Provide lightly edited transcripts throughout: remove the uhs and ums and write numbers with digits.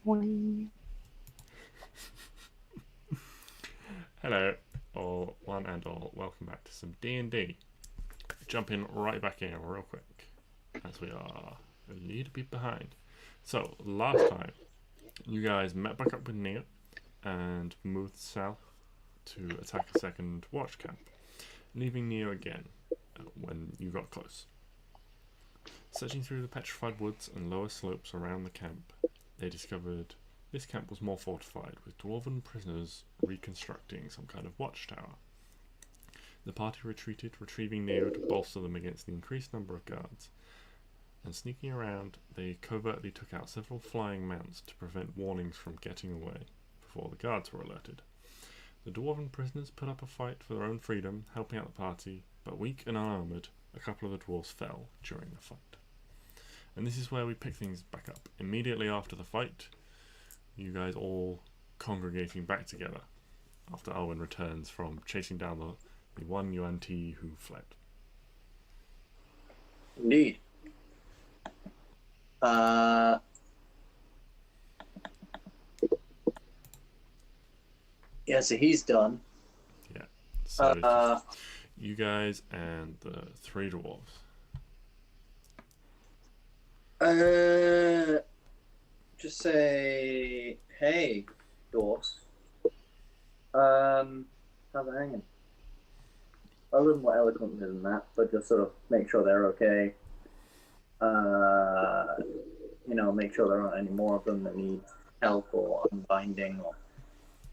Boing. Hello, all one and all. Welcome back to some D&D. Jumping right back in real quick, as we are a little bit behind. So last time, you guys met back up with Neo and moved south to attack a second watch camp, leaving Neo again when you got close. Searching through the petrified woods and lower slopes around the camp, they discovered this camp was more fortified, with dwarven prisoners reconstructing some kind of watchtower. The party retreated, retrieving Neo to bolster them against the increased number of guards. And sneaking around, they covertly took out several flying mounts to prevent warnings from getting away before the guards were alerted. The dwarven prisoners put up a fight for their own freedom, helping out the party, but weak and unarmoured, a couple of the dwarves fell during the fight. And this is where we pick things back up. Immediately after the fight, you guys all congregating back together after Arwen returns from chasing down the one Yuan-Ti who fled. Indeed. Yeah, so he's done. Yeah. So it's just you guys and the three dwarves. Just say, hey, dwarves. How's it hanging? A little more eloquently than that, but just sort of make sure they're okay. Make sure there aren't any more of them that need help or unbinding or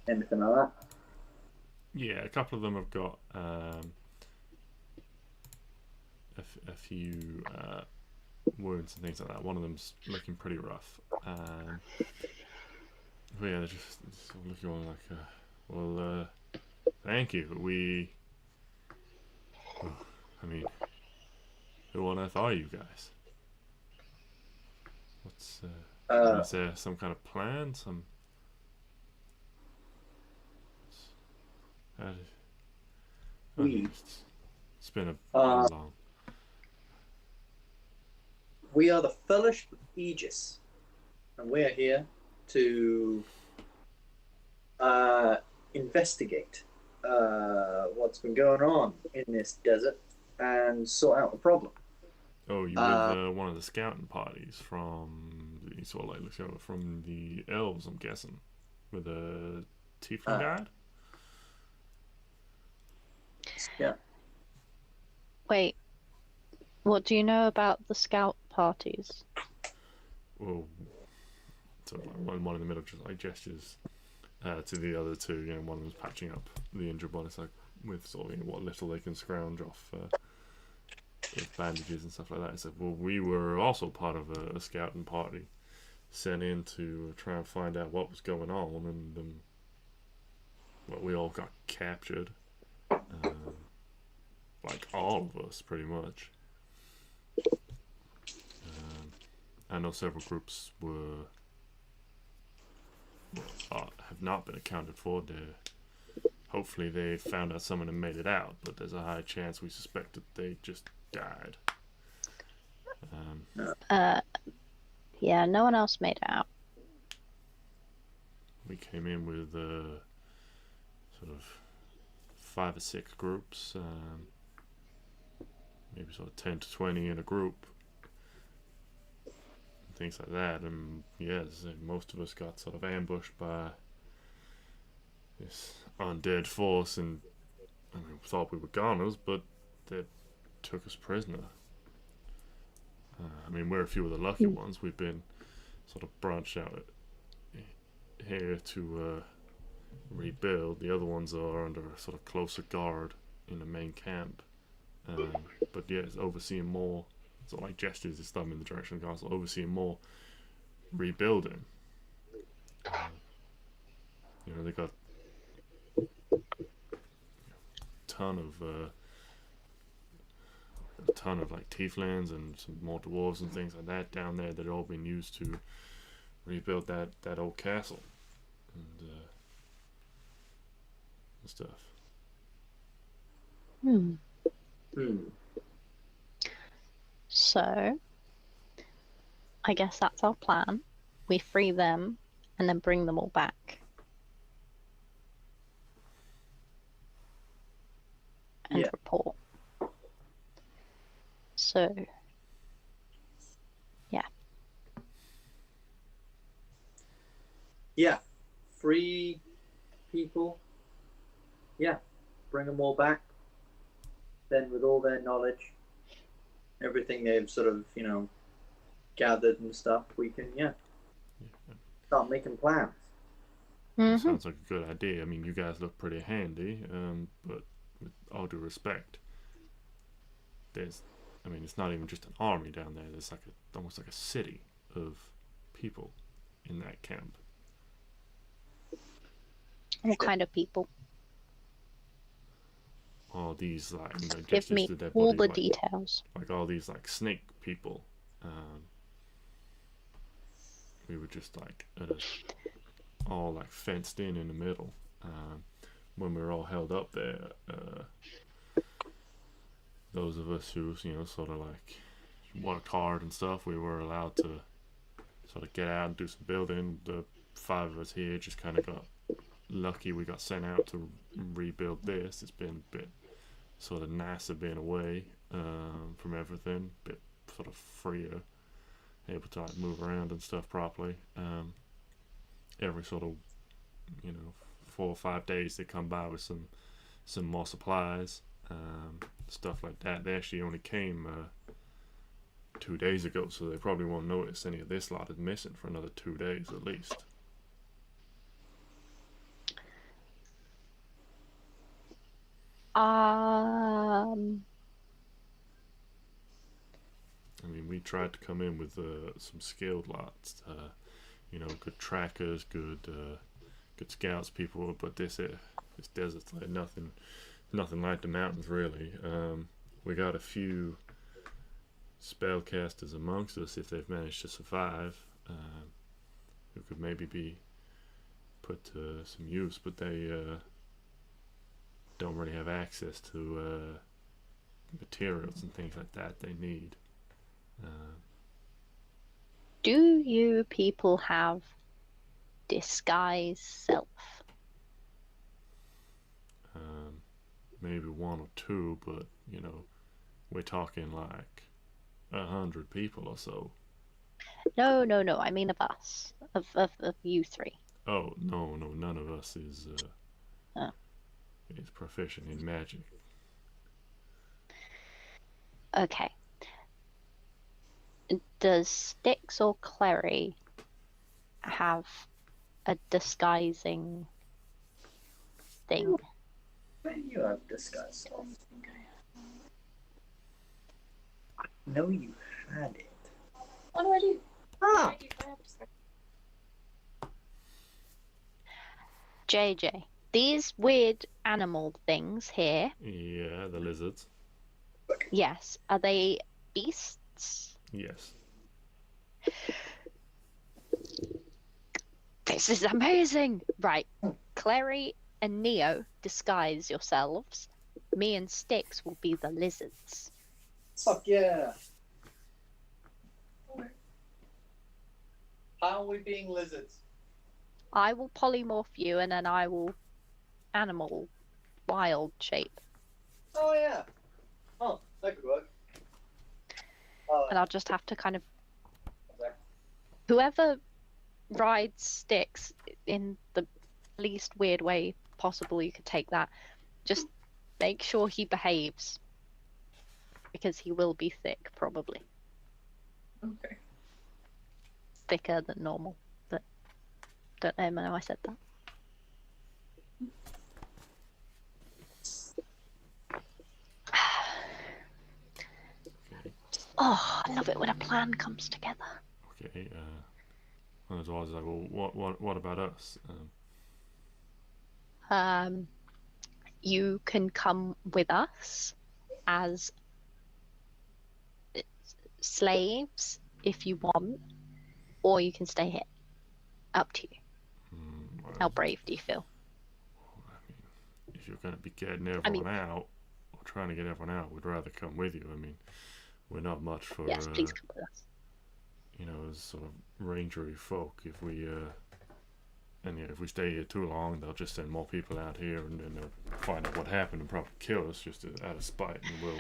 anything like that. Yeah, a couple of them have got a few wounds and things like that. One of them's looking pretty rough. But yeah, they're just looking on like, thank you. Who on earth are you guys? What's is there some kind of plan? It's been a long. We are the Fellowship of Aegis, and we're here to investigate what's been going on in this desert and sort out the problem. Oh, you with one of the scouting parties from the sort of like looks over from the elves, I'm guessing, with a tiefling guide. Yeah. Wait, what do you know about the scout parties? Well, so like one in the middle just like gestures to the other two. You know, one of them's patching up the injured one. It's like with sort of what little they can scrounge off with bandages and stuff like that. It's like, well, we were also part of a scouting party sent in to try and find out what was going on, and well, we all got captured. Like all of us, pretty much. I know several groups have not been accounted for. Hopefully they found out someone and made it out, but there's a high chance we suspect that they just died. Yeah, no one else made it out. We came in with sort of 5 or 6 groups, maybe sort of 10 to 20 in a group, things like that, and yes, most of us got sort of ambushed by this undead force, and we thought we were goners, but they took us prisoner. We're a few of the lucky ones. We've been sort of branched out here to rebuild. The other ones are under a sort of closer guard in the main camp. But yeah, it's overseeing more, sort of like gestures his thumb in the direction of the castle, overseeing more rebuilding. They got a ton of like tieflings and some more dwarves and things like that down there that have all been used to rebuild that old castle and stuff. So, I guess that's our plan. We free them, and then bring them all back. And Yeah. report. So, yeah. Yeah. 3 people. Yeah. Bring them all back. Then with all their knowledge, everything they've sort of, gathered and stuff, we can, start making plans. That sounds like a good idea. I mean, you guys look pretty handy, but with all due respect, it's not even just an army down there. There's like almost like a city of people in that camp. What kind of people? All these Give me all the details. Like all these snake people. We were just all fenced in the middle. When we were all held up there, those of us who sort of worked hard and stuff, we were allowed to sort of get out and do some building. The 5 of us here just kind of got lucky. We got sent out to rebuild this. It's been a bit sort of nicer being away from everything, a bit sort of freer, able to move around and stuff properly. Every sort of 4 or 5 days they come by with some more supplies, stuff like that. They actually only came 2 days ago, so they probably won't notice any of this lot is missing for another 2 days at least. I mean, we tried to come in with some skilled lots, good trackers, good scouts people, but this desert's like nothing like the mountains really. We got a few spellcasters amongst us if they've managed to survive, who could maybe be put to some use, but they don't really have access to materials and things like that they need. Do you people have disguise self? Maybe 1 or 2, but we're talking 100 people or so. No. I mean of us, of you 3. Oh no, none of us is proficient in magic. Okay. Does Stix or Klari have a disguising thing? When you have discussed self. I know you had it. What do I do? Ah! JJ, these weird animal things here, Yeah, the lizards. yes, are they beasts? Yes. This is amazing! Right, Klari and Neo, disguise yourselves. Me and Stix will be the lizards. Fuck yeah! How are we being lizards? I will polymorph you and then I will animal wild shape. Oh yeah. Oh, that could work. And I'll just have to kind of... Okay. Whoever rides Stix in the least weird way possible, you could take that. Just make sure he behaves. Because he will be thick, probably. Okay. Thicker than normal. But don't know I said that. Okay. Oh, I love it when a plan comes together. Okay. I was always like, well, what about us? You can come with us as slaves if you want, or you can stay here. Up to you. How brave do you feel? I mean, if you're going to be getting everyone out, or trying to get everyone out, we'd rather come with you. I mean, we're not much for, yes, please come with us. as sort of rangery folk. If we And yeah, if we stay here too long, they'll just send more people out here, and then they'll find out what happened and probably kill us just out of spite, and we'll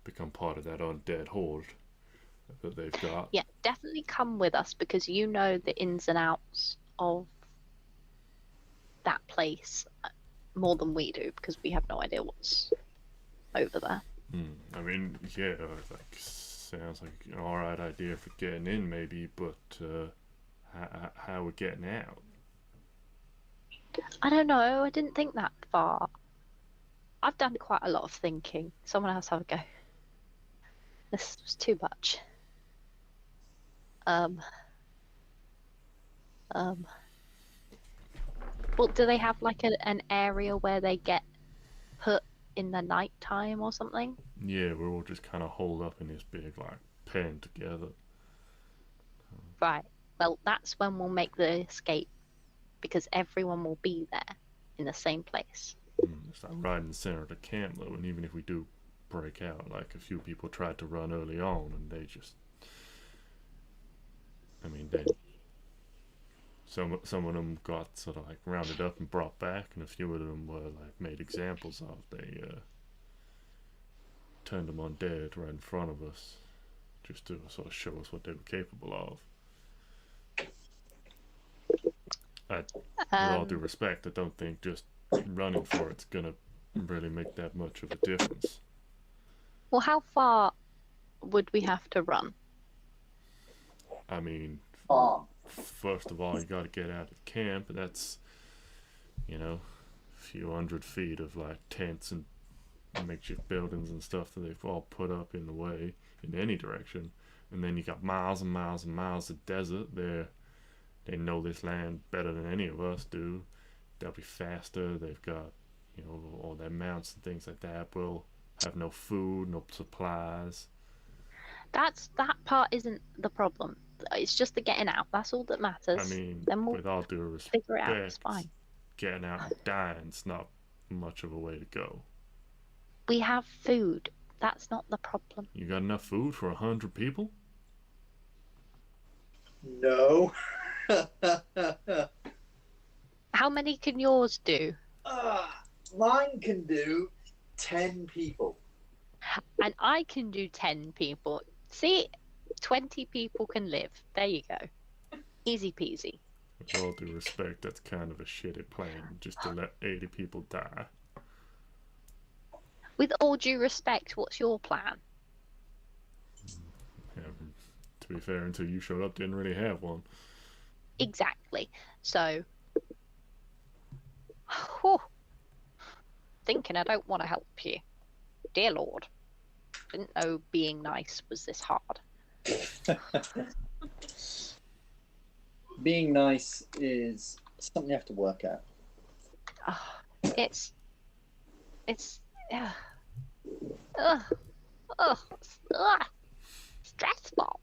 become part of that undead horde that they've got. Yeah, definitely come with us because you know the ins and outs of that place more than we do because we have no idea what's over there. I mean, yeah, like sounds like an alright idea for getting in, maybe, but how we're getting out? I don't know. I didn't think that far. I've done quite a lot of thinking. Someone else have a go. This was too much. Well, do they have like an area where they get put in the night time or something? Yeah, we're all just kind of holed up in this big like pen together. Right. Well, that's when we'll make the escape because everyone will be there in the same place. It's like right in the center of the camp, though, and even if we do break out, like a few people tried to run early on, and they just, I mean, some of them got sort of like rounded up and brought back, and a few of them were like made examples of. They turned them undead right in front of us, just to sort of show us what they were capable of. With all due respect, I don't think just running for it's gonna really make that much of a difference. Well, how far would we have to run? I mean, first of all, you got to get out of camp. That's, a few 100 feet of like tents and makeshift buildings and stuff that they've all put up in the way in any direction. And then you got miles and miles and miles of desert. They know this land better than any of us do. They'll be faster. They've got, all their mounts and things like that. We'll have no food, no supplies. That part isn't the problem. It's just the getting out. That's all that matters. I mean, then we'll with all due respect, figure it out. It's fine. Getting out and dying's not much of a way to go. We have food. That's not the problem. You got enough food for 100 people? No. How many can yours do? Mine can do 10 people. And I can do 10 people. See, 20 people can live. There you go. Easy peasy. With all due respect, that's kind of a shitty plan, just to let 80 people die. With all due respect, what's your plan? Yeah, to be fair, until you showed up, didn't really have one. Exactly. So, whew, thinking I don't want to help you. Dear Lord, didn't know being nice was this hard. Being nice is something you have to work at. It's stressful.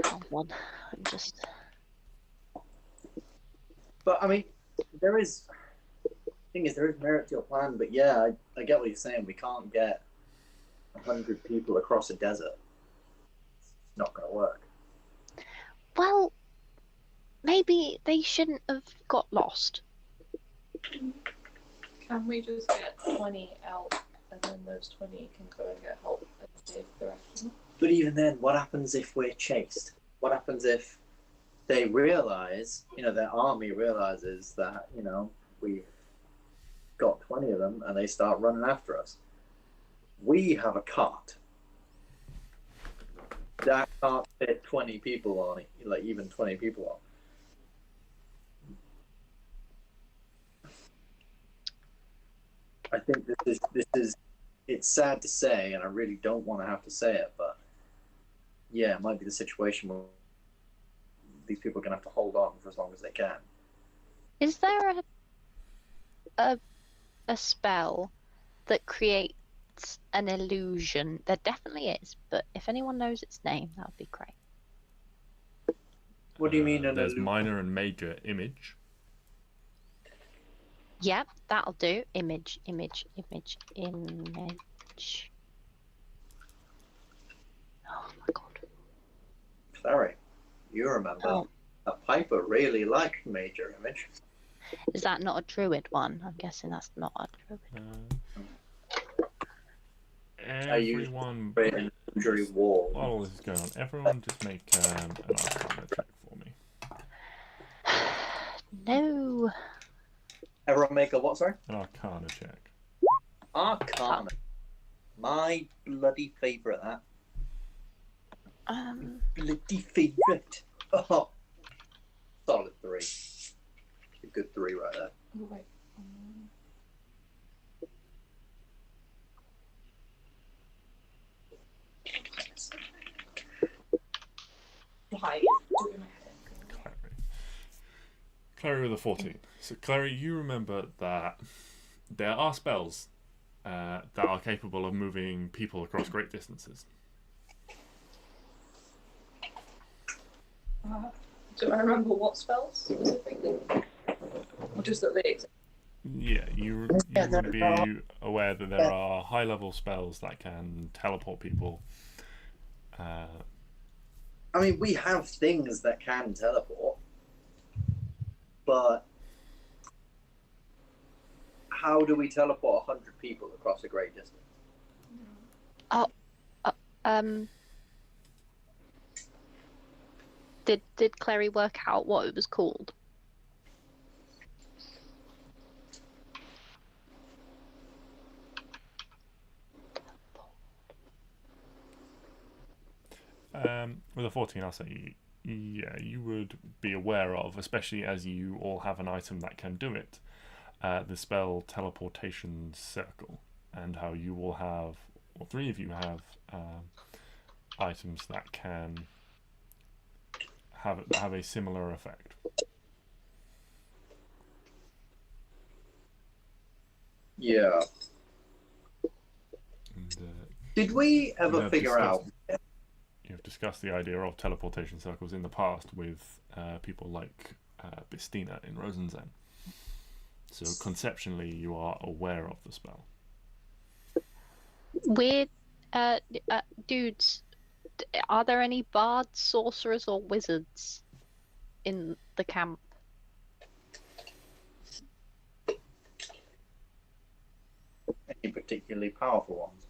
Hold on, I'm just. But I mean, there is merit to your plan. But yeah, I get what you're saying. We can't get 100 people across a desert. It's not going to work. Well, maybe they shouldn't have got lost. Can we just get 20 out, and then those 20 can go and get help and save the rest of them? But even then, what happens if we're chased? What happens if they realize, their army realizes that, we've got 20 of them and they start running after us? We have a cart. That can't fit 20 people on it, like even 20 people on. I think this is it's sad to say, and I really don't want to have to say it, but yeah, it might be the situation where these people are going to have to hold on for as long as they can. Is there a spell that creates an illusion? There definitely is, but if anyone knows its name, that would be great. What do you mean? There's minor and major image. Yep, that'll do. Image. You remember Oh. that Piper really liked Major Image. Is that not a druid one? I'm guessing that's not a druid. Everyone, Great injury wall. while all this is going on, everyone just make an Arcana check for me. No. Everyone make a what, sorry? An Arcana check. Arcana. My bloody favourite, that. Bloody favourite. Oh. Solid 3. A good 3 right there. Oh, wait. Why? Clary with a 14. So, Clary, you remember that there are spells that are capable of moving people across great distances. Do I remember what spells specifically? Or just that they exist? Yeah, you would be aware that there are high-level spells that can teleport people. I mean, we have things that can teleport, but how do we teleport 100 people across a great distance? Did Clary work out what it was called? With a 14, I'll say, yeah, you would be aware of, especially as you all have an item that can do it, the spell Teleportation Circle, and how you all have, or 3 of you have, items that can have a similar effect. Yeah. And, Did we ever figure out? You've discussed the idea of teleportation circles in the past with people like Bistina in Rosenzen. So conceptually, you are aware of the spell. Weird, dudes. Are there any bards, sorcerers, or wizards in the camp? Any particularly powerful ones?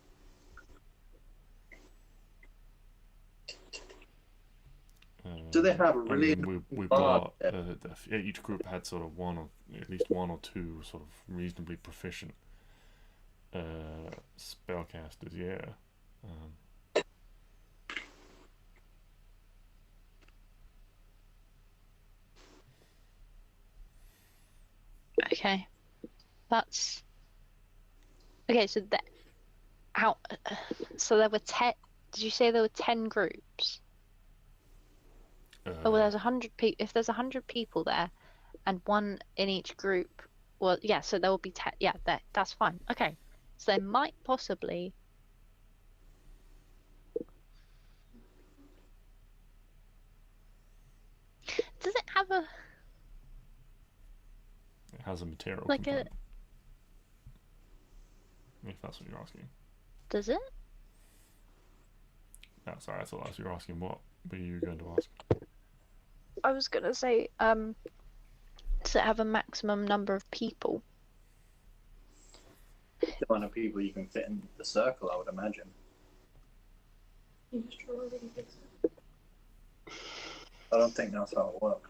Do they have a really? I mean, we've got each group had sort of at least one or two sort of reasonably proficient spellcasters. Yeah. Okay, that's okay. So that how? So there were 10. Did you say there were 10 groups? Oh, well, there's 100 people. If there's 100 people there, and one in each group, well, yeah. So there will be 10. Yeah, that's fine. Okay, so there might possibly. Does it have a? It has a material Like component. If that's what you're asking. Does it? No, sorry, I thought you were asking what were you going to ask? I was gonna say, does it have a maximum number of people? The amount of people you can fit in the circle, I would imagine. You just draw a really big circle. I don't think that's how it works.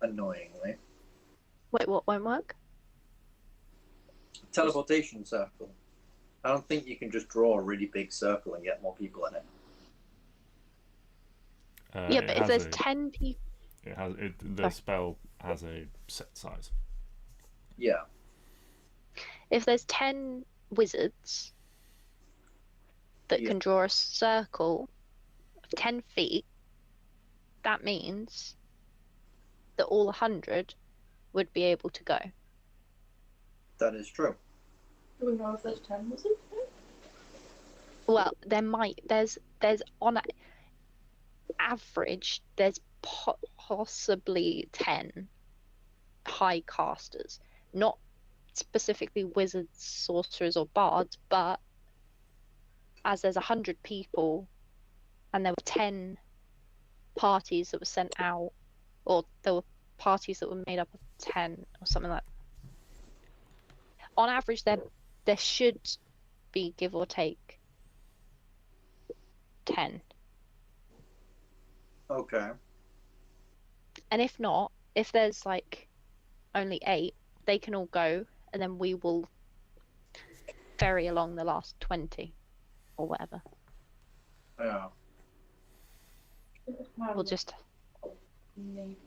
Annoyingly. Wait, what won't work? Teleportation circle. I don't think you can just draw a really big circle and get more people in it. Yeah, but if there's 10 people. The spell has a set size. Yeah. If there's 10 wizards that can draw a circle of 10 feet, that means that all 100 would be able to go. That is true. Do we know if there's 10 wizards? Well, there's on average, there's possibly 10 high casters. Not specifically wizards, sorcerers, or bards, but as there's 100 people and there were 10 parties that were sent out, or there were parties that were made up of 10 or something like that. On average, there should be, give or take, 10. Okay. And if not, if there's like only 8, they can all go, and then we will ferry along the last 20 or whatever. Yeah. We'll just Maybe.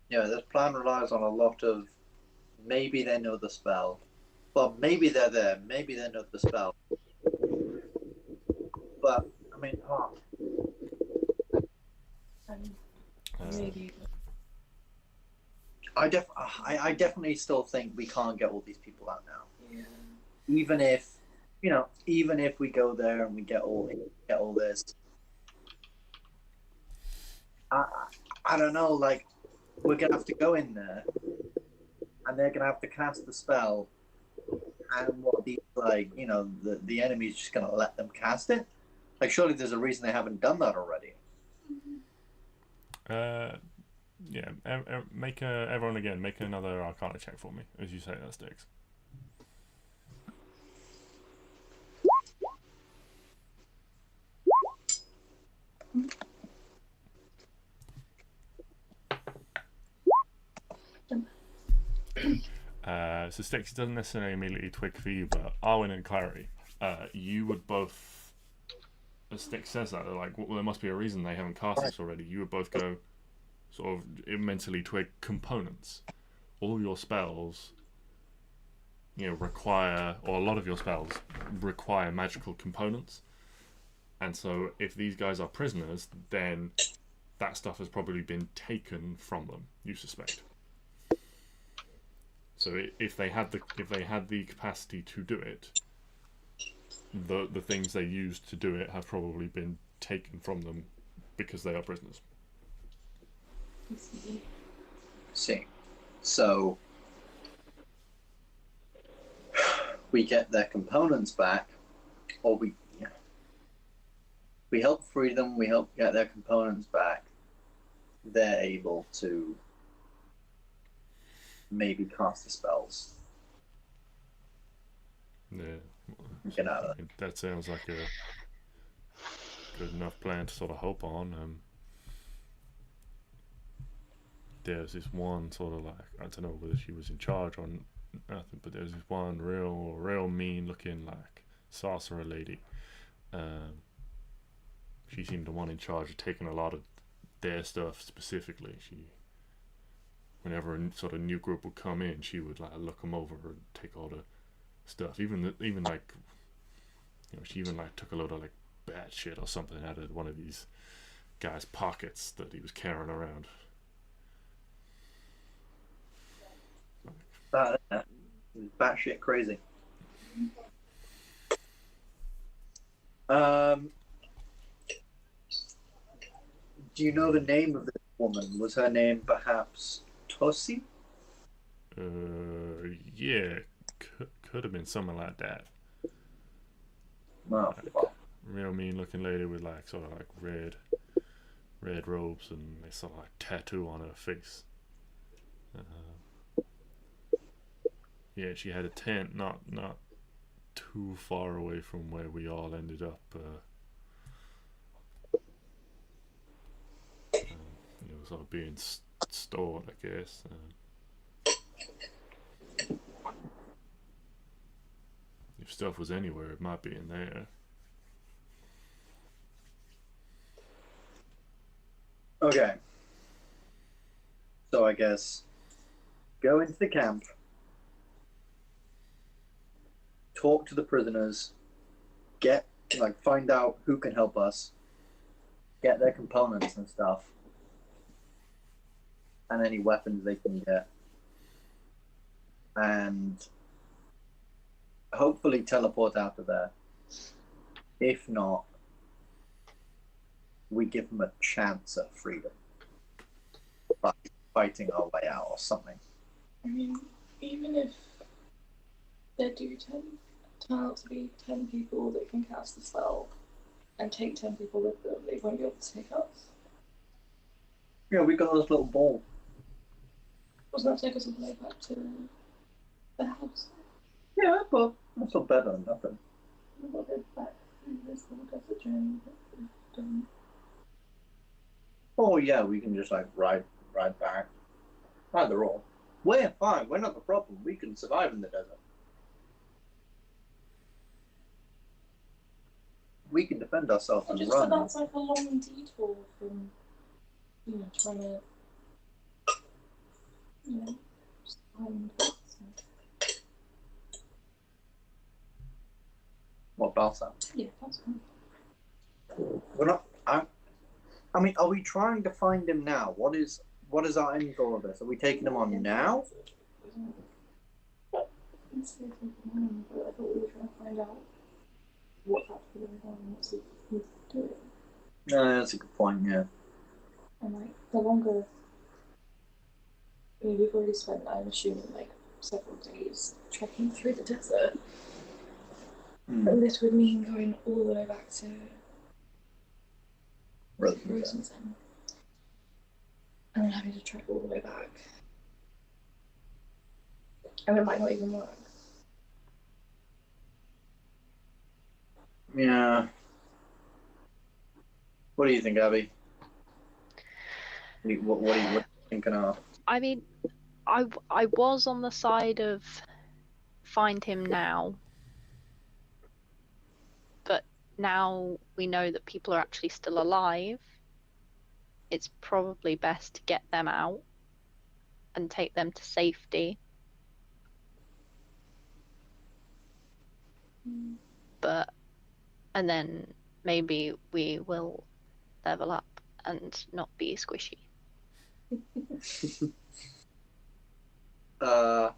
Yeah, this plan relies on a lot of maybe they know the spell. Well, maybe they're there, maybe they know the spell. But, I mean, Maybe. I definitely still think we can't get all these people out now. Yeah. Even if, even if we go there and we get all this. I don't know, like, we're going to have to go in there and they're going to have to cast the spell, and what these, like, the enemy's just going to let them cast it? Like, surely there's a reason they haven't done that already. Yeah, everyone again, make another Arcana check for me, as you say that, Stix. So Stix doesn't necessarily immediately twig for you, but Arwen and Klari, you would both, as Stix says that, they're like, well, there must be a reason they haven't cast this already. You would both go, sort of mentally twig components. All your spells, require, or a lot of your spells require magical components. And so if these guys are prisoners, then that stuff has probably been taken from them, you suspect. So if they had the capacity to do it, the things they used to do it have probably been taken from them because they are prisoners. See. So we get their components back, or we help free them, we help get their components back. They're able to maybe cast the spells. Yeah. Get out of it. That sounds like a good enough plan to sort of hope on. There's this one sort of, like, I don't know whether she was in charge or nothing, but there's this one real mean looking, like, sorcerer lady. She seemed the one in charge of taking a lot of their stuff specifically. Whenever a sort of new group would come in, she would, like, look them over and take all the stuff. Even like, she even, like, took a load of, like, bad shit or something out of one of these guys' pockets that he was carrying around. Batshit crazy. Do you know the name of this woman? Was her name perhaps Tossi? Yeah, could have been something like that. Oh, fuck. Real mean looking lady with, like, sort of like red robes and a sort of like tattoo on her face. Yeah, she had a tent not too far away from where we all ended up. Sort of being stored, I guess. If stuff was anywhere, it might be in there. Okay. So I guess go into the camp, talk to the prisoners, find out who can help us, get their components and stuff, and any weapons they can get, and hopefully teleport out of there. If not, we give them a chance at freedom by fighting our way out or something. I mean, even if they do turn out to be 10 people that can cast the spell and take 10 people with them, they won't be able to take us. Yeah, we got this little ball. Doesn't that take us all the way back to the house? Yeah, but that's not better than nothing. We've got to go back through this little desert journey that we've done. Oh yeah, we can just like ride back. Either or. We're fine. We're not the problem. We can survive in the desert. We can defend ourselves and Just run. that that's like a long detour from, trying to, just find it. What Balsam? Yeah, that's fine. We're not. I mean, are we trying to find him now? What is our end goal of this? Are we taking him on now? Let's see if we can find him, but I thought we were trying to find out what's actually going on and what he's doing. No, that's a good point. Yeah. And like the longer, we've already spent, I'm assuming, like several days trekking through the desert. And this would mean going all the way back to Rosenson. And then having to trek all the way back. And it might not even work. Yeah. What do you think, Abby? What are you thinking of? I mean, I was on the side of find him now, but now we know that people are actually still alive. It's probably best to get them out and take them to safety. And then maybe we will level up and not be squishy. I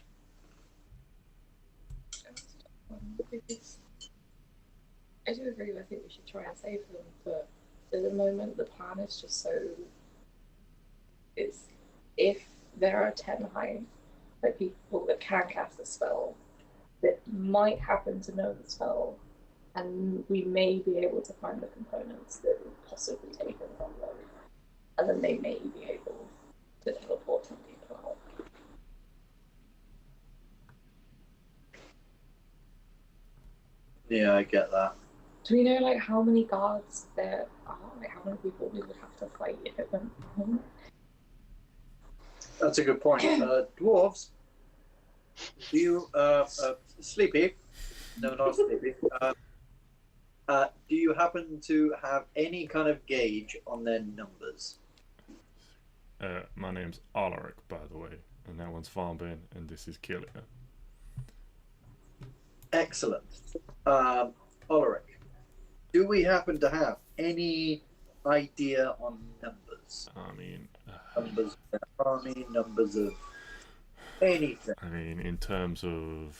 do agree. I think we should try and save them, but at the moment the plan is just so. It's if there are 10 people that can cast a spell that might happen to know the spell, and we may be able to find the components that would possibly take them from them, and then they may be able to teleport 10 people out. Yeah, I get that. Do we know how many guards there are? How many people we would have to fight if it went wrong? That's a good point. Dwarves, do you Sleepy? No, not Sleepy. Do you happen to have any kind of gauge on their numbers? My name's Alaric, by the way, and that one's Farmbin, and this is Killia. Excellent. Ulrich, do we happen to have any idea on numbers? I mean, numbers of the army, numbers of anything. I mean, in terms of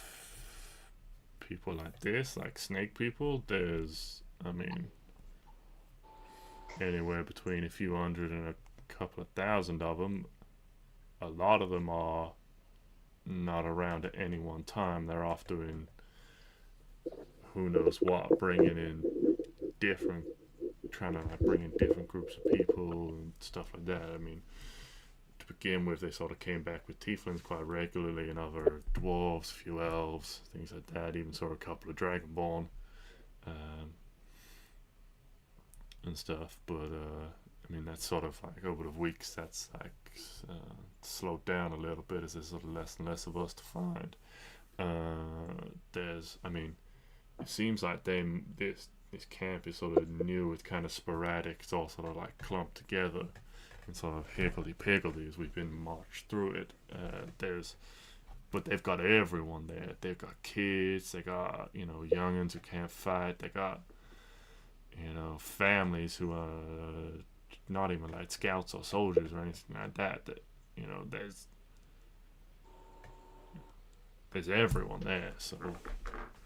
people like this, like snake people, there's, I mean, anywhere between a few hundred and a couple of thousand of them. A lot of them are not around at any one time. They're off doing who knows what, bringing in different, trying to bring in different groups of people and stuff like that. I mean, to begin with, they sort of came back with tieflings quite regularly and other dwarves, a few elves, things like that, even sort of a couple of dragonborn and stuff. But I mean, that's sort of like over the weeks, that's like slowed down a little bit as there's sort of less and less of us to find. There's, I mean, it seems like this camp is sort of new. It's kind of sporadic. It's all sort of like clumped together and sort of higgledy-piggledy as we've been marched through it. But they've got everyone there. They've got kids. They got, youngins who can't fight. They got, families who are not even like scouts or soldiers or anything like that. That, there's everyone there. So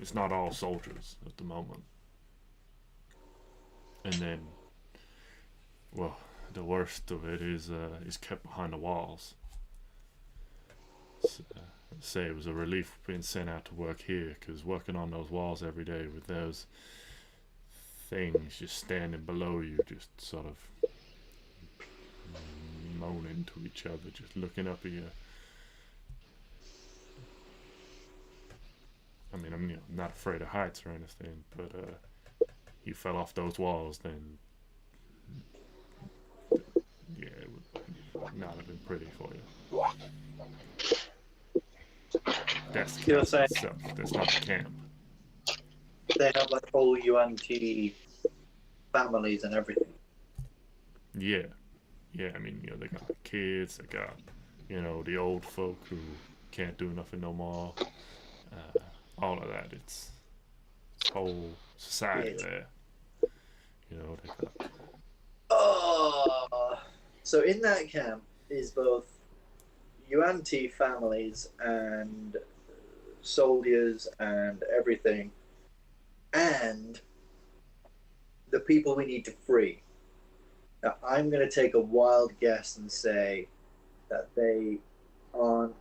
it's not all soldiers at the moment. And then, well, the worst of it is kept behind the walls. say it was a relief being sent out to work here, because working on those walls every day with those things just standing below you, just sort of moaning to each other, just looking up at you. I mean, I'm not afraid of heights or anything, but you fell off those walls, then yeah, it would not have been pretty for you. That's the You're castle saying- itself. That's not the camp. They have like whole UNT families and everything. Yeah. I mean, they got kids. They got, the old folk who can't do nothing no more. All of that. It's whole society there. They got. Oh, so in that camp is both UNT families and soldiers and everything, and the people we need to free. Now, I'm going to take a wild guess and say that they aren't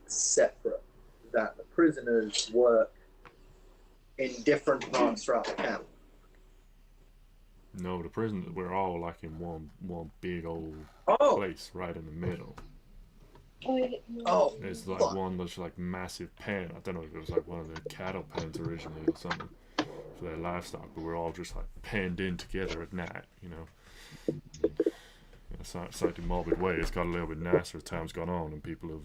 separate, that the prisoners work in different parts throughout the camp. No, the prisoners, we're all like in one big old place right in the middle. Oh, It's like fuck. one that's like massive pen. I don't know if it was like one of the cattle pens originally or something for their livestock, but we're all just like penned in together at night, In a slightly morbid way, it's got a little bit nicer as time's gone on, and people have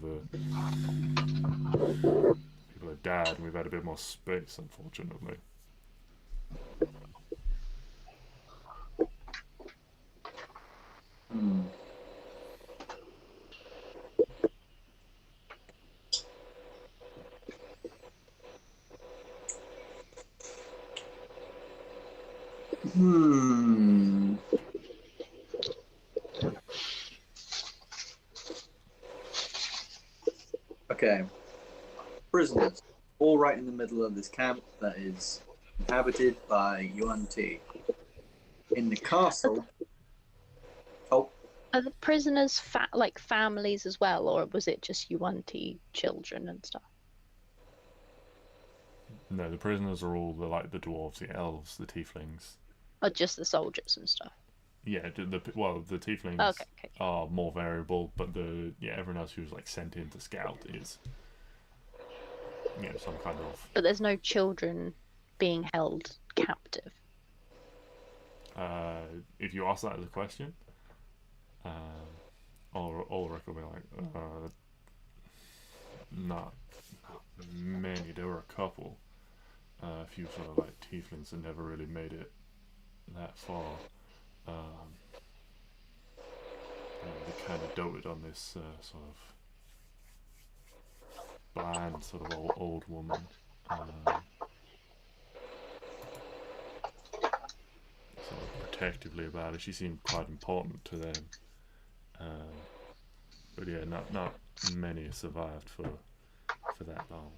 died, and we've had a bit more space, unfortunately. Okay. Prisoners, all right in the middle of this camp that is inhabited by UNT. In the castle. Oh, Are the prisoners like families as well, or was it just UNT children and stuff? No, the prisoners are all the dwarves, the elves, the tieflings. Or just the soldiers and stuff? Yeah, the tieflings Okay. are more variable, but everyone else who's like sent in to scout is some kind of. But there's no children being held captive. If you ask that as a question, all record will be like, not many. There were a couple, a few sort of like tieflings that never really made it that far. They kind of doted on this sort of bland sort of old woman. Sort of protectively about it. She seemed quite important to them. But yeah, not many survived for that long.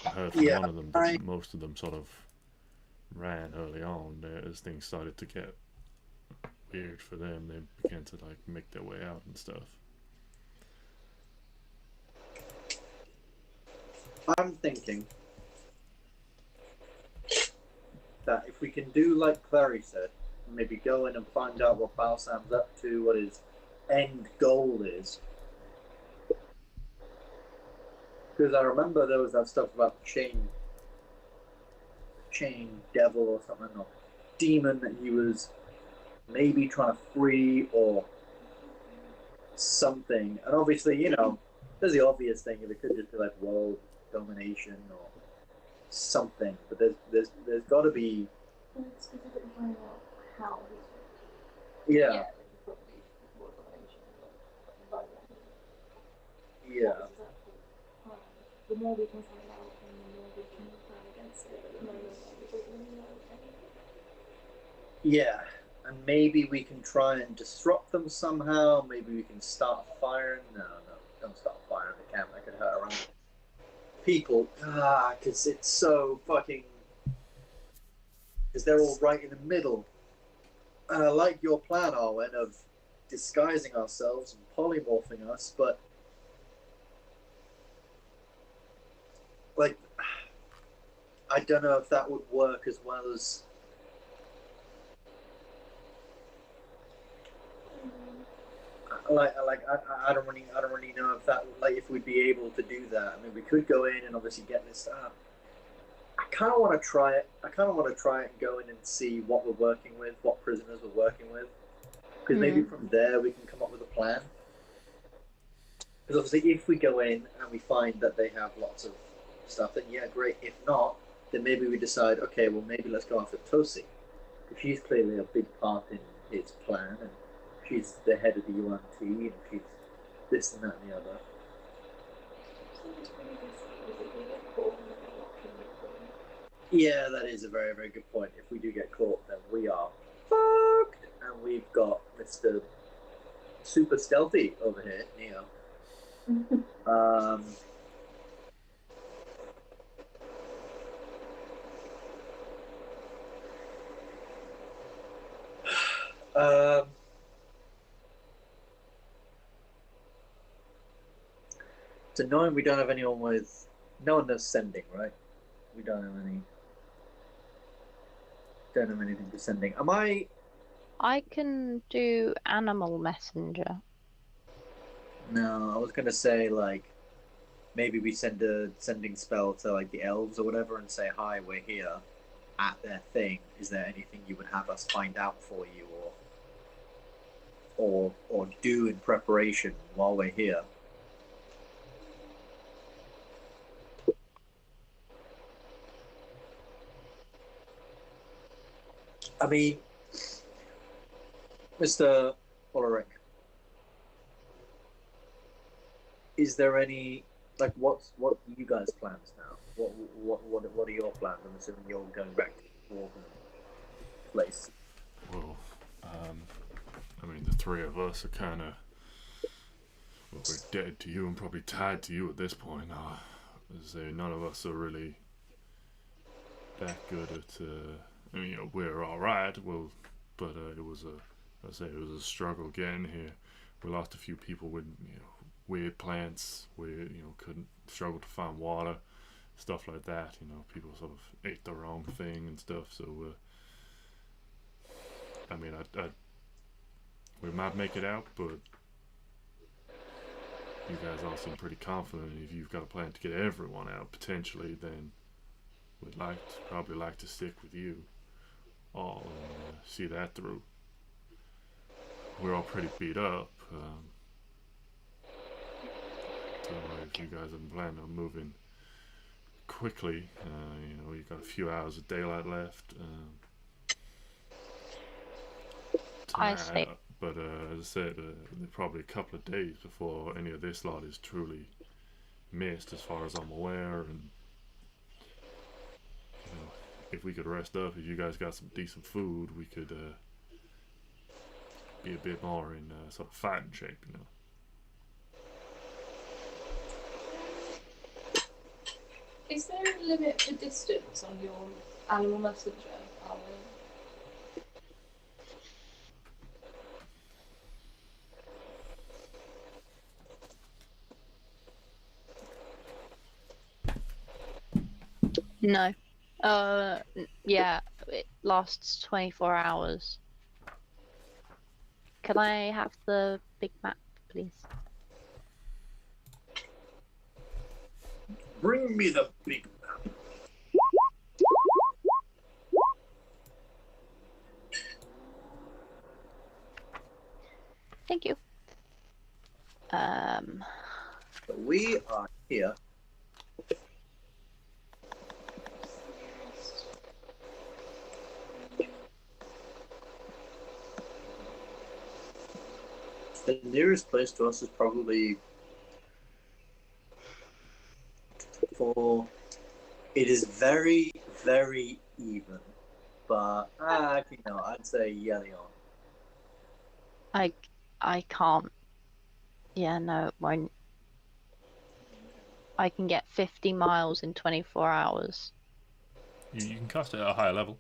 I heard from one of them that most of them sort of ran early on as things started to get weird for them. They began to like make their way out and stuff. I'm thinking that if we can do like Clary said, maybe go in and find out what Balsam's up to, what his end goal is. Because I remember there was that stuff about the chain devil or something, or demon that he was maybe trying to free or something. And obviously, there's the obvious thing. If it could just be like world domination or something, but there's got to be. Specifically finding out how Yeah. Yeah. The more we can find out, and the more we can plan against it. At the moment, we don't really know anything. Yeah, and maybe we can try and disrupt them somehow. Maybe we can start firing. No, don't start firing the camp. That could hurt around people. Because it's so fucking. Because they're all right in the middle. And I like your plan, Arwen, of disguising ourselves and polymorphing us, but like, I don't know if that would work as well as. I don't really know if that, like, if we'd be able to do that. I mean, we could go in and obviously get this up. I kind of want to try it. And go in and see what we're working with, what prisoners we're working with, because maybe from there we can come up with a plan. Because obviously, if we go in and we find that they have lots of stuff, then yeah, great. If not, then maybe we decide, okay, well, maybe let's go after Tosi, because she's clearly a big part in his plan, and she's the head of the UNT, and she's this and that and the other. Yeah, that is a very, very good point. If we do get caught, then we are fucked, and we've got Mr. Super Stealthy over here, Neo. It's annoying we don't have anyone with. No one does sending, right? We don't have any. Don't have anything for sending. Am I? I can do animal messenger. No, I was gonna say like maybe we send a sending spell to like the elves or whatever and say, hi, we're here at their thing. Is there anything you would have us find out for you or do in preparation while we're here? I mean, Mr. Ulrich, is there any like what are you guys' plans now? What are your plans? I'm assuming you're going back to the dwarven place. Well, I mean, the three of us are kind of, well, we're dead to you and probably tied to you at this point. As I say, none of us are really that good at. I mean, you know, we're all right. Well, but it was a struggle getting here. We lost a few people with, you know, weird plants. We, you know, couldn't struggle to find water, stuff like that. You know, people sort of ate the wrong thing and stuff. So, I mean, we might make it out, but you guys all seem pretty confident. If you've got a plan to get everyone out potentially, then we'd probably like to stick with you all and see that through. We're all pretty beat up. So if you guys have planned on moving quickly, you know, you've got a few hours of daylight left. I see. But as I said, there's probably a couple of days before any of this lot is truly missed, as far as I'm aware. And you know, if we could rest up, if you guys got some decent food, we could be a bit more in sort of fighting shape, you know. Is there a limit for distance on your animal messenger, Arwen? No. Yeah, it lasts 24 hours. Can I have the big map, please? Bring me the big map. Thank you. So we are here. The nearest place to us is probably it is very, very even, but actually no, I'd say Yelion. I can't. Yeah, no, it won't. I can get 50 miles in 24 hours. You can cast it at a higher level.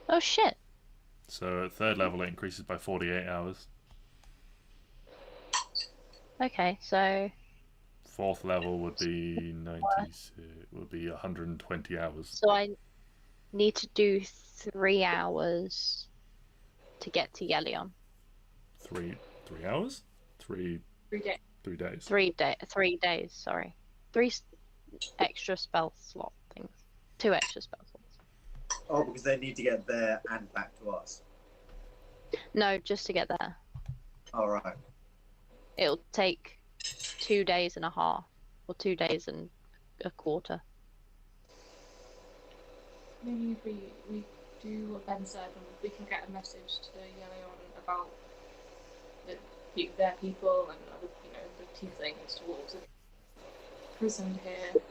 Oh shit. So at 3rd level, it increases by 48 hours. Okay, so 4th level would be 90. Would be 120 hours. so I need to do 3 hours to get to Yelion. 3 hours? 3 days. 3 days. 3 days. Sorry, 3 extra spell slot things. 2 extra spell slots. Oh, because they need to get there and back to us. No, just to get there. All right. It'll take 2 days and a half, or 2 days and a quarter. Maybe if we do what Ben said, and we can get a message to Yelion about their people and other, the tieflings, dwarves, imprisoned here.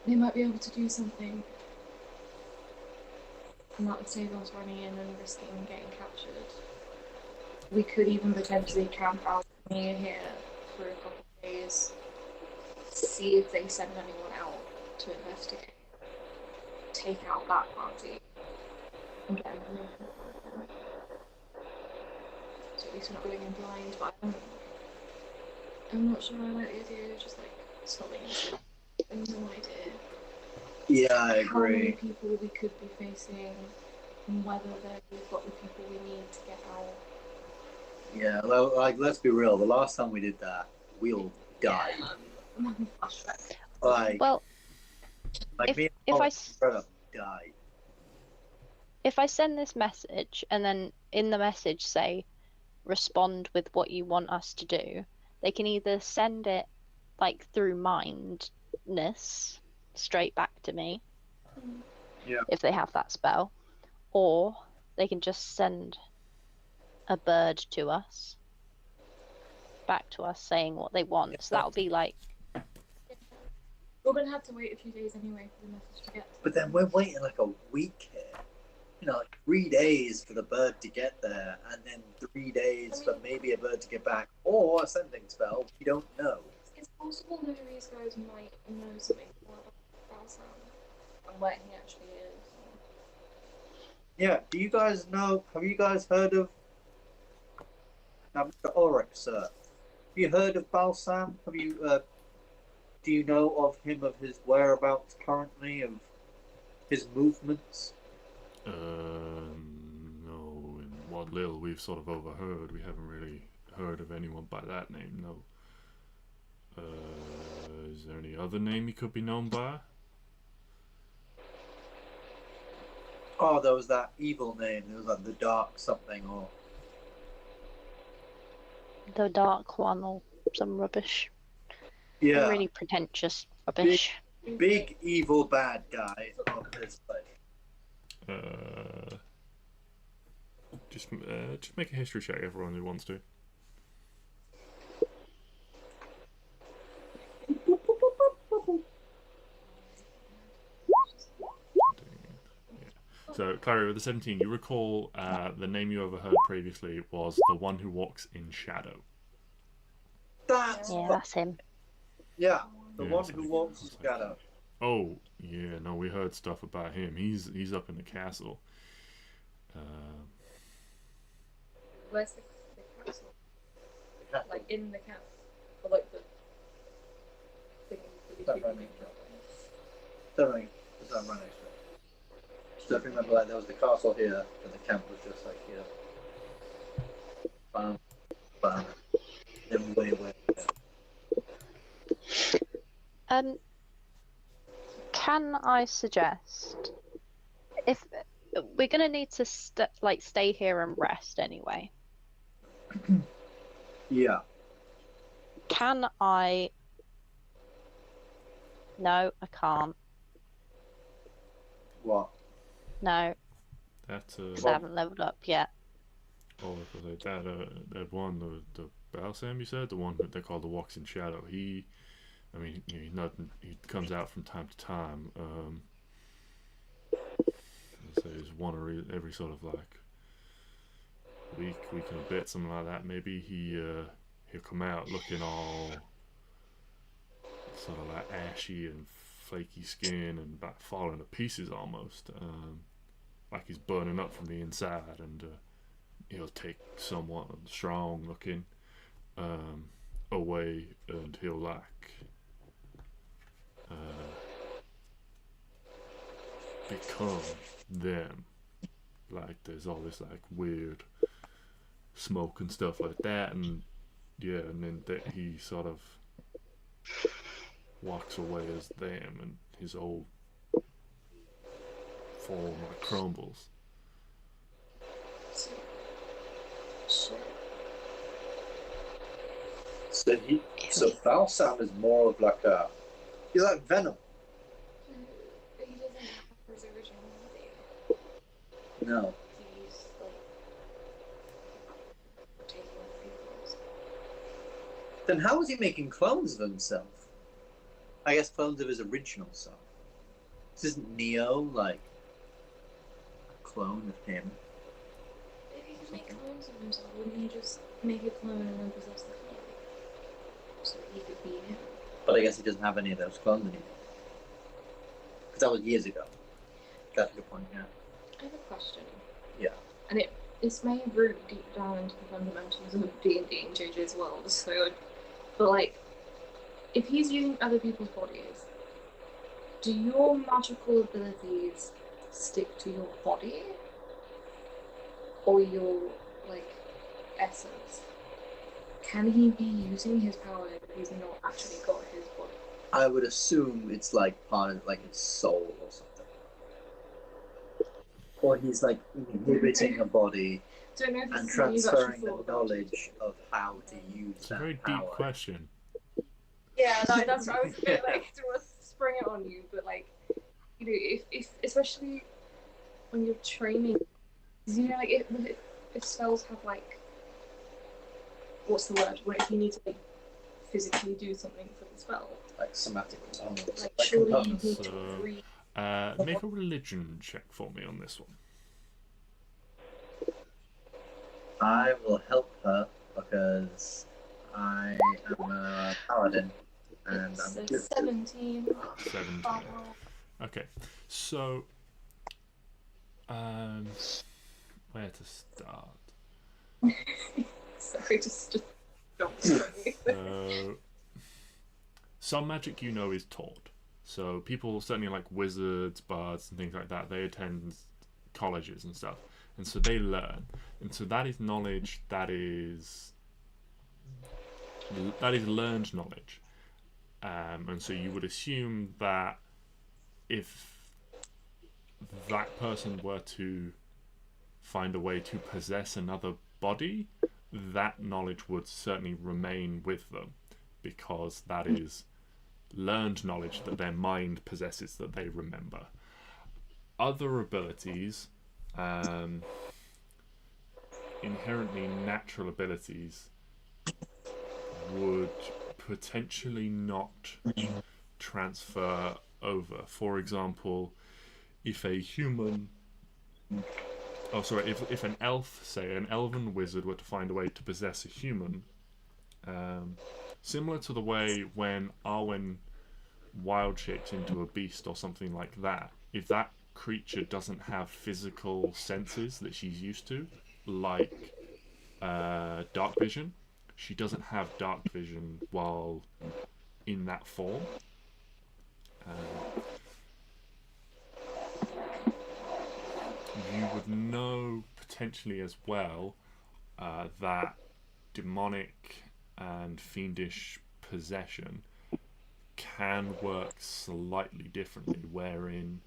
They might be able to do something, and that would save us running in and risking getting captured. We could even potentially camp out near here for a couple of days, see if they send anyone out to investigate, take out that party, and get information. So at least we're not going in blind, but I'm not sure I like the idea of just like swapping. I have no idea. Yeah, I How many agree. people we could be facing, and whether we've got the people we need to get out. Yeah, like let's be real. The last time we did that, we all died. Like, Well, like me and if I Paul s- straight up died. if I send this message and then in the message say respond with what you want us to do, they can either send it like through mindness straight back to me. Yeah. If they have that spell, or they can just send a bird to us, back to us saying what they want. So that'll be like, We're gonna have to wait a few days anyway for the message to get. But then we're waiting like a week here. Like 3 days for the bird to get there, and then 3 days for maybe a bird to get back, or a sending spell. We don't know. It's possible that these guys might know something about Balsam and where he actually is. Yeah. Do you guys know? Have you guys heard of? Now, Mr. Ulrich, sir. Have you heard of Balsam? Have you? Do you know of him, of his whereabouts currently, of his movements? No. In what little we've sort of overheard, we haven't really heard of anyone by that name. No. Is there any other name he could be known by? Oh, there was that evil name. There was like the Dark something, or the Dark One or some rubbish. yeah, Really pretentious rubbish. big evil bad guy of this place. Just make a history check, everyone who wants to. So, Klari, with the 17, you recall the name you overheard previously was the one who walks in shadow. That's Yeah, that's him. yeah, the Yeah, one so who I walks was in like, shadow. Oh, yeah, no, we heard stuff about him. He's up in the castle. Where's the castle? Like in the castle, or like the thing that That we right keep next to it. Don't ring. It's not right next to it. Just don't remember, like there was the castle here, and the camp was just like here. Bam, bam. Then way. Can I suggest, if we're gonna need to stay here and rest anyway, Yeah. can I? No, I can't. What? No, That's because I haven't leveled up yet. Oh, because that one, the Balsam you said, the one that they call the Walks in Shadow. He comes out from time to time. I'd say it's one or every sort of like week and a bit, something like that. Maybe he'll come out looking all sort of like ashy and flaky skin and about falling to pieces almost. like he's burning up from the inside, and he'll take someone strong looking away, and he'll like become them. Like there's all this like weird smoke and stuff like that, and yeah, and then he sort of walks away as them, and his old form like crumbles. So Balsam is more of like a, he's like Venom. He doesn't have his original body. No. He's like taking other people's. Then how is he making clones of himself? I guess clones of his original self. This isn't Neo like a clone of him. If he could make clones of himself, wouldn't he just make a clone and then possess the clone? So he could be him. But I guess he doesn't have any of those clones anymore. Because that was years ago. That's a good point, yeah. I have a question. Yeah. And this may root deep down into the fundamentals of D&D and JJ's world, but like, if he's using other people's bodies, do your magical abilities stick to your body? Or your, like, essence? Can he be using his power if he's not actually got his body? I would assume it's like part of like his soul or something. Or he's like inhibiting a body Don't know if and it's something you've actually transferring the thought about. knowledge of how to use It's a that very power. deep question. Yeah, no, that's what I was a bit like to spring it on you, but like, you know, if especially when you're training, you know, like if spells have like, what's the word? When if you need to like physically do something for the spell, Like somatic components. like Like surely you components. need So, to read. Make a religion check for me on this one. I will help her because I am a paladin and It's I'm a good. 17. 17. Okay, so where to start? Sorry, just don't. So, some magic you know is taught. So people, certainly like wizards, bards, and things like that, they attend colleges and stuff, and so they learn, and so that is knowledge that is learned knowledge, and so you would assume that if that person were to find a way to possess another body, that knowledge would certainly remain with them, because that is learned knowledge that their mind possesses that they remember. Other abilities, inherently natural abilities, would potentially not transfer over. For example, if a human, if an elf, say an elven wizard, were to find a way to possess a human, similar to the way when Arwen wild shapes into a beast or something like that, if that creature doesn't have physical senses that she's used to, like dark vision, she doesn't have dark vision while in that form. You would know potentially as well that demonic and fiendish possession can work slightly differently, wherein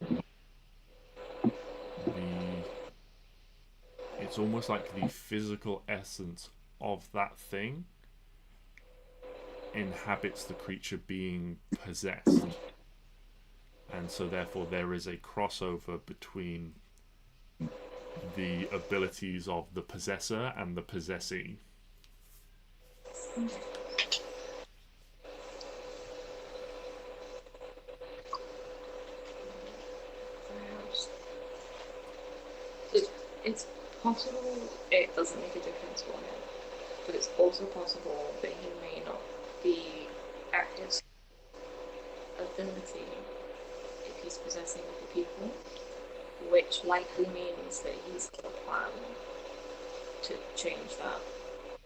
it's almost like the physical essence of that thing inhabits the creature being possessed, and so therefore there is a crossover between the abilities of the possessor and the possessee. It's possible it doesn't make a difference for him, but it's also possible that he may not be at his ability if he's possessing other people, which likely means that he's got a plan to change that,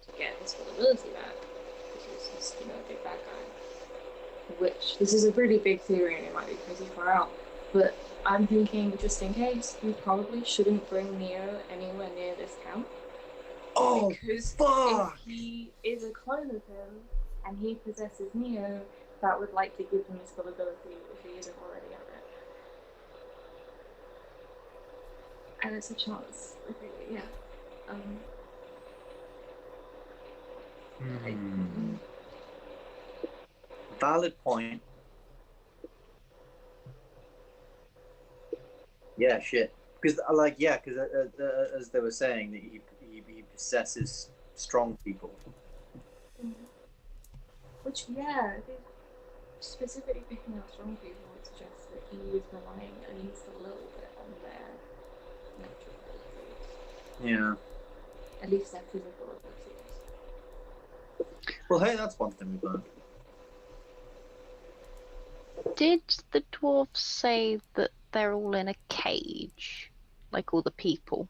to get his full ability back, because he's, a big bad guy. Which, this is a really big theory and it might be pretty far out, but I'm thinking, just in case, we probably shouldn't bring Neo anywhere near this camp. Oh, because fuck! if he is a clone of him and he possesses Neo, that would likely give him his full ability if he isn't already at it. And it's a chance. Yeah. Valid point. Yeah, shit. Because, as they were saying, that he possesses strong people. Which, yeah, I think specifically picking out strong people would suggest that he is relying at least a little bit on their natural abilities. Yeah. At least their physical abilities. Well, hey, that's one thing we've learned. Did the dwarves say that they're all in a cage? Like all the people?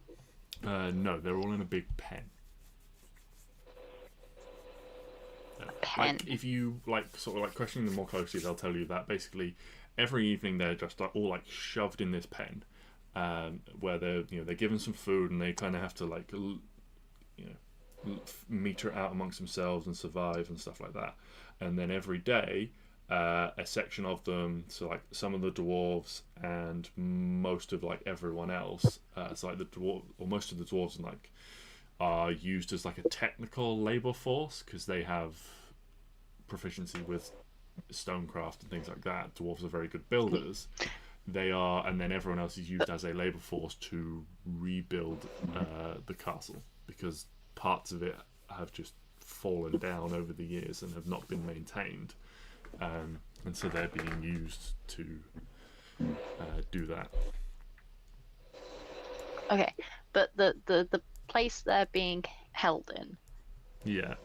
No, they're all in a big pen. Pen. Like, if you questioning them more closely, they'll tell you that basically every evening they're just all shoved in this pen, where they're given some food and they kind of have to meter it out amongst themselves and survive and stuff like that. And then every day, a section of them, so some of the dwarves and most of everyone else, so the dwarf or most of the dwarves are used as a technical labor force because they have proficiency with stonecraft and things like that. Dwarves are very good builders. They are, and then everyone else is used as a labor force to rebuild the castle because parts of it have just fallen down over the years and have not been maintained, and so they're being used to do that. Okay, but the place they're being held in, Yeah.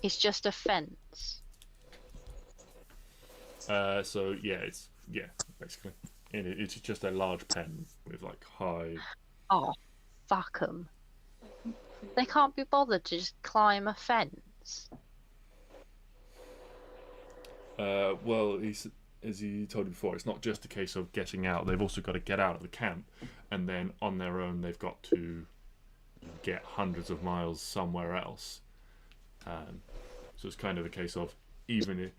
it's just a fence. So yeah, basically it's just a large pen with high. Oh, fuck 'em. They can't be bothered to just climb a fence. Well, as he told you before, it's not just a case of getting out. They've also got to get out of the camp, and then on their own, they've got to get hundreds of miles somewhere else. So it's kind of a case of, even if,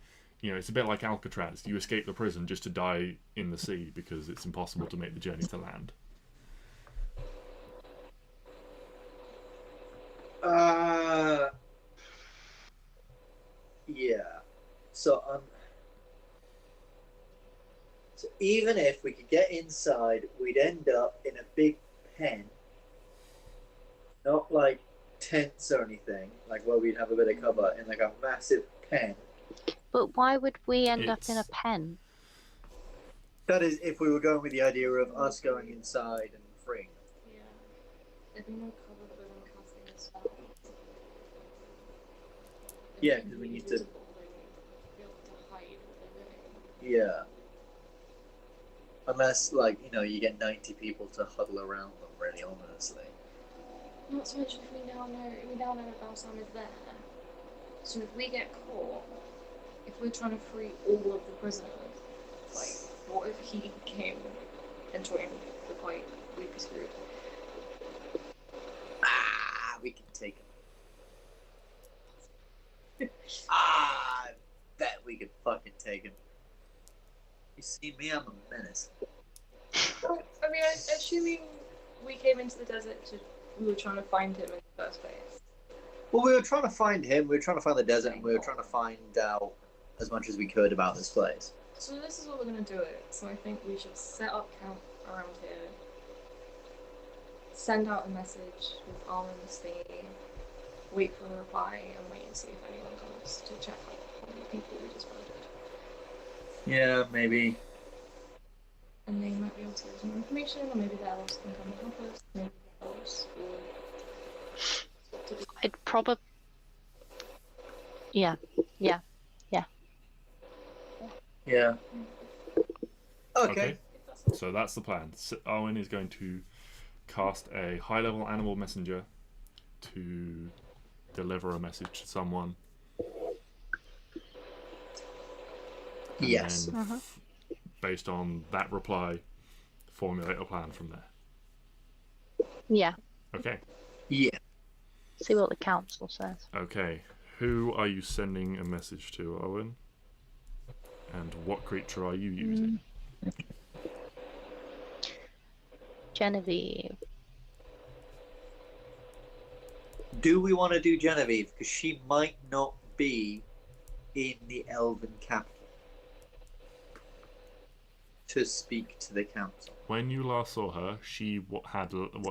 it's a bit like Alcatraz. You escape the prison just to die in the sea because it's impossible to make the journey to land. Yeah. So even if we could get inside, we'd end up in a big pen. Not tents or anything, where we'd have a bit of cover, in a massive pen. But why would we end up in a pen? That is, if we were going with the idea of us going inside and freeing them. Yeah. There'd be no cover for them casting a spell. Yeah, because we need to. Be able to hide what they're doing. Yeah. Unless, you get 90 people to huddle around them really ominously. Not to mention if we now know that Balsam is there. So if we get caught, if we're trying to free all of the prisoners, what if he came and joined the fight? We'd be screwed. We can take him. I bet we could fucking take him. You see me, I'm a menace. Well, I mean, assuming we came into the desert we were trying to find him in the first place. Well, we were trying to find him, we were trying to find the desert, and we were trying to find out as much as we could about this place. So this is what we're going to do it. So I think we should set up camp around here, send out a message with Arwen's thingy, wait for a reply, and wait and see if anyone comes to check out how many people we just voted. Yeah, maybe. And they might be able to give us more information, or maybe the elves can come and help us. Maybe the elves will... I'd probably... Yeah. Yeah. Okay. Okay. So that's the plan. Arwen is going to cast a high-level animal messenger to deliver a message to someone. And Yes. then, based on that reply, formulate a plan from there. Yeah. Okay. Yeah. See what the council says. Okay. Who are you sending a message to, Arwen? And what creature are you using? Genevieve. Do we want to do Genevieve? Because she might not be in the Elven capital to speak to the council. When you last saw her, she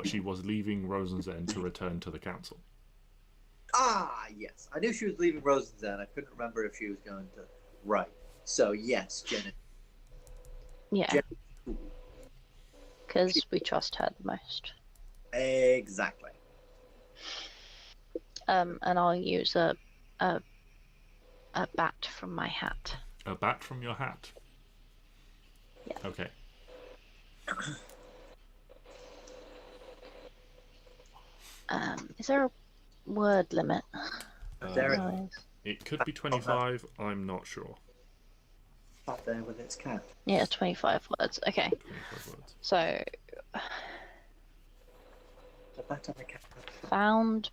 she was leaving Rosen's End to return to the council. Ah, yes. I knew she was leaving Rosen's End. I couldn't remember if she was going to. Right. So, yes, Genevieve. Yeah. Because we trust her the most. Exactly. And I'll use a bat from my hat. A bat from your hat? Yeah. Okay. Is there a word limit? There It could be 25, I'm not sure. Up there with its cat. Yeah, 25 words. Okay. 25 words. So, The bat on the cat. found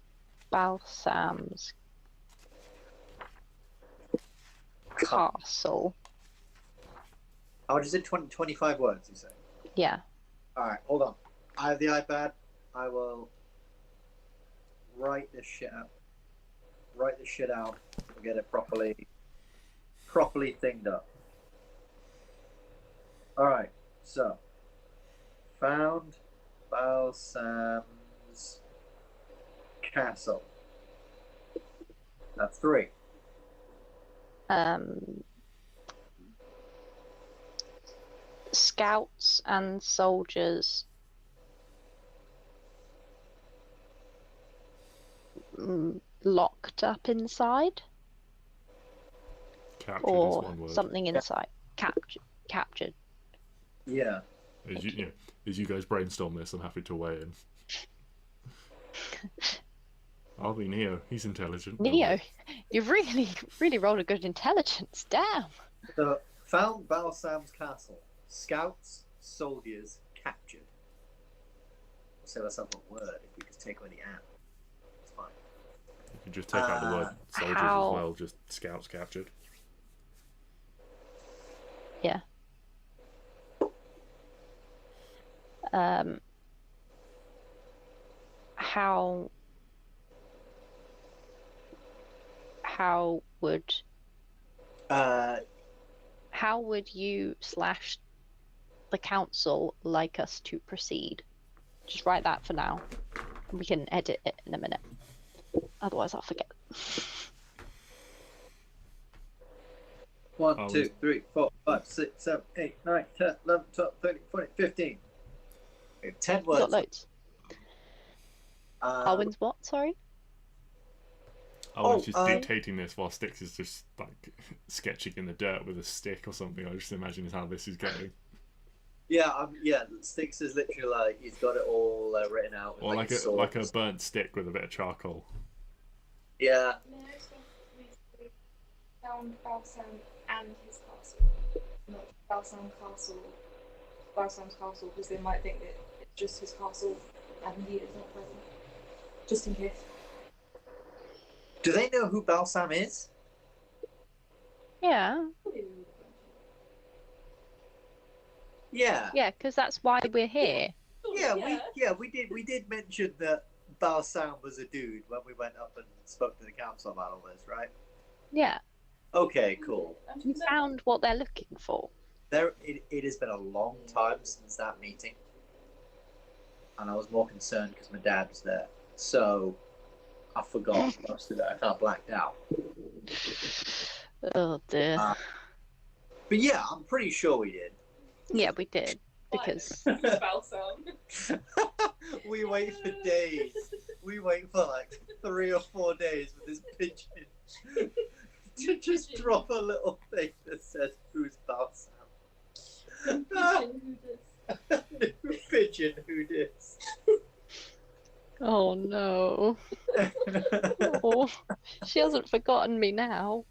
Balsam's castle. Oh, is it 25 words, you say? Yeah. Alright, hold on. I have the iPad. I will write this shit out. Write this shit out and get it properly thinged up. Alright, so found Balsam's castle. That's 3. Scouts and soldiers locked up inside, Captured is or one word. something inside. Captured. Yeah. As you guys brainstorm this, I'm happy to weigh in. I'll be Neo. He's intelligent. Neo, you've really rolled a good intelligence. Damn. So, found Balsam's castle. Scouts, soldiers, captured. So that's not a word if we just take away the "and." It's fine. You can just take out the word soldiers how- as well, just scouts captured. Yeah. How would you / the council like us to proceed? Just write that for now. We can edit it in a minute. Otherwise I'll forget. 1, 2, 3, 4, 5, 6, 7, 8, 9, 10, 11, 12, 13, 14, 15. We have 10 We've words. got loads. Arwen's what? Sorry? I was just dictating this while Stix is just like sketching in the dirt with a stick or something. I just imagine how this is going. Yeah, Stix is literally like he's got it all written out. With, Or like a burnt stick with a bit of charcoal. Yeah. No, so we found Balsam and his castle. Not Balsam's castle, because they might think that it's just his castle and he is not present. Just in case. Do they know who Balsam is? Yeah. Yeah. Yeah, because that's why we're here. We did mention that Balsam was a dude when we went up and spoke to the council about all this, right? Yeah. Okay, cool. We found what they're looking for. It has been a long time since that meeting, and I was more concerned because my dad was there, so I forgot most of it. I kind of blacked out. Oh dear. But yeah, I'm pretty sure we did. Yeah, we did. Because Balsam. We wait for days. We wait for like 3 or 4 days for this pigeon to just drop a little thing that says, "Who's Balsam?" Pigeon, who this? New pigeon, who dis? Oh no. Oh, she hasn't forgotten me now.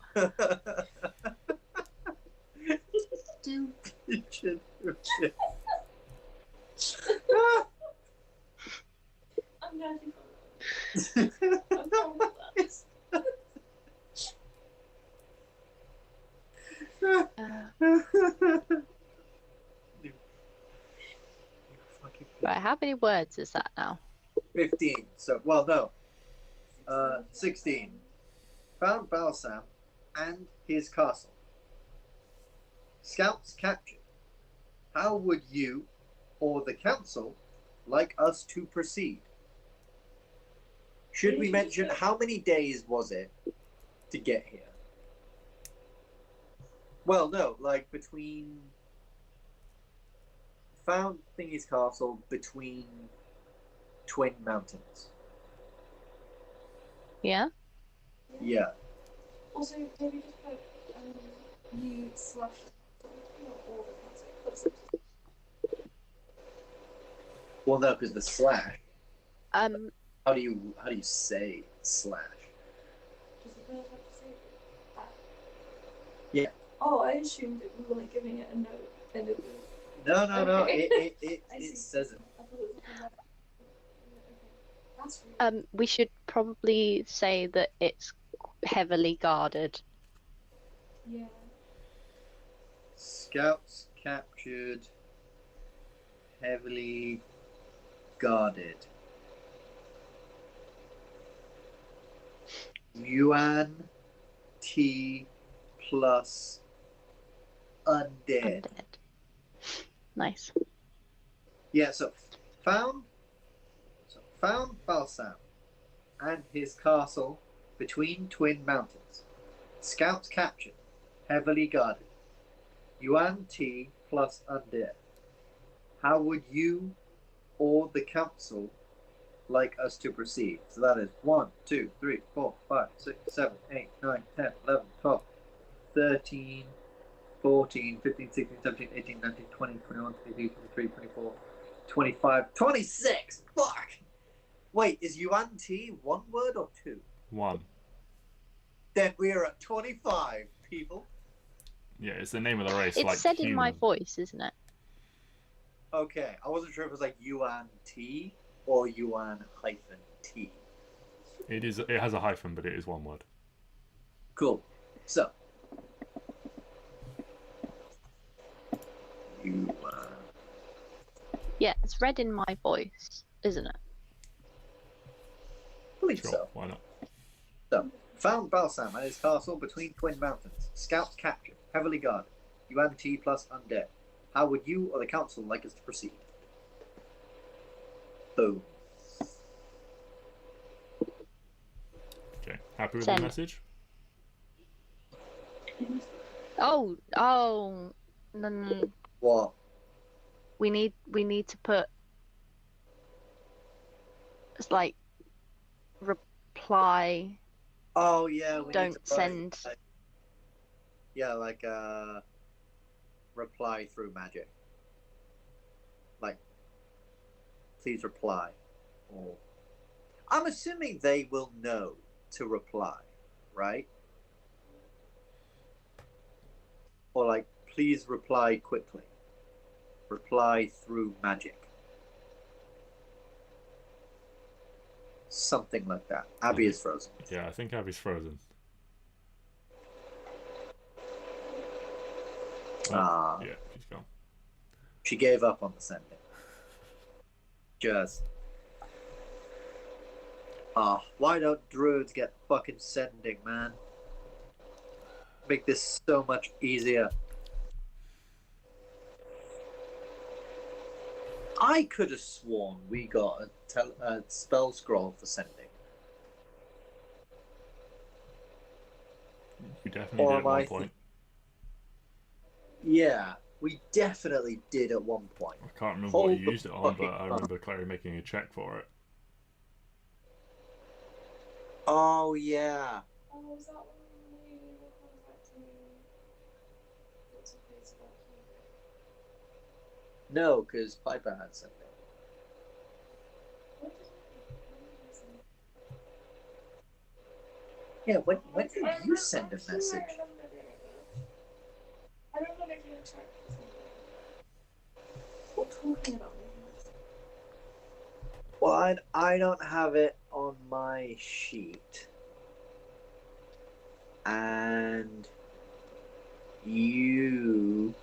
New pigeon, who dis? I'm glad you got it. I'm proud of that. Right, how many words is that now? 15. So, well, no. 16. Found Balsam and his castle. Scouts captured. How would you or the council like us to proceed? Should we mention how many days was it to get here? Well, no, like between found Thingy's castle between Twin Mountains. Yeah? Yeah. Also, maybe just put you slash all the classic. Well, no, because the slash. Um, How do you say slash? Does the bird have to say that? Yeah. Oh, I assumed that we were like giving it a note, and it was. No. Okay. It I see. says it. I thought it was like okay. That's really we should probably say that it's heavily guarded. yeah. Scouts captured, heavily guarded. Yuan T plus undead. Nice. Yeah, so found Balsam and his castle between Twin Mountains. Scouts captured, heavily guarded. Yuan T plus undead. How would you or the council like us to proceed? So that is 1, 2, 3, 4, 5, 6, 7, 8, 9, 10, 11, 12, 13, 14, 15, 16, 17, 18, 19, 20, 21, 22, 23, 24, 25, 26! Fuck! Wait, is Yuan T one word or two? One. Then we are at 25, people. Yeah, it's the name of the race. It's like said in my human. voice, isn't it? Okay, I wasn't sure if it was like Yuan T or Yuan hyphen T. It is. It has a hyphen, but it is one word. Cool. So. Yuan. Yeah, it's read in my voice, isn't it? Believe Sure, so. why not? So, found Balsam at his castle between Twin Mountains. Scouts captured, heavily guarded. Yuan T plus undead. How would you or the council like us to proceed? Boom. Okay, happy with Send. the message? Oh, no. What? We need to put. It's like reply. Oh yeah, we need Don't to write, send. like, yeah, like reply through magic. Like, please reply. Or I'm assuming they will know to reply, right? Or like, please reply quickly. Reply through magic. Something like that. Abby is frozen. Yeah, I think Abby's frozen. Ah. Yeah, she's gone. She gave up on the sending. Just. Why don't druids get fucking sending, man? Make this so much easier. I could have sworn we got a spell scroll for sending. You definitely did at one point. Yeah, we definitely did at one point. I can't remember what you Hold used it the on, but fucking I remember Klari making a check for it. Oh yeah. Oh, was that one No, because Piper had something. Yeah, when did you send a message? I don't know if you check. We're talking about Well, I don't have it on my sheet. And you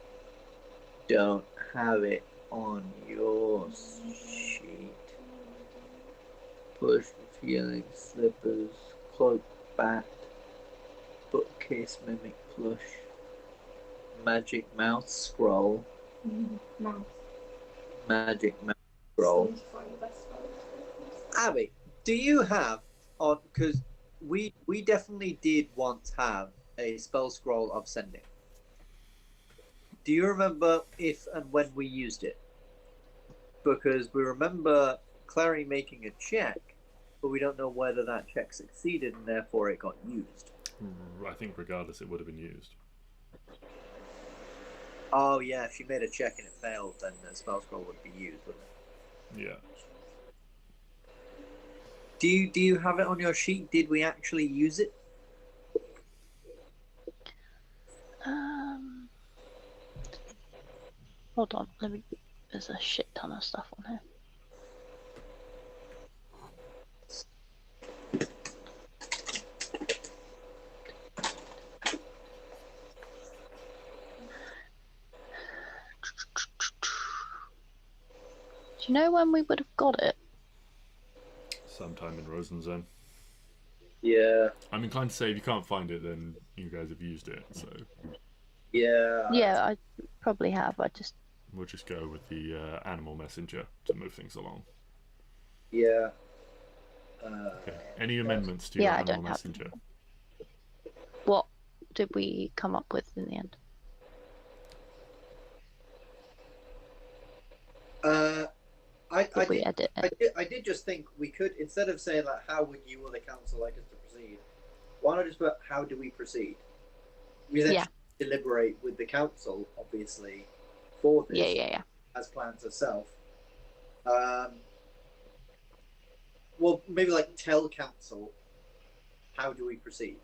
don't have it on your sheet. Push, feeling, slippers, cloak, bat, bookcase, mimic, plush, magic mouse, scroll, mouse. magic mouse, scroll. Abby, do you have on? Because we definitely did once have a spell scroll of sending. Do you remember if and when we used it? Because we remember Klari making a check, but we don't know whether that check succeeded and therefore it got used. I think regardless, it would have been used. Oh yeah, if she made a check and it failed, then the spell scroll would be used, wouldn't it? Yeah. Do you have it on your sheet? Did we actually use it? Hold on, let me. There's a shit ton of stuff on here. Do you know when we would have got it? Sometime in Rosenzone. Yeah. I'm inclined to say if you can't find it, then you guys have used it. So Yeah. Yeah, I probably have. I just. we'll just go with the animal messenger to move things along. Yeah. Okay. Any amendments to your Yeah, I animal don't have messenger? them. What did we come up with in the end? Did we edit it? I did just think we could, instead of saying like, how would you or the council like us to proceed, why not just put, how do we proceed? We then deliberate with the council, obviously, for this, Yeah. as plans herself. Well, maybe like tell council, how do we proceed?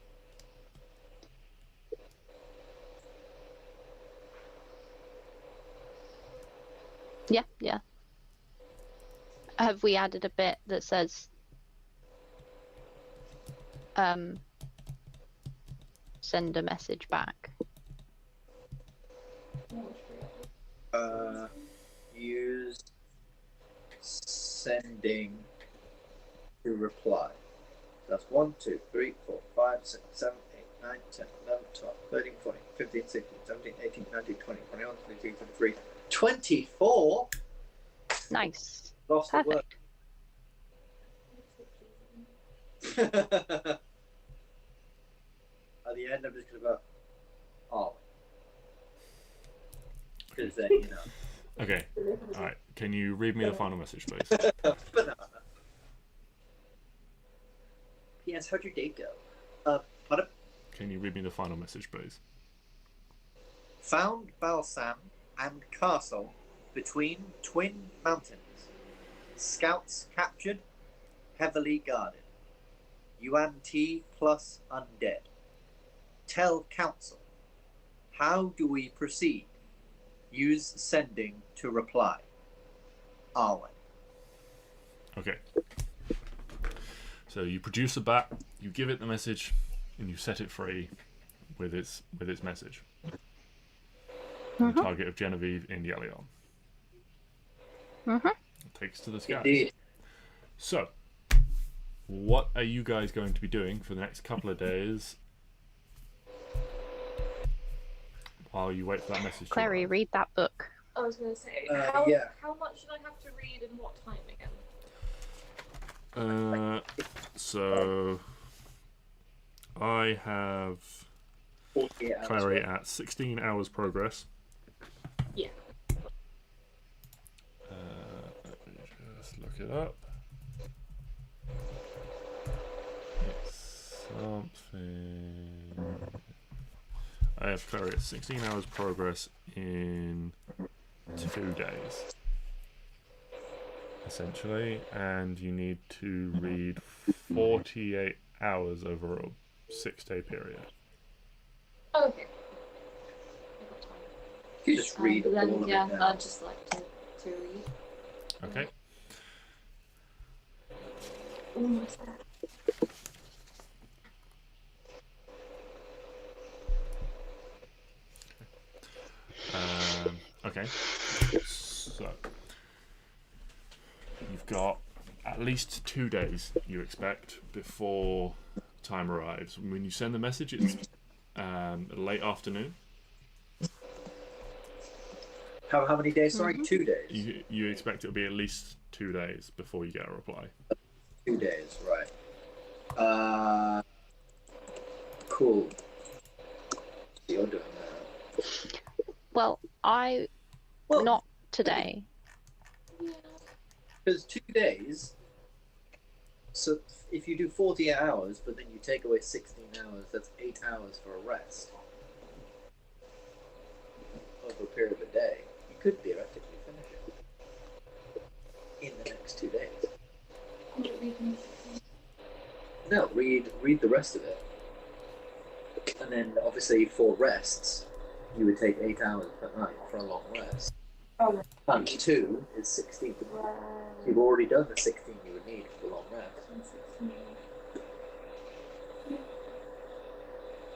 Yeah. Have we added a bit that says send a message back? Use sending to reply. That's 1, 2, 3, 4, 5, 6, 7, 8, 9, 10, 11, 12, 13, 14, 15, 16, 17, 18, 19, 20, 21, 22, 23, 24. Nice. Lost the word. Perfect. At the end, I'm just going to go, oh. Because then, you know. Okay. Alright. Can you read me the final message, please? Banana. Yes, how'd your date go? Pardon? Can you read me the final message, please? Found Balsam and castle between twin mountains. Scouts captured, heavily guarded. Yuan T plus undead. Tell council. How do we proceed? Use sending to reply. Arwen. Okay. So you produce a bat, you give it the message, and you set it free with its message. The target of Genevieve in Yelion. Takes to the skies. Indeed. So, what are you guys going to be doing for the next couple of days while you wait for that message to Klari, arrive? read that book. I was going to say, yeah. how much should I have to read and what time again? So I have 48 hours. Klari at 16 hours progress. Yeah. Let me just look it up. It's something. I have Klari at 16 hours progress in 2 days, essentially, and you need to read 48 hours over a 6-day period. Oh, okay. You just read But all then, of yeah, it now. I'd just like to read. Okay. Almost there. Okay. So you've got at least 2 days, you expect, before time arrives. When you send the message, it's late afternoon. How many days? Sorry, 2 days. You expect it to be at least 2 days before you get a reply. 2 days, right. Cool. So you're doing that. Well, Well, not today. because 2 days. So if you do 48 hours, but then you take away 16 hours, that's 8 hours for a rest. Over a period of a day, you could theoretically finish it in the next 2 days. No, read the rest of it, and then obviously for rests, you would take 8 hours per night for a long rest. Oh, Times 2 is 16. You've already done the 16 you would need for the long rest.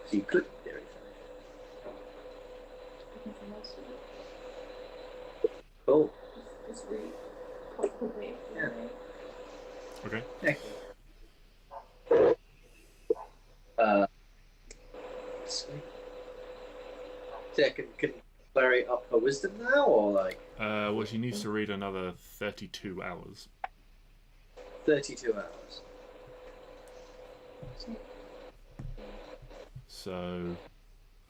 So you could, in theory, finish it. Cool. Just read constantly. Yeah. Okay. Excellent. Sweet. So yeah, can Clary up her wisdom now, or like Well, she needs to read another 32 hours. 32 hours? So,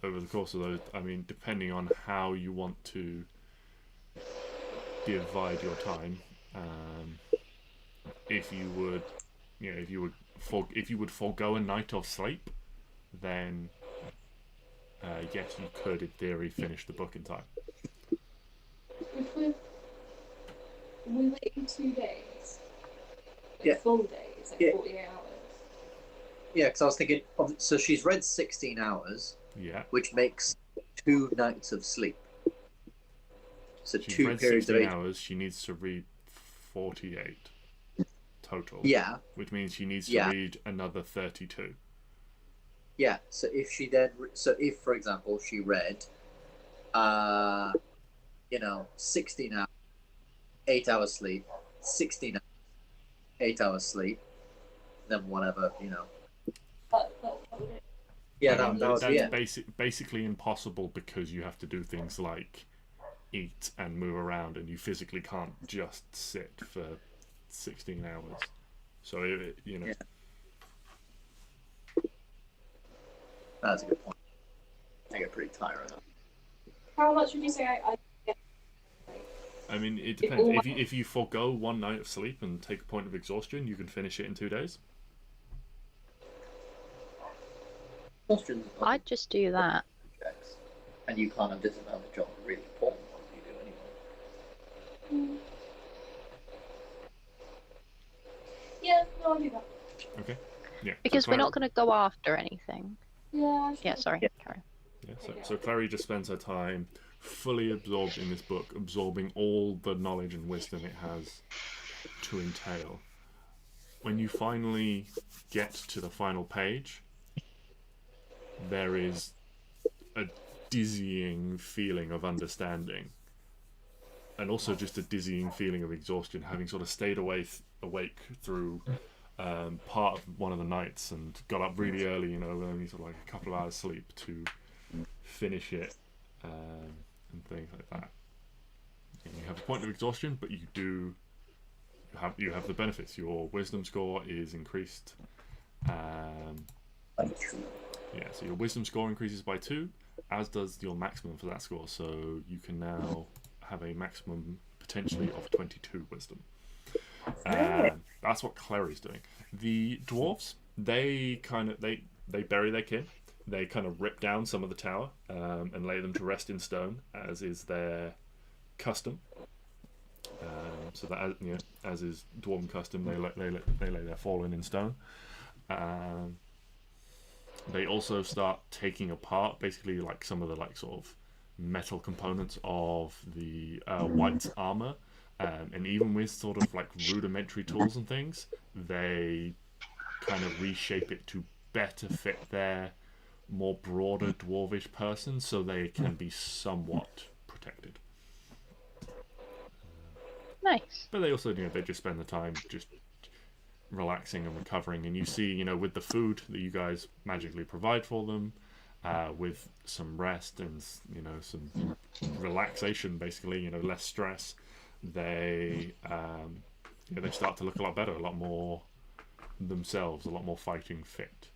over the course of those, I mean, depending on how you want to divide your time, if you would, if you would forego a night of sleep, then yes, you could, in theory, finish the book in time. If we're waiting 2 days, like Yeah. full days, like Yeah. 48 hours. Yeah, because I was thinking. So she's read 16 hours, Yeah. which makes 2 nights of sleep. So She's 2 read periods of 16 8. hours. She needs to read 48 total. Yeah, Which means she needs to Yeah. read another 32. yeah. So if she then, if for example she read, 16 hours, 8 hours sleep, 16 hours, 8 hours sleep, then whatever, That would it. Yeah, I mean, that was that's basically impossible because you have to do things like eat and move around, and you physically can't just sit for 16 hours. So Yeah. That's a good point. I get pretty tired. How much would you say I get? I mean, it depends. If you forego one night of sleep and take a point of exhaustion, you can finish it in 2 days. Questions? I'd just do that. Checks. And you can't have disadvantage on the really important ones you do anyway. Yeah, no, I'll do that. Okay. Yeah. Because so we're not going to go after anything. Yeah, Yeah, sorry. Yeah. Carry. Yeah, so Clary just spends her time fully absorbed in this book, absorbing all the knowledge and wisdom it has to entail. When you finally get to the final page, there is a dizzying feeling of understanding, and also just a dizzying feeling of exhaustion, having sort of stayed awake through part of one of the nights and got up really early, only sort of like a couple of hours sleep to finish it, and things like that. And you have a point of exhaustion, but you have the benefits. Your wisdom score is increased. So your wisdom score increases by 2, as does your maximum for that score. So you can now have a maximum potentially of 22 wisdom. That's what Clary's doing. The dwarves, they bury their kin. They kind of rip down some of the tower and lay them to rest in stone, as is their custom. So that, you know, as is dwarven custom, they lay their fallen in stone. They also start taking apart basically like some of the like sort of metal components of the white's armor, and even with sort of like rudimentary tools and things, they kind of reshape it to better fit their more broader dwarvish person, so they can be somewhat protected. Nice. But they also, you know, they just spend the time just relaxing and recovering. And you see, you know, with the food that you guys magically provide for them, with some rest and, you know, some relaxation, basically, you know, less stress, they they start to look a lot better, a lot more themselves, a lot more fighting fit.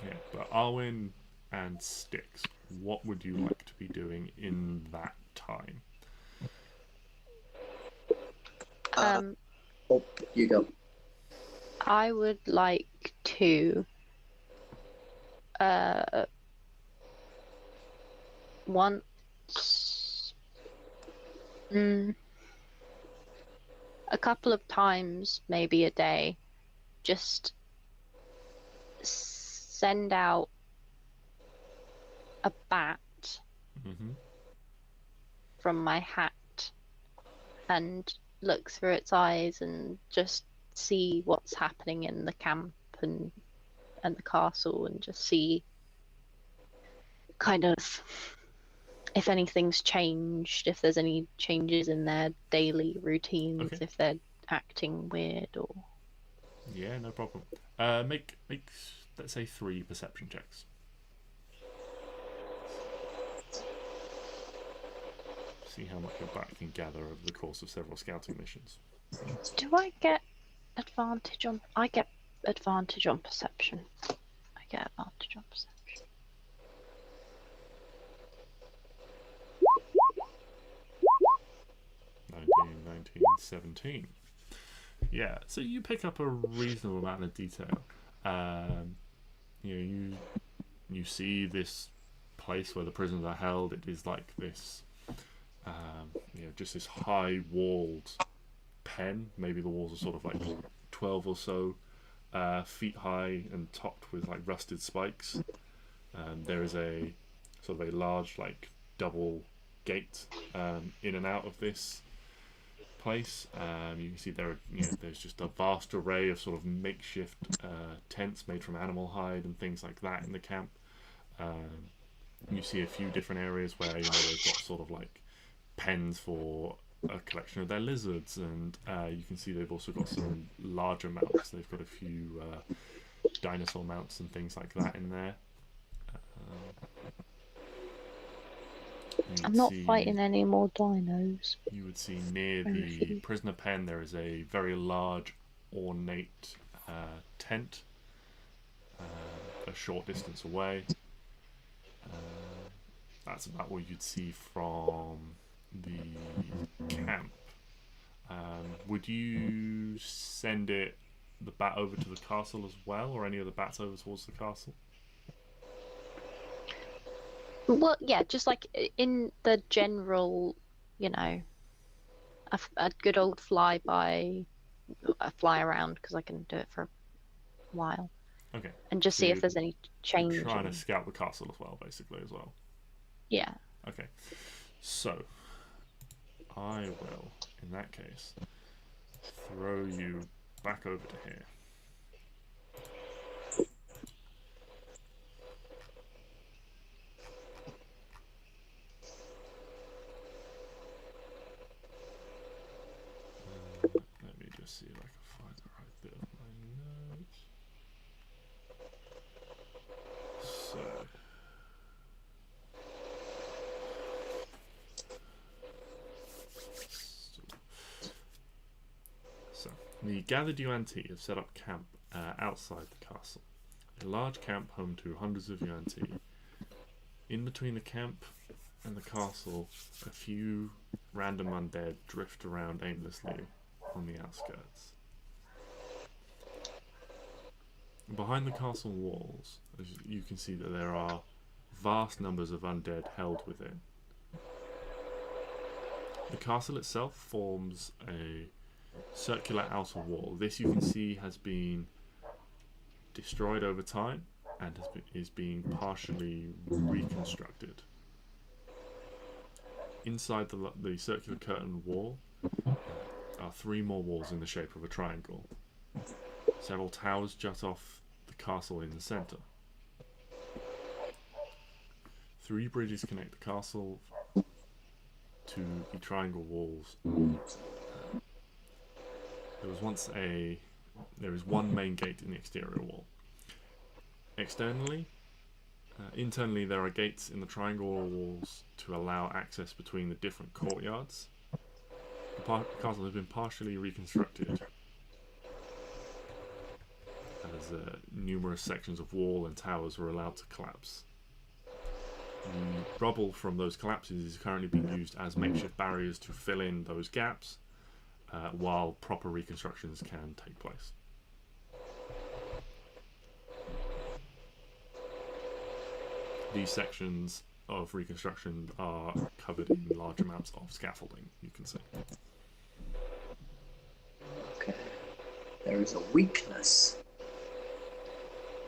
Yeah, but Arwen and Stix, what would you like to be doing in that time? You go. I would like to once a couple of times, maybe a day, just send out a bat from my hat and look through its eyes and just see what's happening in the camp and the castle, and just see kind of if anything's changed, if there's any changes in their daily routines, Okay. if they're acting weird or... Yeah, no problem. Make let's say 3 perception checks. See how much your bat can gather over the course of several scouting missions. Do I get advantage on... I get advantage on perception. I get advantage on perception. 19, 17. Yeah, so you pick up a reasonable amount of detail. You see this place where the prisoners are held. It is like this, just this high-walled pen. Maybe the walls are sort of like 12 or so feet high and topped with like rusted spikes. There is a sort of a large like double gate in and out of this place. You can see there's just a vast array of sort of makeshift tents made from animal hide and things like that in the camp. You see a few different areas where they've got sort of like pens for a collection of their lizards, and you can see they've also got some larger mounts. They've got a few dinosaur mounts and things like that in there. I'm not fighting any more dinos. You would see near the prisoner pen there is a very large ornate tent a short distance away. That's about what you'd see from the camp. Would you send the bat over to the castle as well, or any of the bats over towards the castle? Well, yeah, just like in the general, a good old flyby, a fly around, because I can do it for a while. Okay. And just see if there's any change. You're trying to scout the castle as well, basically, as well. Yeah. Okay. So, I will, in that case, throw you back over to here. Let me just see if I can find the right bit of my notes. So, the gathered Yuan-Ti have set up camp outside the castle. A large camp home to hundreds of Yuan-Ti. In between the camp and the castle, a few random undead drift around aimlessly on the outskirts. Behind the castle walls, as you can see that there are vast numbers of undead held within. The castle itself forms a circular outer wall. This you can see has been destroyed over time and is being partially reconstructed. Inside the circular curtain wall are 3 more walls in the shape of a triangle. Several towers jut off the castle in the centre. 3 bridges connect the castle to the triangle walls. There is one main gate in the exterior wall. Internally there are gates in the triangle walls to allow access between the different courtyards. The castle has been partially reconstructed as numerous sections of wall and towers were allowed to collapse. The rubble from those collapses is currently being used as makeshift barriers to fill in those gaps while proper reconstructions can take place. These sections of reconstruction are covered in large amounts of scaffolding, you can see. Okay. There is a weakness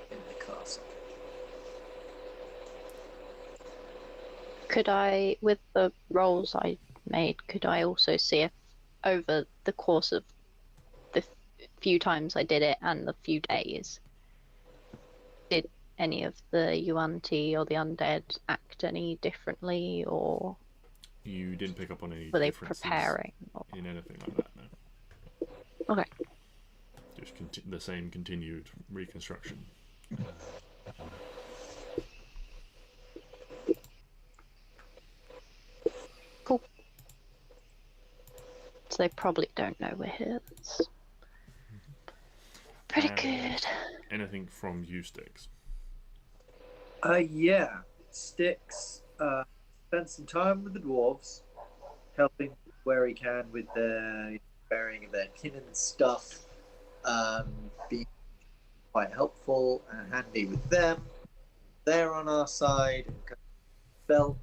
in the castle. Could I, with the rolls I made, could I also see if over the course of the few times I did it and the few days, did any of the Yuan-Ti or the undead act any differently, or You didn't pick up on any were they differences preparing? Or... in anything like that, no. Okay. Just the same continued reconstruction. Cool. So they probably don't know we're here. That's pretty good. Anything from you, Stix? Yeah. Stix spent some time with the dwarves, helping where he can with the bearing of their tin and stuff, being quite helpful and handy with them. They're on our side and kind of felt,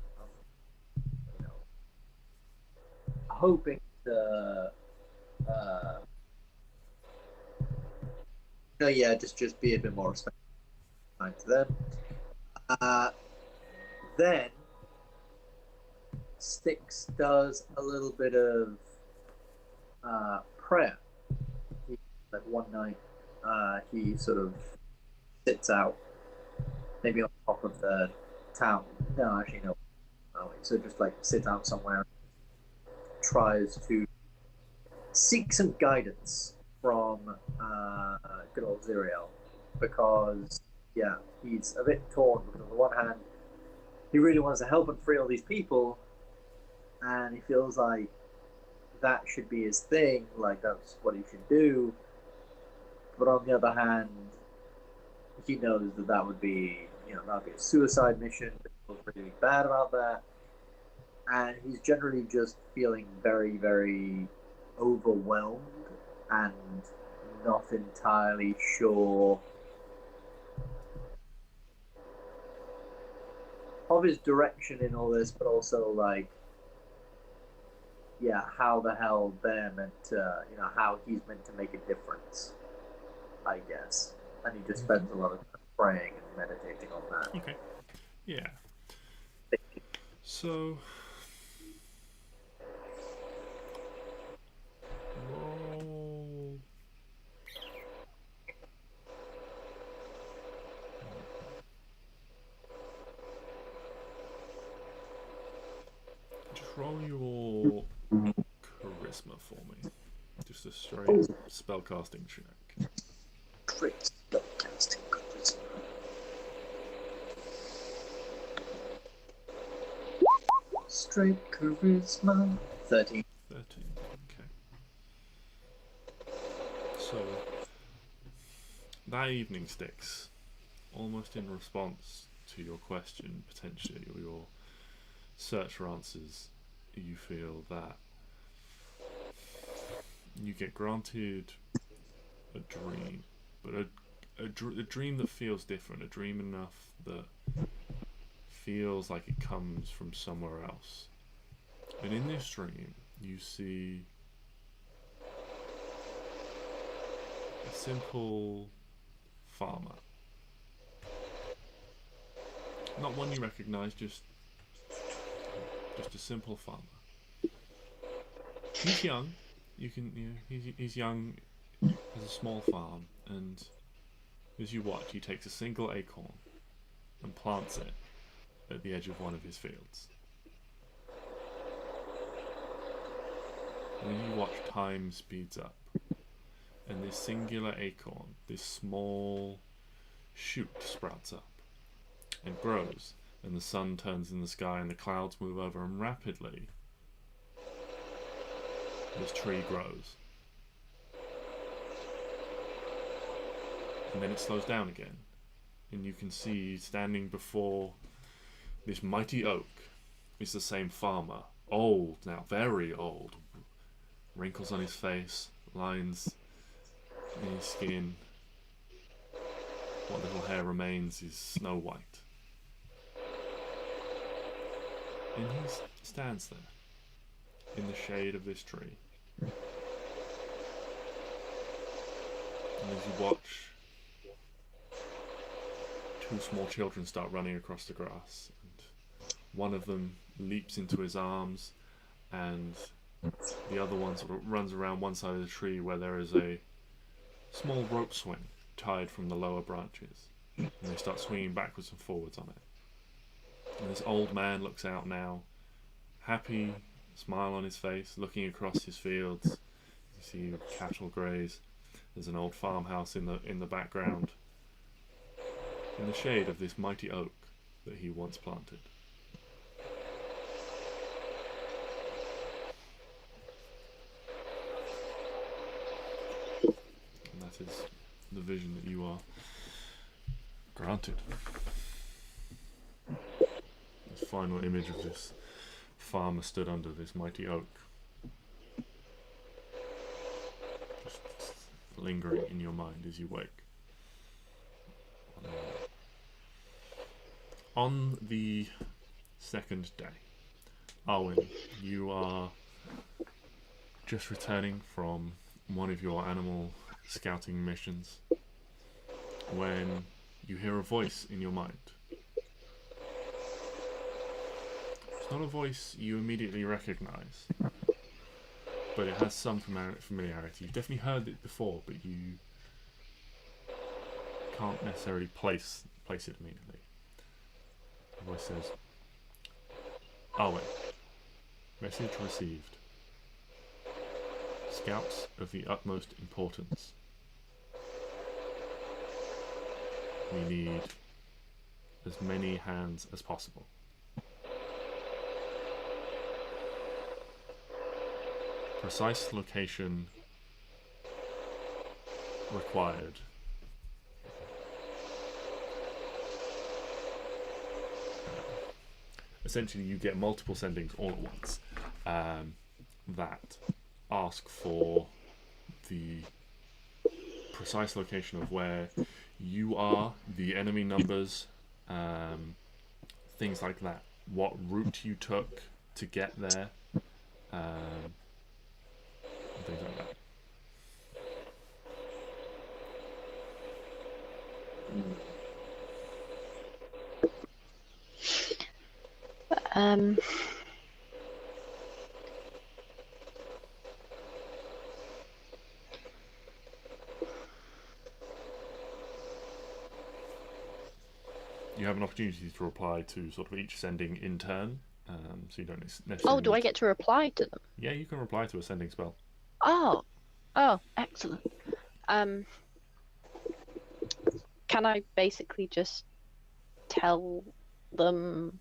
hoping to, just be a bit more respectful to them. Then Stix does a little bit of prayer. Like one night, he sort of sits out, maybe on top of the town. No, actually, no. So just like sits out somewhere, tries to seek some guidance from good old Ziriel, because he's a bit torn. Because on the one hand, he really wants to help and free all these people, and he feels like that should be his thing, like that's what he should do. But on the other hand, he knows that would be, that would be a suicide mission. He feels really bad about that, and he's generally just feeling very, very overwhelmed and not entirely sure of his direction in all this, but also like, how the hell they're meant to, how he's meant to make a difference, I guess. And he just spends a lot of time praying and meditating on that. Okay. Yeah. So, roll. Just roll your charisma for me. Just a straight spellcasting check. Great spellcasting charisma. Straight charisma. 13. 13. Okay. So that evening, Stix, almost in response to your question, potentially, or your search for answers, you feel that you get granted a dream, but a dream that feels different, a dream enough that feels like it comes from somewhere else. And in this dream, you see a simple farmer. Not one you recognise, just a simple farmer. He's young. He's young, has a small farm, and as you watch, he takes a single acorn and plants it at the edge of one of his fields. And as you watch, time speeds up, and this singular acorn, this small shoot, sprouts up and grows, and the sun turns in the sky and the clouds move over, and rapidly this tree grows. And then it slows down again, and you can see standing before this mighty oak is the same farmer, old now, very old, wrinkles on his face, lines in his skin. What little hair remains is snow white. And he stands there in the shade of this tree. And as you watch, two small children start running across the grass, and one of them leaps into his arms, and the other one sort of runs around one side of the tree where there is a small rope swing tied from the lower branches, and they start swinging backwards and forwards on it. And this old man looks out now, happy, smile on his face, looking across his fields. You see cattle graze. There's an old farmhouse in the background, in the shade of this mighty oak that he once planted. And that is the vision that you are granted. This final image of this farmer stood under this mighty oak, just lingering in your mind as you wake. On the second day, Arwen, you are just returning from one of your animal scouting missions when you hear a voice in your mind. It's not a voice you immediately recognize, but it has some familiarity. You've definitely heard it before, but you can't necessarily place it immediately. The voice says, Arwen, message received. Scouts of the utmost importance. We need as many hands as possible. Precise location required. Essentially, you get multiple sendings all at once that ask for the precise location of where you are, the enemy numbers, things like that. What route you took to get there, and things like that. You have an opportunity to reply to sort of each sending in turn, so you don't necessarily... Oh, do I get to reply to them? Yeah, you can reply to a sending spell. Oh, excellent. Can I basically just tell them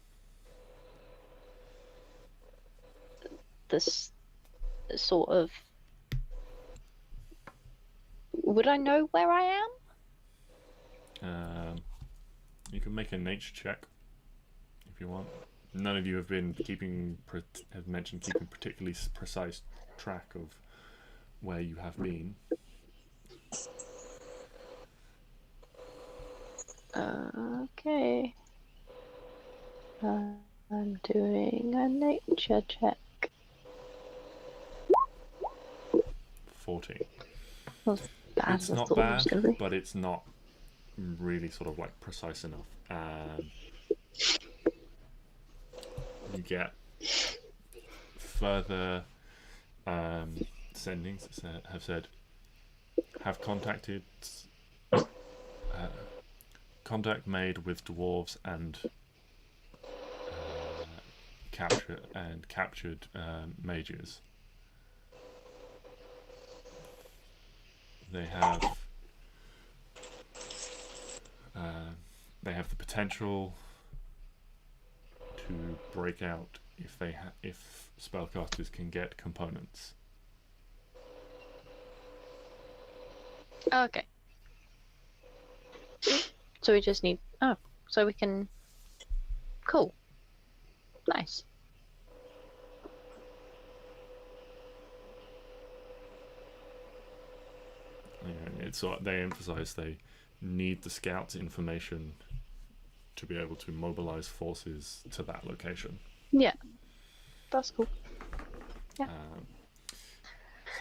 this sort of... Would I know where I am? You can make a nature check if you want. None of you have mentioned keeping particularly precise track of where you have been. Okay. I'm doing a nature check. 14. Well, bad It's as I not thought it was bad, gonna be. but it's not really sort of like precise enough. You get further sendings that have said have contacted contact made with dwarves and captured mages. They have the potential to break out if spellcasters can get components. Oh, okay. So we just need. Oh, so we can. Cool. Nice. And it's they emphasize they need the scouts' information to be able to mobilize forces to that location. Yeah, that's cool. Yeah.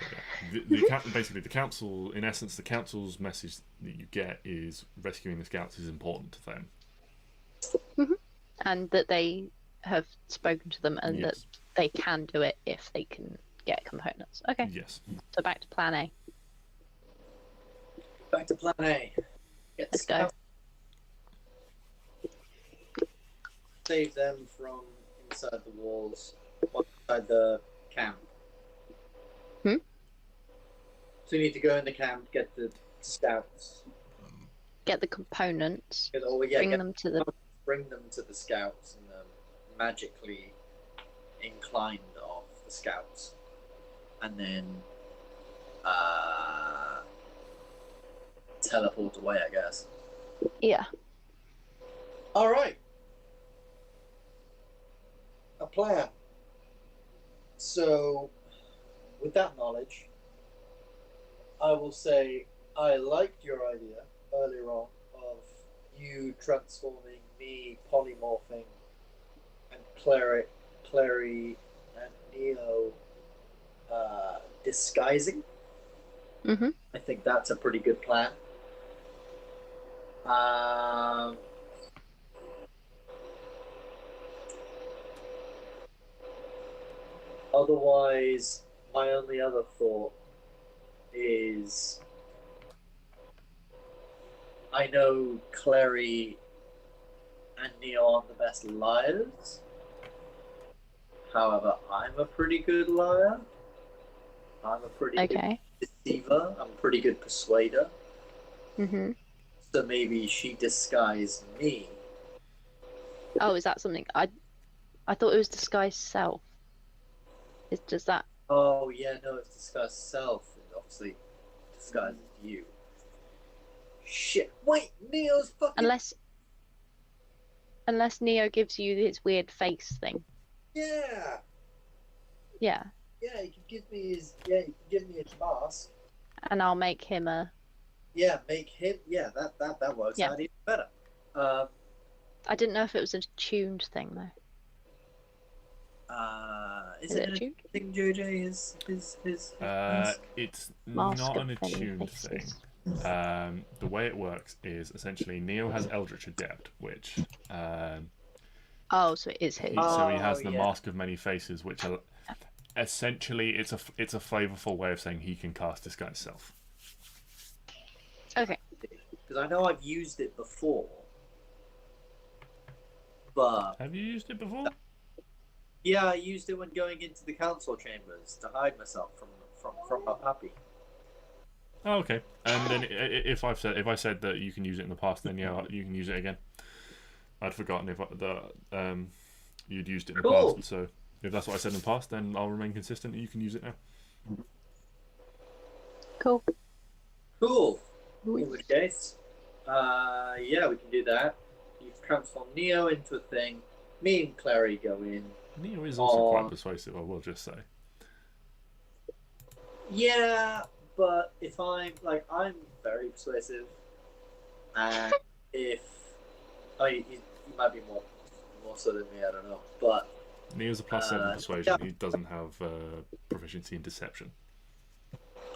So basically the council, in essence, the council's message that you get is rescuing the scouts is important to them. And that they have spoken to them and Yes. that they can do it if they can get components. Okay. Yes. So back to plan A. Back to plan A. Get Let's go. Save them from inside the walls, inside the camp. Hmm? So you need to go in the camp, get the scouts. Get the components. Bring them to the. Bring them to the scouts and magically inclined off the scouts. And then teleport away, I guess. Yeah. Alright. A plan. So, with that knowledge, I will say I liked your idea earlier on of you transforming me, polymorphing, and Klari and Neo disguising. Mm-hmm. I think that's a pretty good plan. Otherwise, my only other thought is I know Klari and Neo aren't the best liars. However, I'm a pretty good liar. I'm a pretty good deceiver. I'm a pretty good persuader. Mm-hmm. So maybe she disguised me. Oh, is that something? I thought it was disguised self. Does that? Oh yeah, no, it's disguised self. It obviously disguises you. Shit! Wait, Neo's fucking. Unless Neo gives you this weird face thing. Yeah. Yeah. Yeah, he can give me his. Yeah, he can give me his mask. And I'll make him a. Yeah, make him. Yeah, that works out even better. I didn't know if it was a tuned thing though. Is it tuned? Thing, JJ? His it's Mask not of an many attuned faces. thing. The way it works is essentially Neo has Eldritch Adept, which Oh, so it is his. so he has the Mask of Many Faces, which are essentially it's a flavorful way of saying he can cast Disguise Self. Okay. Because I know I've used it before, but Have you used it before? yeah, I used it when going into the council chambers to hide myself from my puppy. Oh, okay. And then if I said that you can use it in the past, then yeah, you can use it again. I'd forgotten you'd used it in the Cool. past. So if that's what I said in the past, then I'll remain consistent. And you can use it now. Cool. Cool. In which case, yeah, we can do that. You've transformed Neo into a thing. Me and Klari go in. Neo is also quite persuasive, I will just say. Yeah, but if I'm very persuasive, and if you might be more so than me, I don't know. But Neo's a +7 persuasion. He doesn't have proficiency in deception.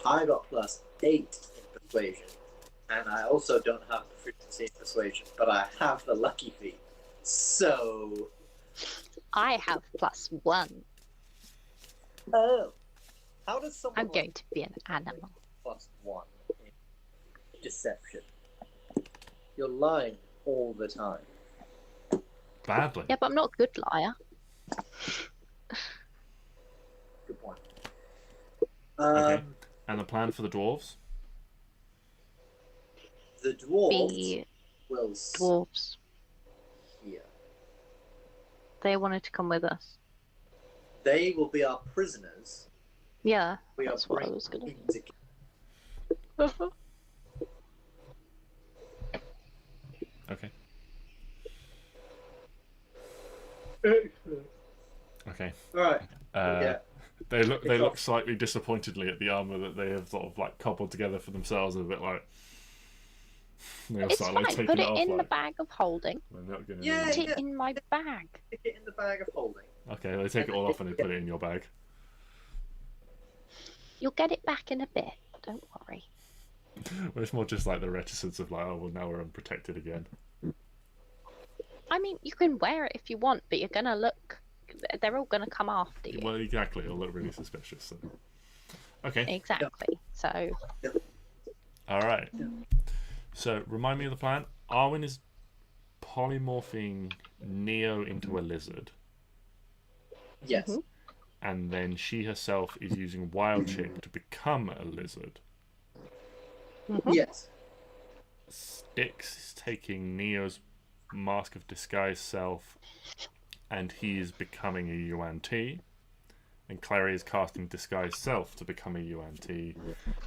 I got +8 in persuasion, and I also don't have proficiency in persuasion, but I have the lucky feat. So, I have +1. oh, how does someone I'm going to be an animal. +1 in deception? You're lying all the time. Badly. Yeah, but I'm not a good liar. Good point. Okay. And the plan for the dwarves? The dwarves The will dwarves, here. they wanted to come with us. They will be our prisoners. Yeah, We that's are what I bringing was gonna. into Okay. Okay. Alright. Uh, They look slightly disappointedly at the armor that they have sort of like cobbled together for themselves, and a bit like they all It's start fine. like taking Put it it off. in the Like, bag of holding. they're not gonna Yeah, Put really- it in my bag. Stick it in the bag of holding. Okay, they take it all off and they put it in your bag. You'll get it back in a bit. Don't worry. Well, it's more just like the reticence of like, oh well, now we're unprotected again. I mean, you can wear it if you want, but you're gonna look. They're all gonna come after you. Well, exactly. It'll look really suspicious. So. Okay. Exactly. So All right. So remind me of the plan. Arwen is polymorphing Neo into a lizard, Yes. Mhm. and then she herself is using wild shape to become a lizard. mhm. Yes. Stix is taking Neo's mask of disguise self, and he is becoming a UNT. And Klari is casting disguise self to become a UNT.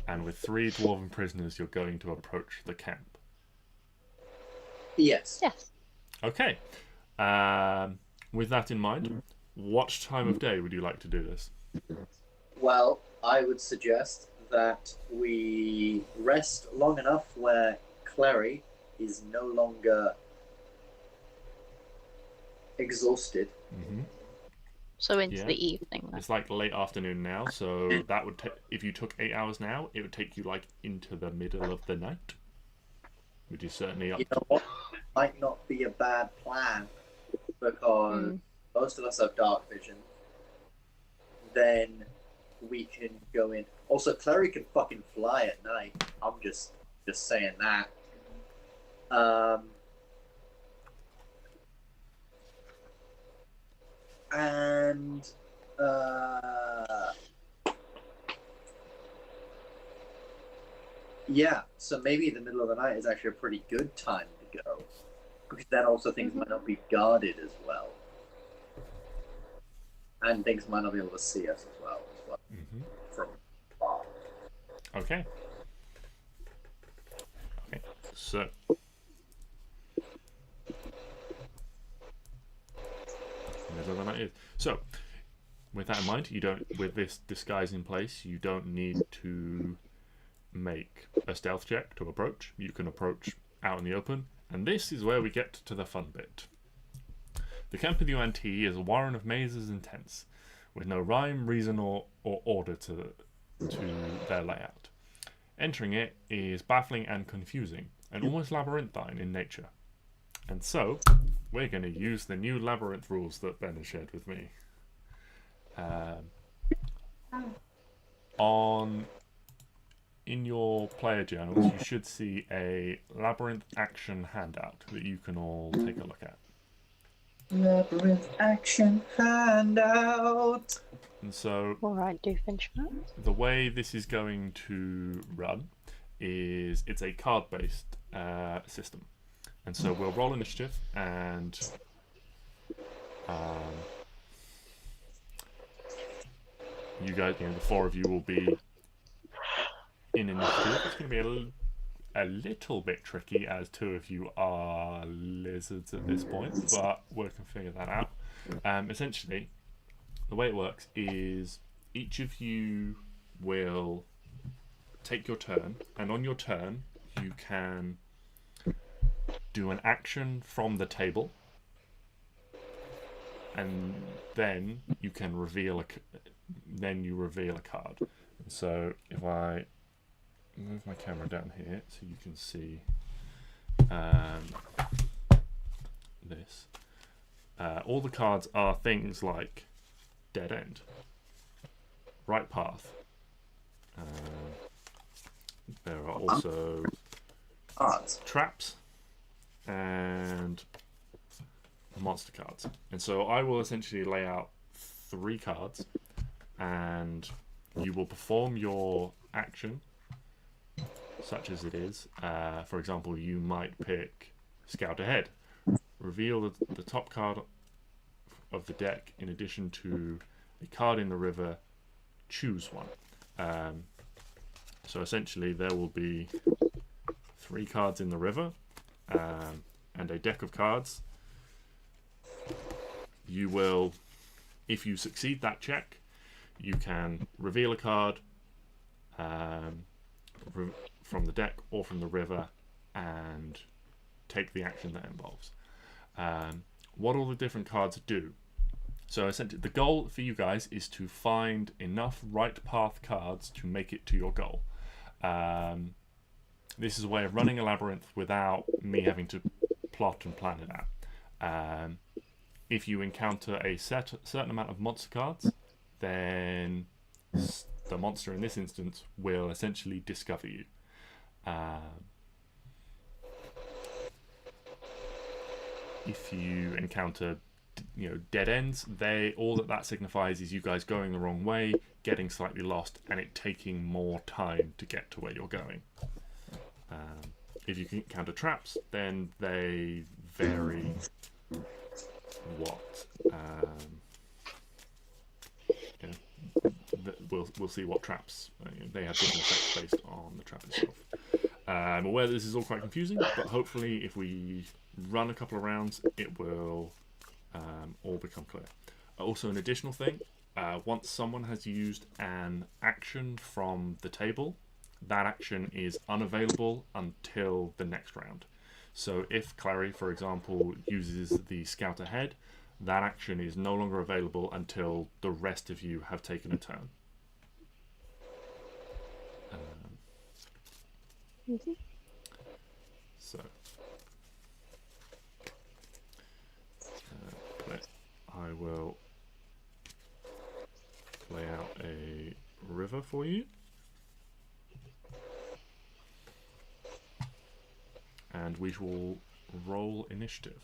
And with 3 dwarven prisoners, you're going to approach the camp. Yes. Yes. Okay. With that in mind, what time of day would you like to do this? Well, I would suggest that we rest long enough where Klari is no longer exhausted. Mm-hmm. So into Yeah. the evening. Then. It's like late afternoon now, so that would if you took 8 hours now, it would take you like into the middle of the night, which is certainly up. You know what? Might not be a bad plan because Mm. most of us have dark vision. Then we can go in. Also, Klari can fucking fly at night. I'm just saying that. And yeah, so maybe the middle of the night is actually a pretty good time to go, because then also things might not be guarded as well, and things might not be able to see us as well Mm-hmm. from far. Okay. Okay. So. Middle of the night is. So, with that in mind, you don't. With this disguise in place, you don't need to make a stealth check to approach. You can approach out in the open, and this is where we get to the fun bit. The camp of the UNT is a warren of mazes and tents, with no rhyme, reason, or order to their layout. Entering it is baffling and confusing, and almost labyrinthine in nature. And so, we're going to use the new labyrinth rules that Ben has shared with me. In your player journals, you should see a labyrinth action handout that you can all take a look at. Labyrinth action handout. And so, All right, Doofenshmirtz. the way this is going to run is it's a card-based system. And so we'll roll initiative, and you guys, the 4 of you will be in initiative. It's going to be a little bit tricky, as 2 of you are lizards at this point, but we can figure that out. Essentially, the way it works is each of you will take your turn, and on your turn, you can do an action from the table, and then you can reveal you reveal a card. So if I move my camera down here so you can see this, all the cards are things like dead end, right path. There are also traps and monster cards. And so I will essentially lay out 3 cards, and you will perform your action, such as it is. For example, you might pick Scout Ahead. Reveal the top card of the deck in addition to a card in the river. Choose one. So essentially there will be 3 cards in the river and a deck of cards. You will, if you succeed that check, you can reveal a card from the deck or from the river and take the action that involves. What all the different cards do. So essentially the goal for you guys is to find enough right path cards to make it to your goal. This is a way of running a labyrinth without me having to plot and plan it out. If you encounter a certain amount of monster cards, then the monster in this instance will essentially discover you. If you encounter dead ends, all that signifies is you guys going the wrong way, getting slightly lost, and it taking more time to get to where you're going. If you can encounter traps, then they vary what we'll see what traps they have different effects based on the trap itself. I'm aware this is all quite confusing, but hopefully if we run a couple of rounds it will all become clear. Also, an additional thing, once someone has used an action from the table, that action is unavailable until the next round. So if Klari, for example, uses the Scout Ahead, that action is no longer available until the rest of you have taken a turn. So I will lay out a river for you. And we will roll initiative.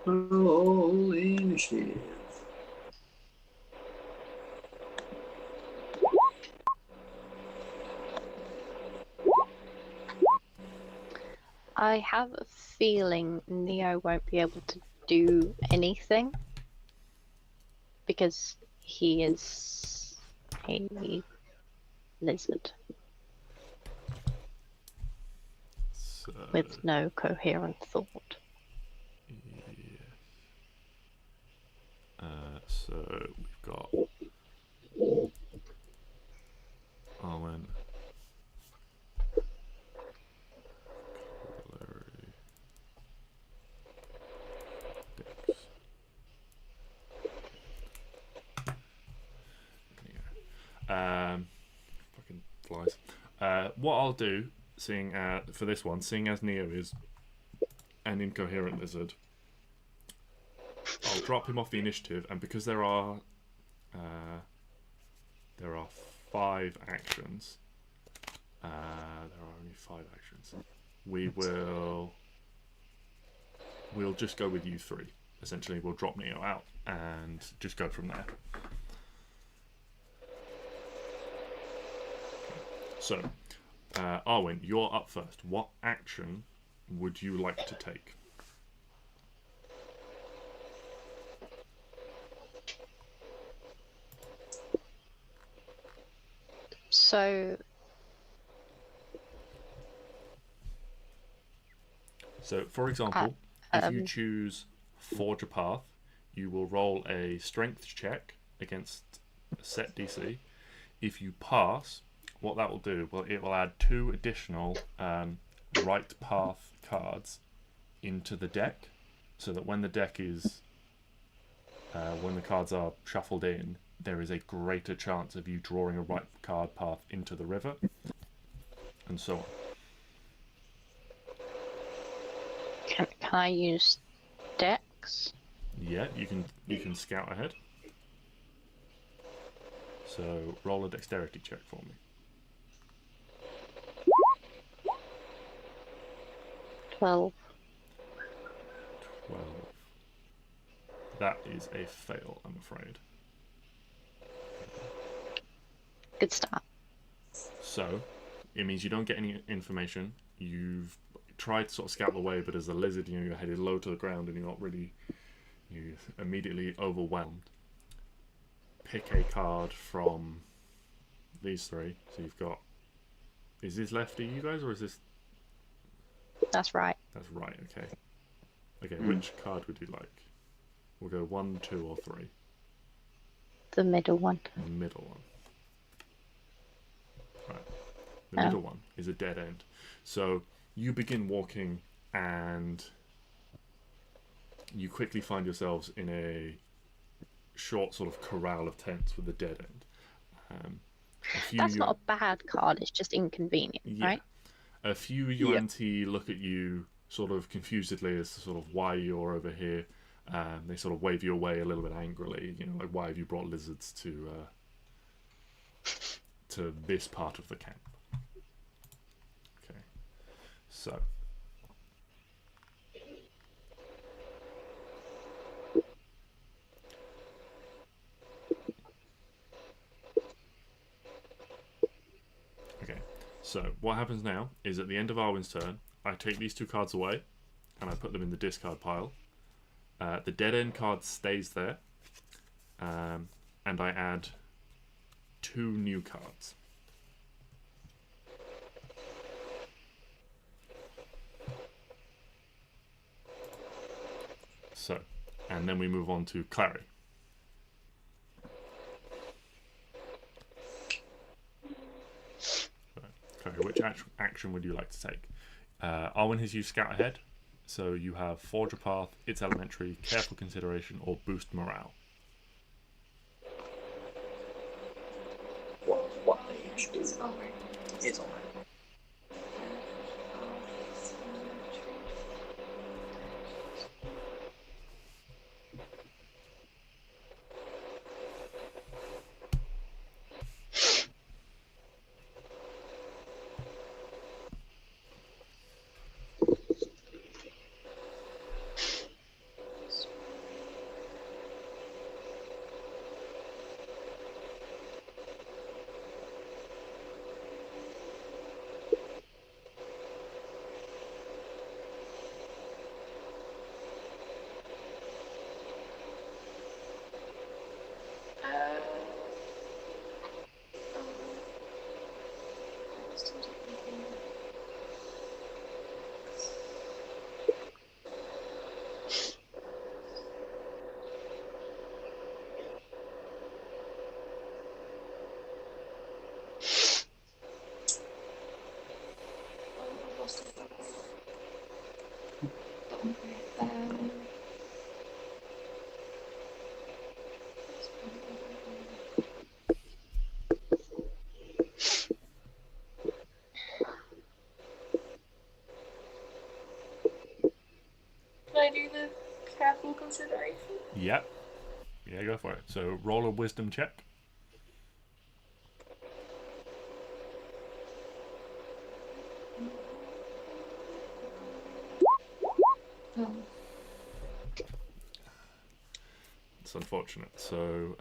Roll initiative. I have a feeling Neo won't be able to do anything because he is a lizard with no coherent thought. So we've got Arwen, Klari, Stix, Neo. Fucking flies. What I'll do, for this one, seeing as Neo is an incoherent lizard, I'll drop him off the initiative, and because there are 5 actions, there are only 5 actions. We'll just go with you 3. Essentially, we'll drop Neo out and just go from there. So, Arwen, you're up first. What action would you like to take? So, for example, if you choose Forge a Path, you will roll a strength check against a set DC. If you pass, what that will do, well, it will add 2 additional right path cards into the deck so that when the deck is, when the cards are shuffled in, there is a greater chance of you drawing a right card path into the river, and so on. Can I use Stix? Yeah, you can scout ahead. So roll a dexterity check for me. 12. 12. That is a fail, I'm afraid. Good start. So, it means you don't get any information. You've tried to sort of scout the way, but as a lizard, you know, your head is low to the ground and you're immediately overwhelmed. Pick a card from these three. So you've got... Is this left to you guys, or is this... That's right. That's right, okay. Okay, which card would you like? We'll go 1, 2, or 3. The middle one. The middle one. Right. The middle one is a dead end. So you begin walking and you quickly find yourselves in a short sort of corral of tents with a dead end. That's not a bad card, it's just inconvenient, right? A few UNT look at you sort of confusedly as to sort of why you're over here. They sort of wave you away a little bit angrily, you know, like, why have you brought lizards to this part of the camp? Okay, so so what happens now is at the end of Arwen's turn, I take these 2 cards away and I put them in the discard pile. The dead end card stays there, and I add 2 new cards. So, and then we move on to Klari. Klari, which action would you like to take? Arwen has used Scout Ahead. So you have Forge a Path, It's Elementary, Careful Consideration, or Boost Morale. What page is on? It's on. Can I do the careful consideration? Yep. Yeah, go for it. So roll a wisdom check. It's unfortunate. So,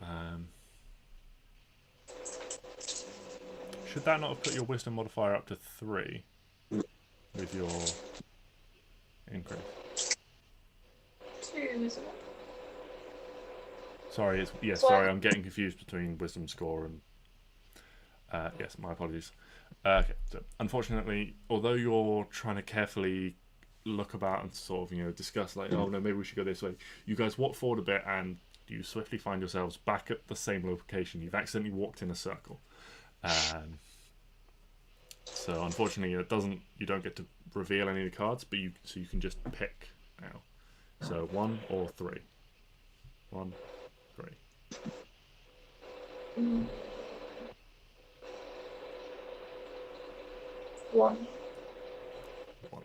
should that not have put your wisdom modifier up to 3 with your increase? 2, isn't it? Sorry, it's yes. So sorry, I'm getting confused between wisdom score and yes. My apologies. Okay, so unfortunately, although you're trying to carefully look about and sort of discuss like, oh no, maybe we should go this way. You guys walk forward a bit and you swiftly find yourselves back at the same location. You've accidentally walked in a circle. So unfortunately, you don't get to reveal any of the cards, but you can just pick now. So 1 or 3. 1, 3. One. 1.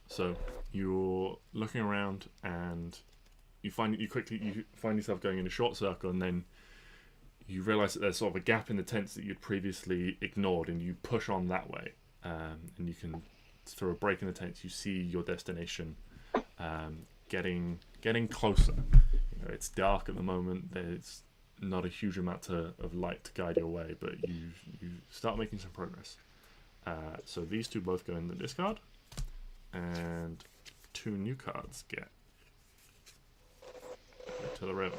So you're looking around and you find yourself going in a short circle, and then you realise that there's sort of a gap in the tents that you'd previously ignored, and you push on that way, and you can, through a break in the tents, you see your destination getting closer. You know, it's dark at the moment. There's not a huge amount of light to guide your way, but you start making some progress. So these two both go in the discard, and 2 new cards get to the river.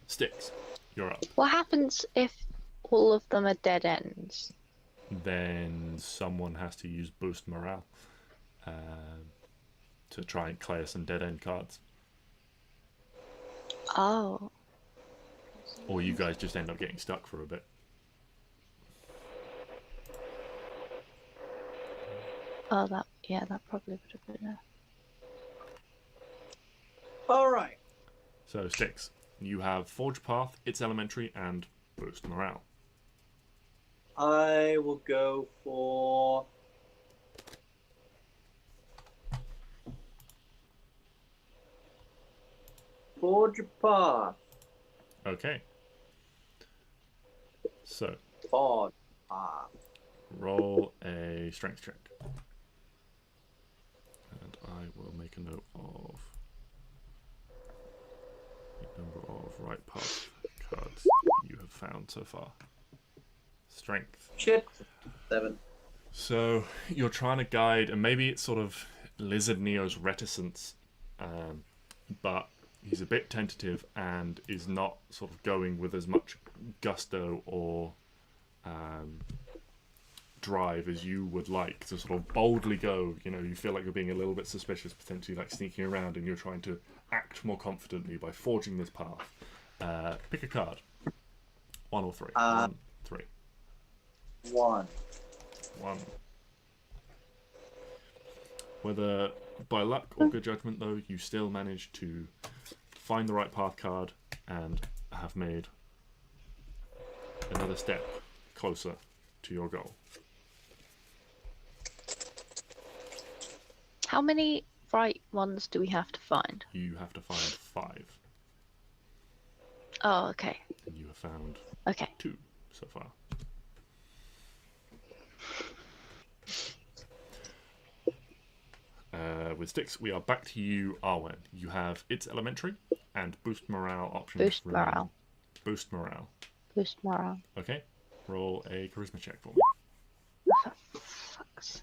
Stix, you're up. What happens if all of them are dead ends? Then someone has to use boost morale to try and clear some dead end cards. Oh. Or you guys just end up getting stuck for a bit. Oh, that probably would have been a... All right. So Stix, you have Forge Path, It's Elementary, and Boost Morale. I will go for Forge Path. Okay. So Forge Path. roll a strength check. And I will make a note of the number of right path cards you have found so far. Strength. Shit. 7. So you're trying to guide, and maybe it's sort of Lizard Neo's reticence, but he's a bit tentative and is not sort of going with as much gusto or drive as you would like to sort of boldly go. You know, you feel like you're being a little bit suspicious, potentially like sneaking around, and you're trying to act more confidently by forging this path. Pick a card. 1 or 3. 1, 3. 1. 1. Whether by luck or good judgment, though, you still manage to find the right path card and have made another step closer to your goal. How many right ones do we have to find? You have to find 5, Oh, okay. and you have found Okay. 2 so far. With Stix, we are back to you, Arwen. You have It's Elementary and Boost Morale options. Boost remaining. morale. Boost Morale. Boost morale. Okay. Roll a Charisma check for me. For fuck's sake.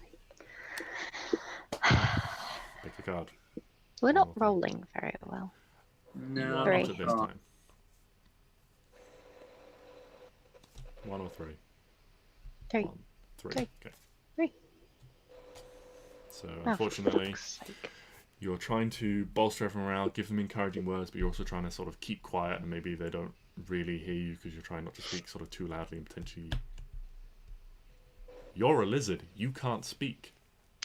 Pick a card. We're not Okay. rolling very well. You are No. Three. not at this time. 1 or 3? 3. 1, 3. Three. Okay. 3. So, Oh, for unfortunately, fuck's sake. you're trying to bolster everyone around, give them encouraging words, but you're also trying to sort of keep quiet, and maybe they don't really hear you because you're trying not to speak sort of too loudly and potentially... You're a lizard. You can't speak.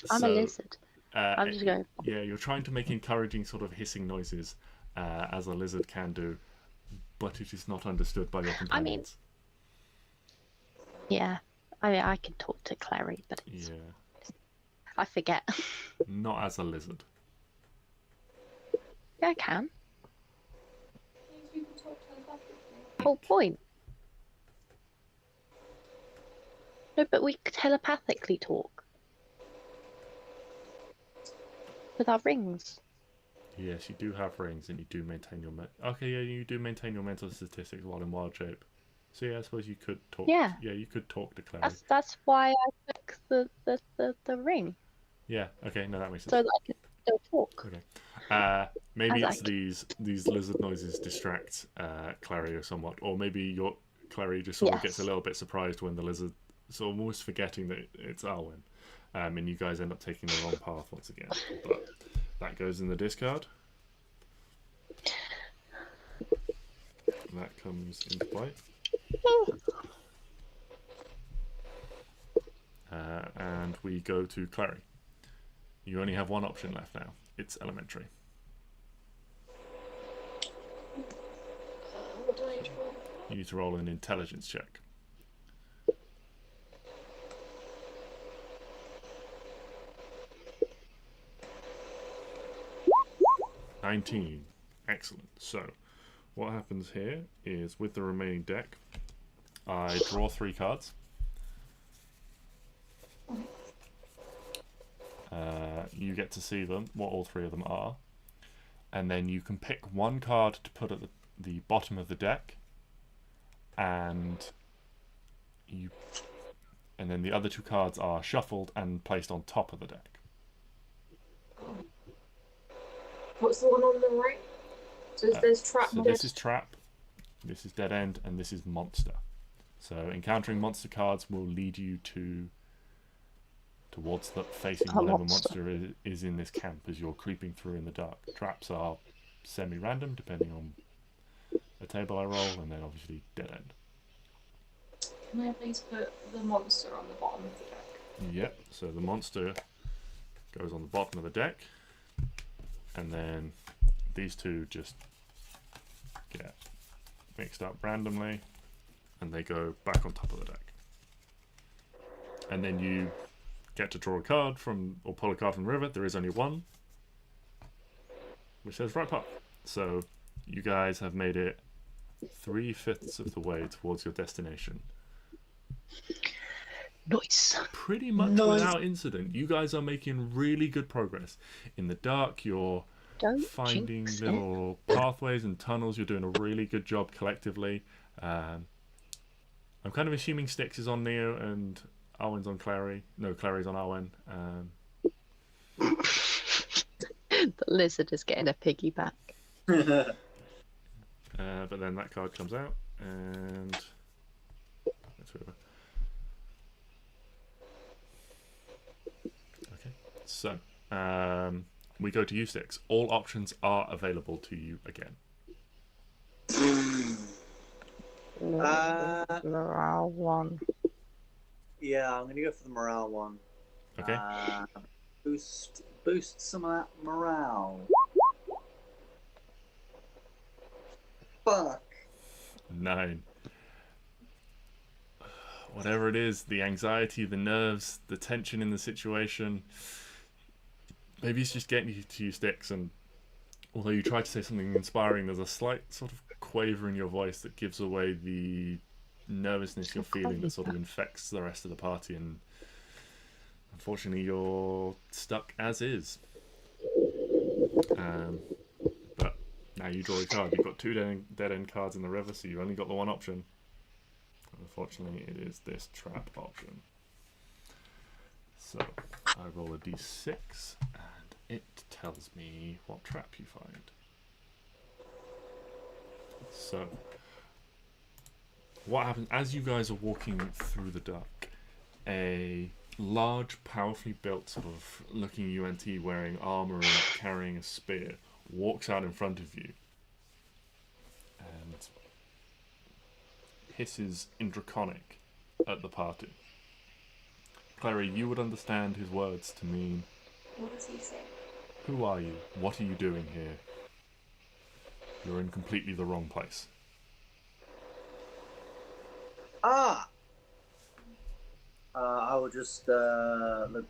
I'm a lizard. I'm just going... Yeah, you're trying to make encouraging sort of hissing noises, as a lizard can do, but it is not understood by your companions. Yeah. I mean, I can talk to Klari, but it's... Yeah, I forget. not as a lizard. Yeah, I can. These people talk telepathically. Whole point. No, but we telepathically talk. With our rings. Yes, you do have rings, and you do maintain your... Okay, yeah, you do maintain your mental statistics while in wild shape. So yeah, I suppose you could talk... Yeah. Yeah, you could talk to Clary. That's why I took the ring. Yeah, okay, no, that makes sense. So that I can still talk. Okay. Maybe I it's like- these lizard noises distract Clary or somewhat, or maybe your Clary just sort of gets a Yes. little bit surprised when the lizard, so almost forgetting that it's Arwen, and you guys end up taking the wrong path once again. But that goes in the discard. That comes into play. And we go to Clary. You only have one option left now. it's elementary. What do I need to roll? You need to roll an intelligence check. 19. Excellent. So, what happens here is with the remaining deck, I draw 3 cards. You get to see them, what all 3 of them are, and then you can pick 1 card to put at the bottom of the deck, and then the other 2 cards are shuffled and placed on top of the deck. What's the one on the right? So there's trap. So this is trap, this is dead end, and this is monster. So encountering monster cards will lead you towards the facing whatever monster is in this camp as you're creeping through in the dark. Traps are semi-random depending on a table I roll, and then obviously dead end. Can I please put the monster on the bottom of the deck? Yep, so the monster goes on the bottom of the deck, and then these 2 just get mixed up randomly, and they go back on top of the deck. And then you get to draw a card or pull a card from the river. There is only one, which says right path. So you guys have made it 3/5 of the way towards your destination. Nice. Pretty much without incident. You guys are making really good progress. In the dark, you're finding little pathways and tunnels. You're doing a really good job collectively. I'm kind of assuming Stix is on Neo and Arwen's on Klari. No, Clary's on Arwen. The lizard is getting a piggyback. But then that card comes out, and that's whatever. Okay, so we go to you, Stix. All options are available to you again. Morale 1. Yeah, I'm gonna go for the morale one. Okay. Boost some of that morale. Fuck. 9. Whatever it is, the anxiety, the nerves, the tension in the situation, maybe it's just getting you to use Stix, and although you try to say something inspiring, there's a slight sort of quaver in your voice that gives away the nervousness you're feeling that sort of infects the rest of the party, and unfortunately you're stuck as is. But now you draw a card. You've got 2 dead end cards in the river, so you've only got the one option. Unfortunately, it is this trap option. So I roll a d6, and it tells me what trap you find. So what happens as you guys are walking through the dark? A large, powerfully built, sort of looking UNT wearing armor and carrying a spear walks out in front of you and hisses in Draconic at the party. Clary, you would understand his words to mean, What does he say? who are you? What are you doing here? You're in completely the wrong place. I will just look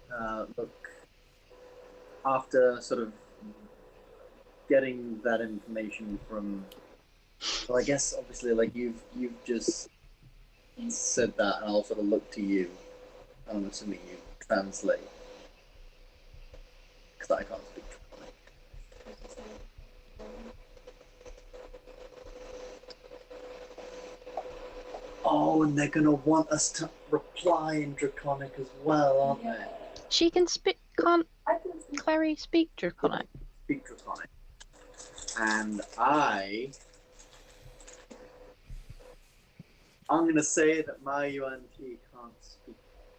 after sort of getting that information from. Well, I guess obviously, like you've just said that, and I'll sort of look to you. I'm assuming you translate because I can't speak Draconic. Oh, and they're gonna want us to reply in Draconic as well, aren't they? She can speak. Can't I can see. Clary speak Draconic? Speak Draconic. And I'm gonna say that my UNT can't speak,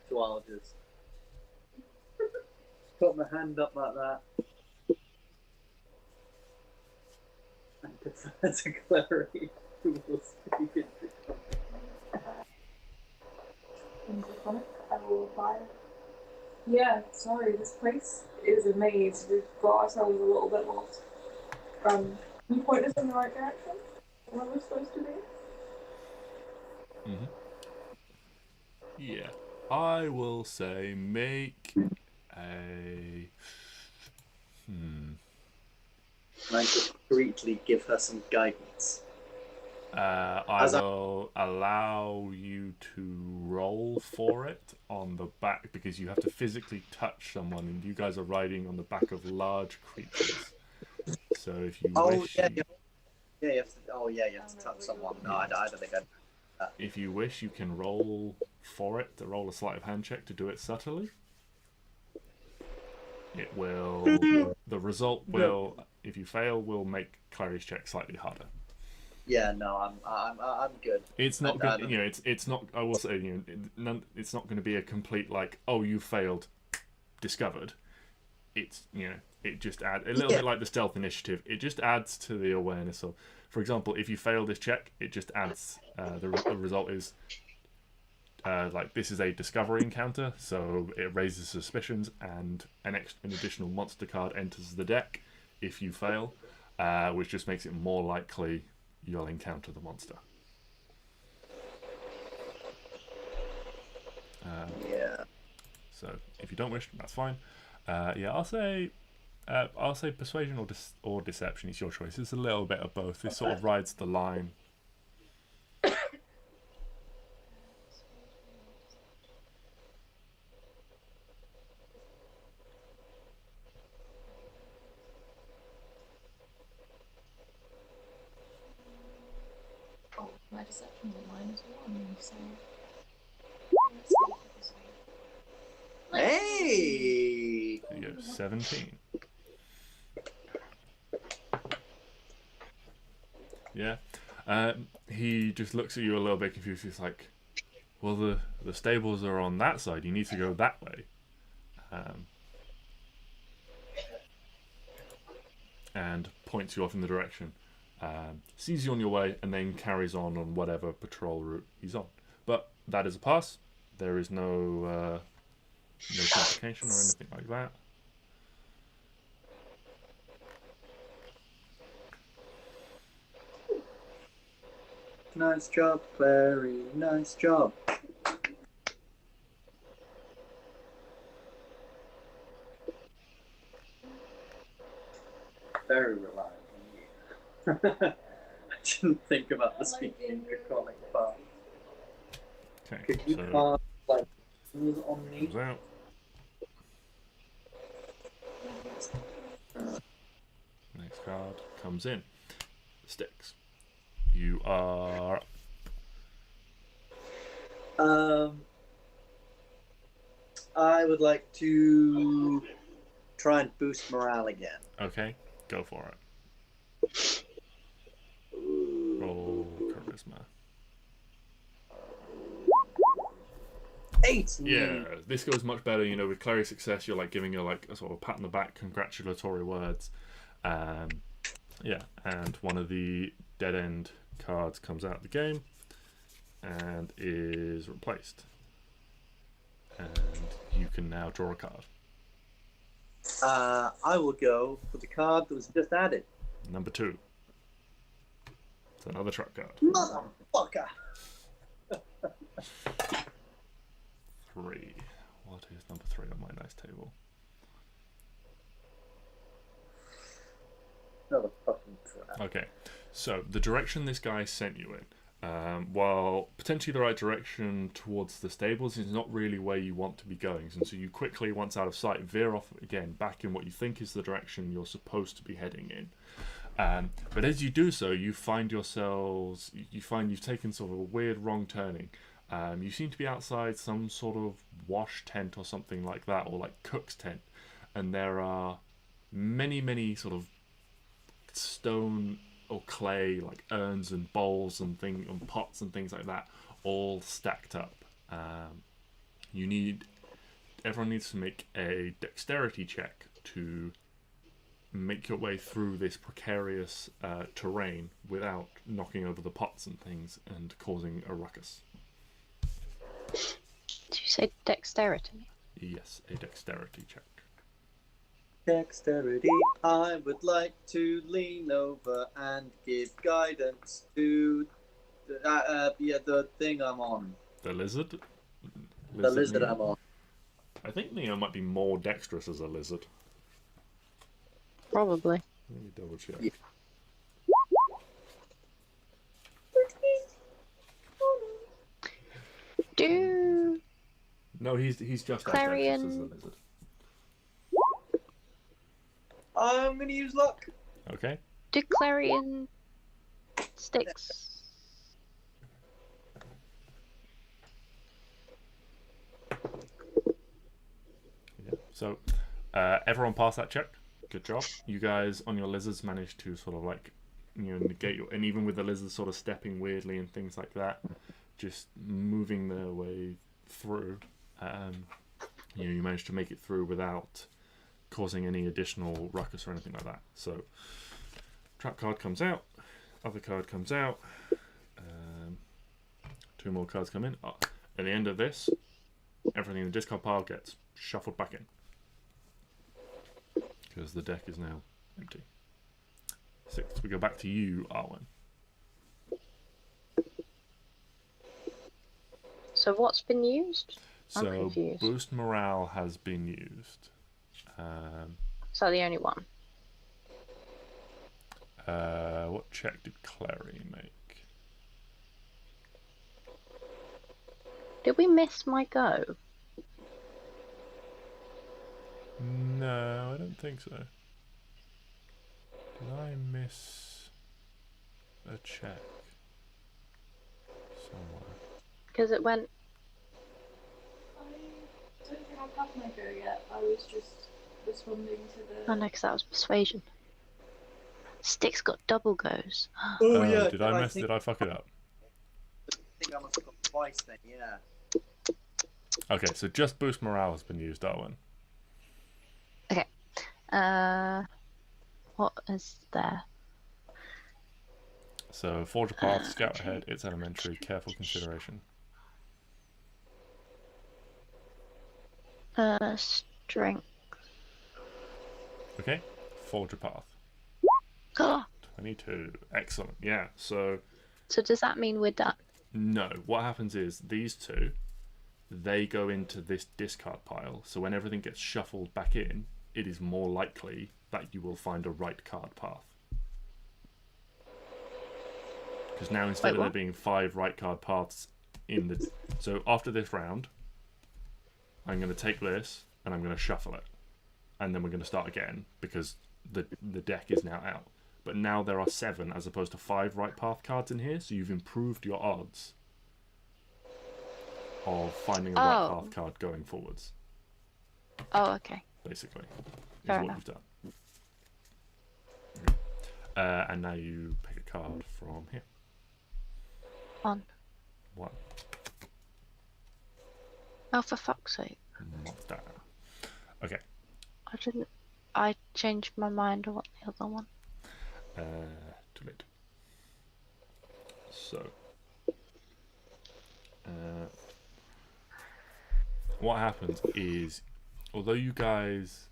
so I'll just put my hand up like that and defer to Clary, who will speak in Draconic. In Draconic, I will fire. Yeah, sorry, this place is a maze. We've got ourselves a little bit lost. Can you point us in the right direction? Where we're supposed to be? Mm-hmm. Yeah. I will say make a... And I discreetly give her some guidance. I will allow you to roll for it on the back because you have to physically touch someone, and you guys are riding on the back of large creatures. So if you wish, you have to. You have to touch someone. No, I don't think I. If you wish, you can roll for it. To roll a sleight of hand check to do it subtly. It will. The result will, if you fail, will make Clary's check slightly harder. Yeah, no, I'm good. It's not good. It's not. I will say, it's not going to be a complete like, oh, you failed, discovered. It's it just adds a little bit like the stealth initiative. It just adds to the awareness of. For example, if you fail this check, it just adds. The result is. Like this is a discovery encounter, so it raises suspicions, and an additional monster card enters the deck if you fail, which just makes it more likely you'll encounter the monster. So if you don't wish, that's fine. I'll say persuasion or deception is your choice. It's a little bit of both. This sort of rides the line. My deception is -1, so... Hey! There you go, 17. Yeah. He just looks at you a little bit confused. He's like, well, the stables are on that side. You need to go that way. And points you off in the direction. Sees you on your way and then carries on whatever patrol route he's on. But that is a pass. There is no complication or anything like that. Nice job, Clary. Nice job. Very reliable. I didn't think about the speaking draconic part. Okay, Could you so cast on me? comes out. Next card comes in. Stix. You are up. I would like to try and boost morale again. Okay, go for it. Roll charisma. 8. Yeah, this goes much better. With Clary's success, you're like giving her like a sort of pat on the back, congratulatory words. And one of the dead end cards comes out of the game and is replaced. And you can now draw a card. I will go for the card that was just added. Number 2. It's another truck card. Motherfucker! 3. What is number 3 on my dice table? Another fucking crap. Okay, so the direction this guy sent you in, while potentially the right direction towards the stables, is not really where you want to be going. And so you quickly, once out of sight, veer off again back in what you think is the direction you're supposed to be heading in. But as you do so, you find you've taken sort of a weird wrong turning. You seem to be outside some sort of wash tent or something like that, or like cook's tent, and there are many sort of stone or clay like urns and bowls and pots and things like that, all stacked up. Everyone needs to make a dexterity check to make your way through this precarious terrain without knocking over the pots and things and causing a ruckus. Did you say dexterity? Yes, a dexterity check. Dexterity. I would like to lean over and give guidance to the thing I'm on. The lizard? The lizard Neo? I'm on. I think Neo might be more dexterous as a lizard. Probably. Let me double check. Yeah. Do No, he's just as Klari dexterous as a and- lizard. I'm gonna use luck. Okay. Klari and Stix. Yeah. So, everyone pass that check. Good job. You guys on your lizards managed to sort of like, negate your, and even with the lizards sort of stepping weirdly and things like that, just moving their way through, you managed to make it through without causing any additional ruckus or anything like that. So, trap card comes out, other card comes out, 2 more cards come in. At the end of this, everything in the discard pile gets shuffled back in. Because the deck is now empty. 6. We go back to you, Arwen. So what's been used? I'm So confused. boost morale has been used. So the only one. What check did Klari make? Did we miss my go? No, I don't think so. Did I miss a check somewhere? Because it went. I don't think I've had my go yet. I was just responding to the. Oh no, because that was persuasion. Stix got double goes. Oh yeah. Did I mess? Did I fuck it up? I think I must have gone twice then. Yeah. Okay, so just boost morale has been used, Arwen. What is there? So forge a path, scout ahead. It's elementary. Careful consideration. Strength. Okay, forge a path. Oh, 22. Excellent. Yeah. So so does that mean we're done? no, what happens is these two, they go into this discard pile. So when everything gets shuffled back in, it is more likely that you will find a right card path. Because now instead of there being 5 right card paths in the... So after this round, I'm going to take this and I'm going to shuffle it. And then we're going to start again because the deck is now out. But now there are 7 as opposed to 5 right path cards in here, so you've improved your odds of finding a right path card going forwards. Oh, okay. Basically, is Fair what enough. you've done. And now you pick a card from here. On. 1. Oh, for fuck's sake. Down. Okay. I changed my mind on the other one. Too late. So, what happens is, although you guys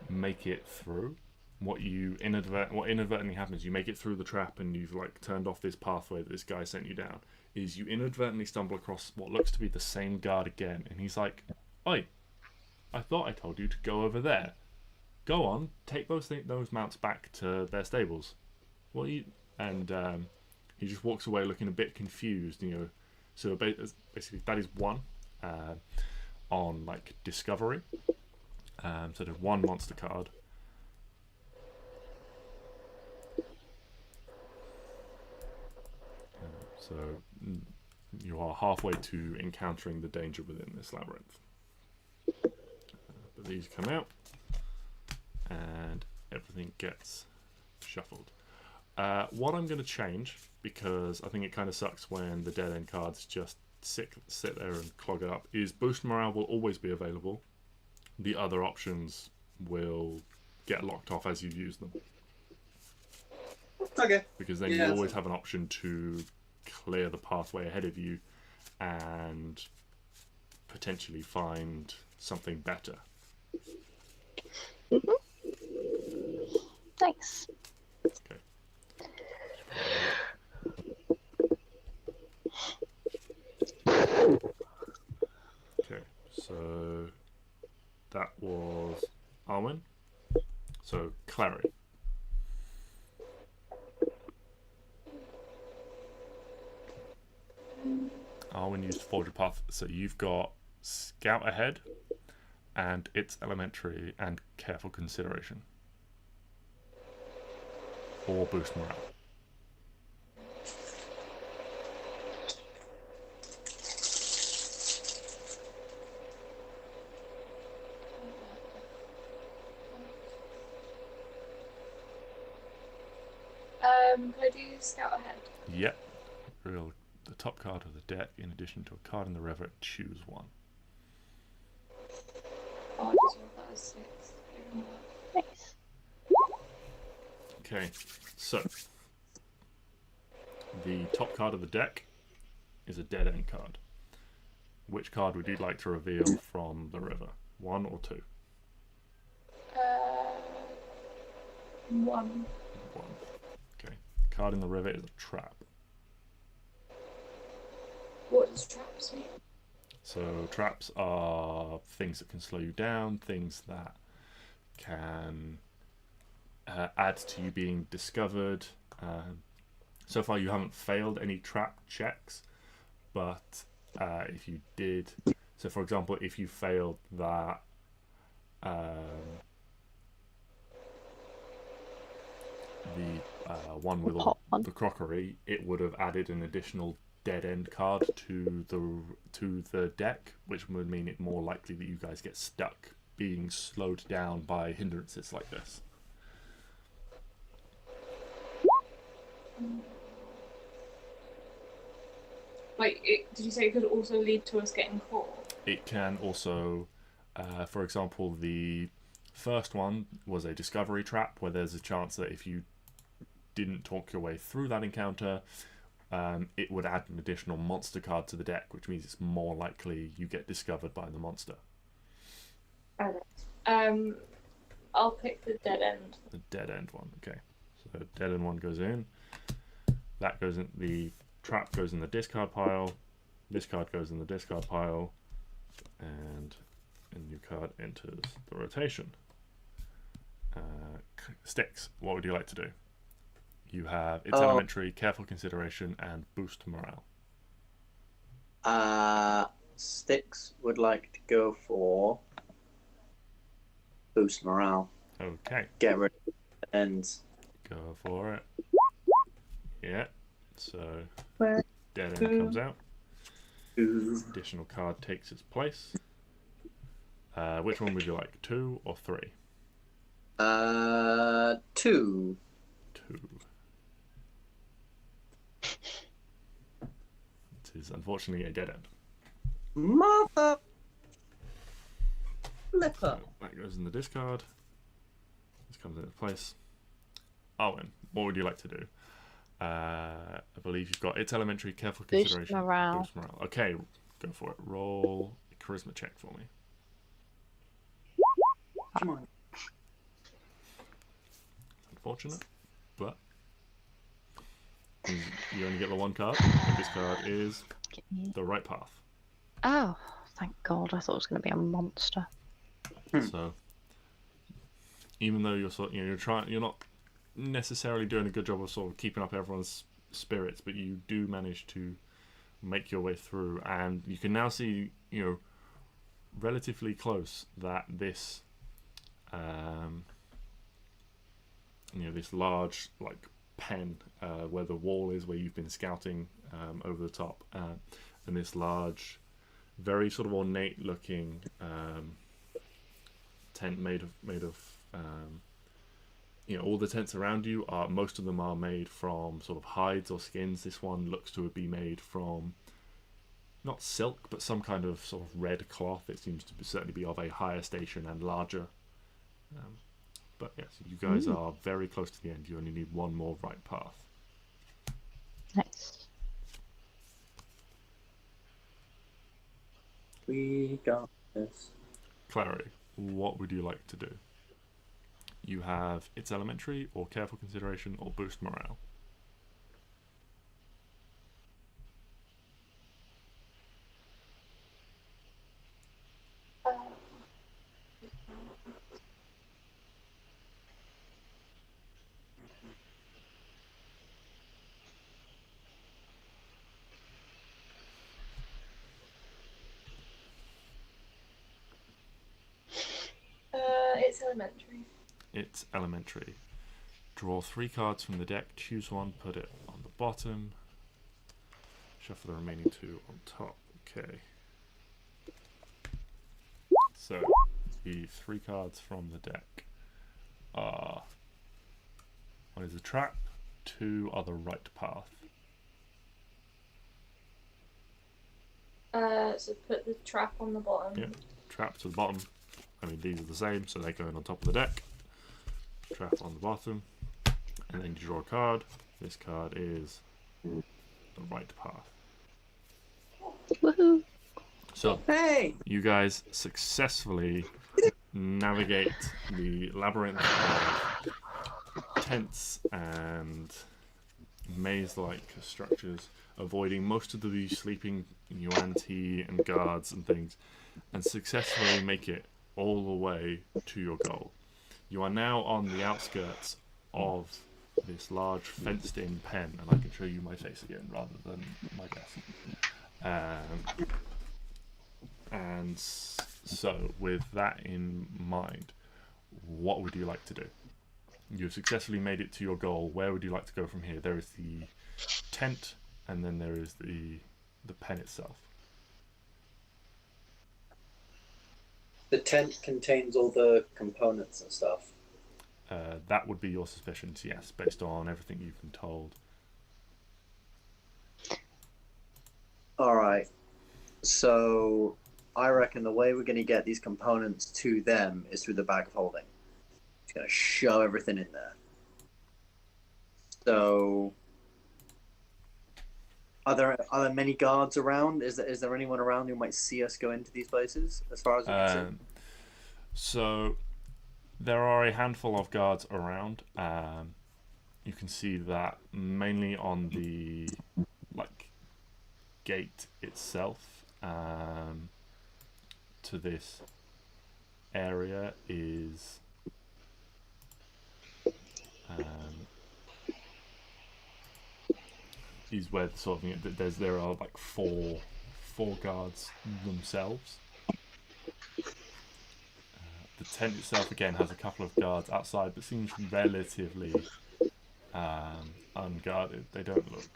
make it through, what inadvertently happens, you make it through the trap and you've like turned off this pathway that this guy sent you down, is you inadvertently stumble across what looks to be the same guard again, and he's like, "Oi, I thought I told you to go over there. Go on, take those mounts back to their stables." What you and he just walks away looking a bit confused, So basically, that is 1 on like discovery. So there's 1 monster card. So you are halfway to encountering the danger within this labyrinth. But these come out, and everything gets shuffled. What I'm going to change, because I think it kind of sucks when the dead end cards just sit there and clog it up, is boost morale will always be available. The other options will get locked off as you use them. Okay. Because then you always have an option to clear the pathway ahead of you and potentially find something better. Thanks. Okay. Okay, so that was Arwen. So Klari. Arwen used Forge a Path, so you've got Scout Ahead, and It's Elementary and Careful Consideration. Or Boost Morale. Can I do Scout Ahead? Yep. Reveal the top card of the deck in addition to a card in the river. Choose one. Oh, I just rolled that as 6. Nice. Okay, so the top card of the deck is a dead end card. Which card would you like to reveal from the river? 1 or 2? 1. 1. Okay. Card in the river is a trap. What does traps mean? So traps are things that can slow you down, things that can add to you being discovered. So far you haven't failed any trap checks, but if you did, so for example, if you failed that the one with all the crockery, it would have added an additional dead end card to the deck, which would mean it more likely that you guys get stuck being slowed down by hindrances like this. Did you say it could also lead to us getting caught? It can also, for example, the first one was a discovery trap where there's a chance that if you didn't talk your way through that encounter, it would add an additional monster card to the deck, which means it's more likely you get discovered by the monster. I'll pick the dead end. The dead end one, okay. So dead end one goes in. That goes in. The trap goes in the discard pile. This card goes in the discard pile, and a new card enters the rotation. Stix, what would you like to do? You have It's Elementary, Careful Consideration, and Boost Morale. Stix would like to go for Boost Morale. Okay. Get rid of the ends. Go for it. Yeah. So dead end comes out. Additional card takes its place. Which one would you like? 2 or 3? 2. 2. It is unfortunately a dead end. Mother flipper. So that goes in the discard. This comes into place. Arwen, what would you like to do? I believe you've got It's Elementary, Careful Consideration, Boost Morale. Okay, go for it. Roll a charisma check for me. Come on. Unfortunate, but you only get the one card, and this card is the right path. Oh, thank God! I thought it was going to be a monster. So, even though you're not necessarily doing a good job of sort of keeping up everyone's spirits, but you do manage to make your way through, and you can now see, relatively close that this, this large pen where the wall is, where you've been scouting over the top, and this large, very sort of ornate looking tent made of all the tents around you most of them are made from sort of hides or skins. This one looks to be made from not silk, but some kind of sort of red cloth. It seems to certainly be of a higher station and larger. But yes, you guys are very close to the end. You only need one more right path. Nice. We got this. Clary, what would you like to do? You have It's Elementary, or Careful Consideration, or Boost Morale. It's elementary. It's Elementary. Draw 3 cards from the deck, choose one, put it on the bottom. Shuffle the remaining 2 on top. Okay. So, the 3 cards from the deck are... one is a trap, 2 are the right path. So put the trap on the bottom. Yep. Trap to the bottom. I mean, these are the same, so they're going on top of the deck. Trap on the bottom. And then you draw a card. This card is the right path. Woohoo! So, Hey! you guys successfully navigate the labyrinth of tents and maze-like structures, avoiding most of the sleeping Yuan-Ti and guards and things, and successfully make it all the way to your goal. You are now on the outskirts of this large fenced-in pen, and I can show you my face again rather than my desk. And so, with that in mind, what would you like to do? You've successfully made it to your goal. Where would you like to go from here? There is the tent, and then there is the pen itself. The tent contains all the components and stuff. That would be your suspicions, yes, based on everything you've been told. Alright. So, I reckon the way we're going to get these components to them is through the bag of holding. It's going to shove everything in there. So, are there many guards around? Is there anyone around who might see us go into these places, as far as we can see? So, there are a handful of guards around. You can see that mainly on the gate itself to this area is where sort of there are like four guards themselves. The tent itself again has a couple of guards outside, but seems relatively unguarded. They don't look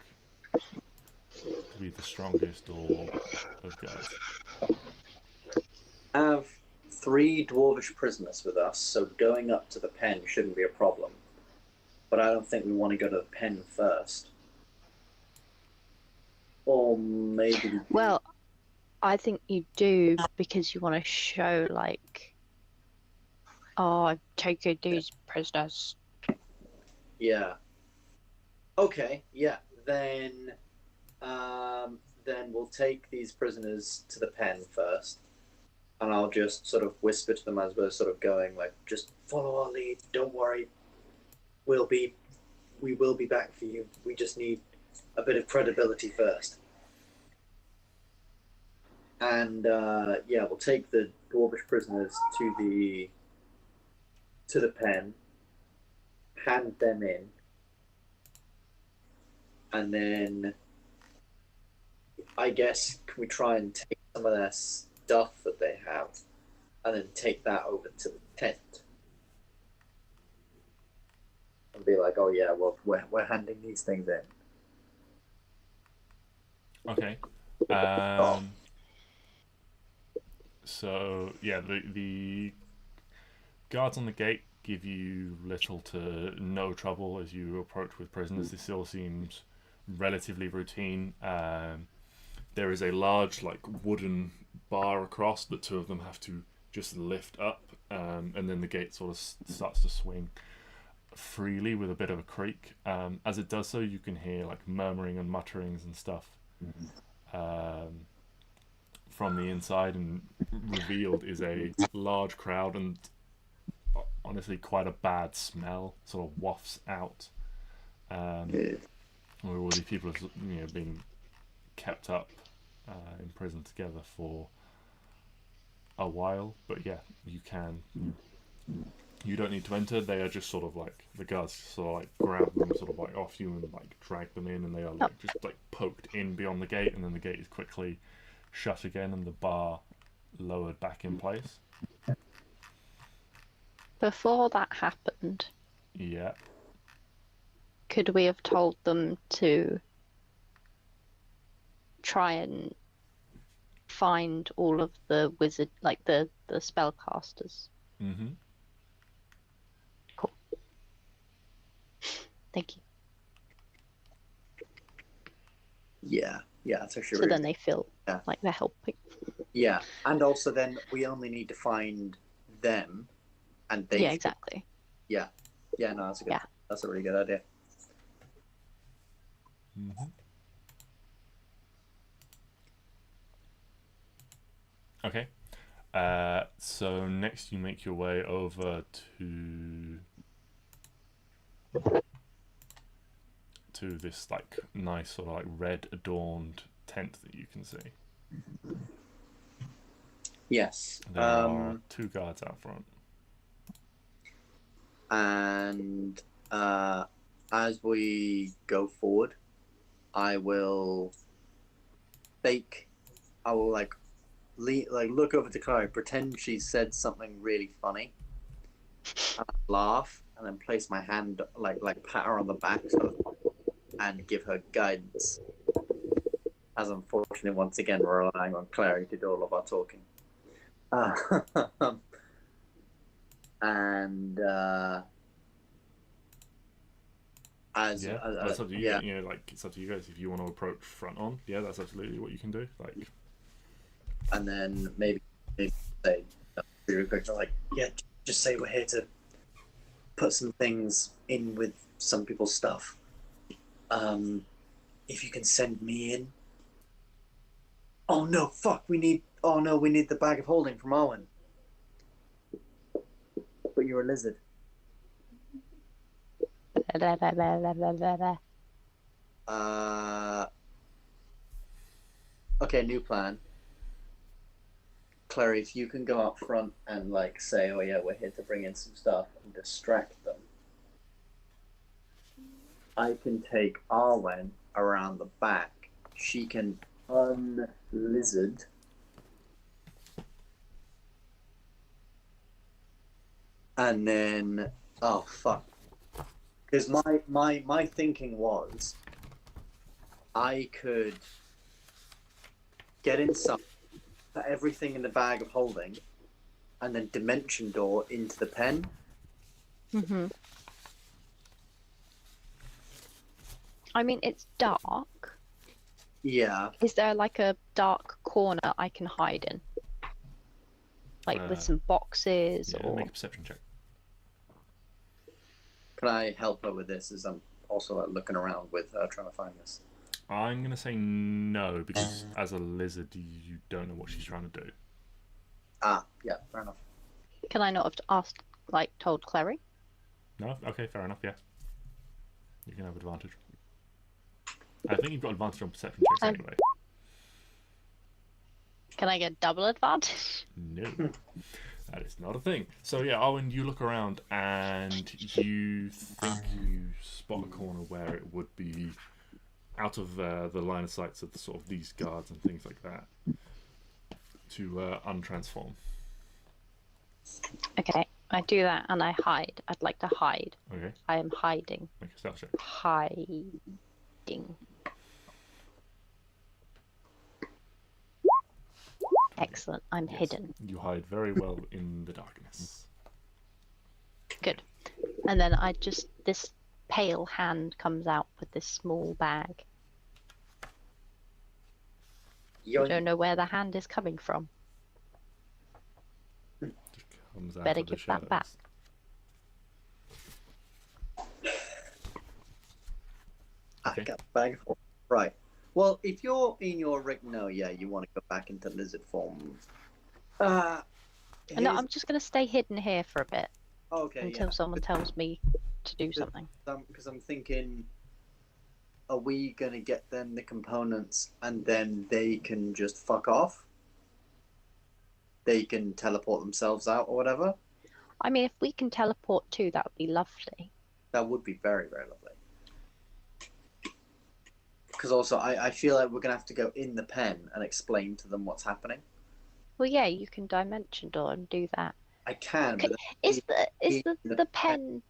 to be the strongest or of guards. I have 3 dwarvish prisoners with us, so going up to the pen shouldn't be a problem. But I don't think we want to go to the pen first. Or maybe... Well, I think you do because you want to show, like, oh, I've taken these prisoners. Yeah. Okay, yeah. Then we'll take these prisoners to the pen first. And I'll just sort of whisper to them as we're sort of going, like, just follow our lead, don't worry. We will be back for you. We just need a bit of credibility first. And yeah, we'll take the dwarvish prisoners to the pen, hand them in, and then I guess can we try and take some of their stuff that they have, and then take that over to the tent, and be like, oh yeah, well we're handing these things in. Okay. So yeah, the guards on the gate give you little to no trouble as you approach with prisoners. This all seems relatively routine. There is a large wooden bar across that 2 of them have to just lift up, and then the gate sort of starts to swing freely with a bit of a creak. As it does so, you can hear murmuring and mutterings and stuff from the inside, and revealed is a large crowd, and honestly quite a bad smell sort of wafts out. Where all these people are being kept up in prison together for a while. But yeah, you don't need to enter. They are just sort of like, the guards sort of like grab them sort of like off you and like drag them in, and they are like just like poked in beyond the gate, and then the gate is quickly shut again and the bar lowered back in place. Before that happened, Yeah. could we have told them to try and find all of the wizard, like the spellcasters? Mm-hmm. Cool. Thank you. Yeah, that's actually So really then they feel Yeah. like they're helping. Yeah, and also then we only need to find them, and they. Yeah, exactly. Yeah, no, that's a good. Yeah. That's a really good idea. Mm-hmm. Okay. So next you make your way over to this like nice sort of like red adorned tent that you can see. Yes. There are 2 guards out front. And as we go forward, I will look over to Klari, pretend she said something really funny, and laugh, and then place my hand like pat her on the back and give her guidance. As unfortunately, once again, we're relying on Klari to do all of our talking. That's up to you. Yeah. Like it's up to you guys if you want to approach front on. Yeah, that's absolutely what you can do. Like, and then maybe say, like, yeah, just say we're here to put some things in with some people's stuff. If you can send me in. Oh no! Fuck! We need the bag of holding from Arwen. But you're a lizard. Okay, new plan. Klari, if you can go up front and like say, "Oh yeah, we're here to bring in some stuff," and distract them, I can take Arwen around the back. She can unlizard. And then, oh fuck. Because my thinking was, I could get inside, put everything in the bag of holding, and then dimension door into the pen. Mm-hmm. I mean, it's dark. Yeah. Is there like a dark corner I can hide in? Like with some boxes or... Make a perception check. Can I help her with this as I'm also looking around with her trying to find this? I'm going to say no, because as a lizard, you don't know what she's trying to do. Yeah, fair enough. Can I not have asked, like, told Klari? No? Okay, fair enough, yeah. You can have advantage. I think you've got advantage on perception checks anyway. Can I get double advantage? No. That is not a thing. So yeah, Arwen, you look around and you think you spot a corner where it would be out of the line of sights of sort of these guards and things like that to untransform. Okay, I do that and I hide. I'd like to hide. Okay. I am hiding. Make a stealth check. Hiding. Excellent. I'm hidden. You hide very well in the darkness. Good. And then this pale hand comes out with this small bag. I don't know where the hand is coming from. Just comes out Better of the give that back. Okay. I got the bag of holding. Right. Well, if you're in your no, yeah, you want to go back into lizard form. No, Here's- I'm just going to stay hidden here for a bit okay, until yeah. someone tells me to do something. Because I'm thinking, are we gonna get them the components and then they can just fuck off? They can teleport themselves out or whatever. I mean, if we can teleport too, that would be lovely. That would be very, very lovely. Because also, I feel like we're gonna have to go in the pen and explain to them what's happening. Well, yeah, you can dimension door and do that. I can, Okay, but is in the pen?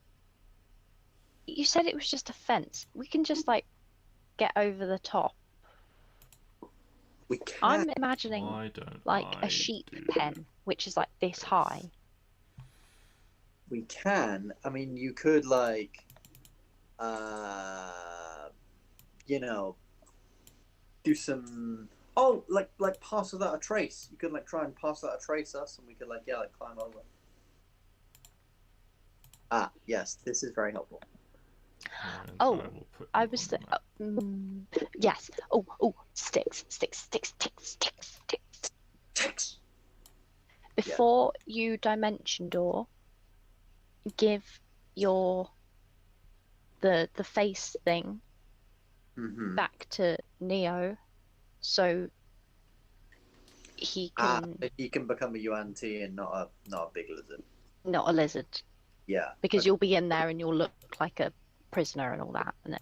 You said it was just a fence. We can just like get over the top. we can. I'm imagining Why don't like I a sheep do- pen, which is like this high. We can. I mean, you could like, you know, do some. Oh, like pass without a trace. You could like try and pass without a trace us, and we could like climb over. Ah, yes, this is very helpful. And Oh, I will put I you was on the map. yes. Oh, sticks. Text. Before you dimension door, give your the face thing Mm-hmm. back to Neo, so he can He can become a UNT and not a big lizard. not a lizard, Yeah. because Okay. you'll be in there and you'll look like a prisoner and all that, and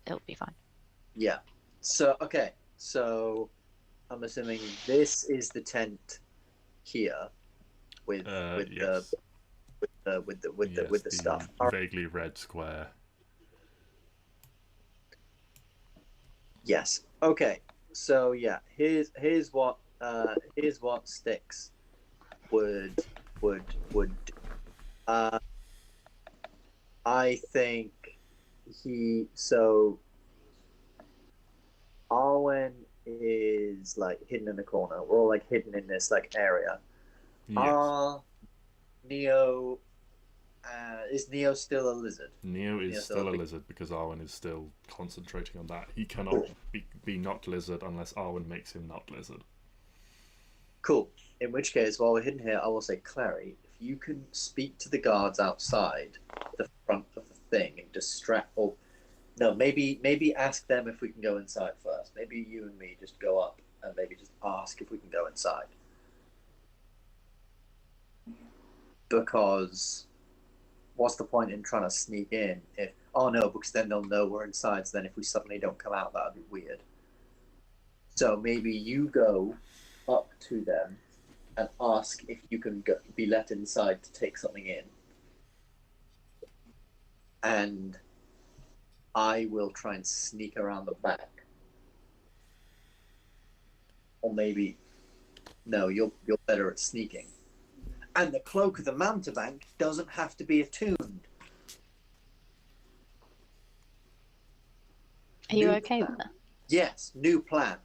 it'll be fine. Yeah. So okay. So I'm assuming this is the tent here with Yes. the stuff. Vaguely red square. Yes. Okay. So yeah, here's what Stix would do. I think Arwen is like hidden in a corner. We're all like hidden in this like area. Yes. Neo is Neo still a lizard? Neo is Neo's still a big- lizard because Arwen is still concentrating on that. He cannot be not lizard unless Arwen makes him not lizard. Cool. In which case, while we're hidden here, I will say, Clary, if you can speak to the guards outside the front of the thing and distract, or no, maybe ask them if we can go inside first. Maybe you and me just go up and maybe just ask if we can go inside. Because what's the point in trying to sneak in if because then they'll know we're inside, so then if we suddenly don't come out, that would be weird. So maybe you go up to them and ask if you can be let inside to take something in, and I will try and sneak around the back. Or maybe no, you're better at sneaking. And the cloak of the mountebank doesn't have to be attuned. Are you New okay plan. with that? Yes, new plan.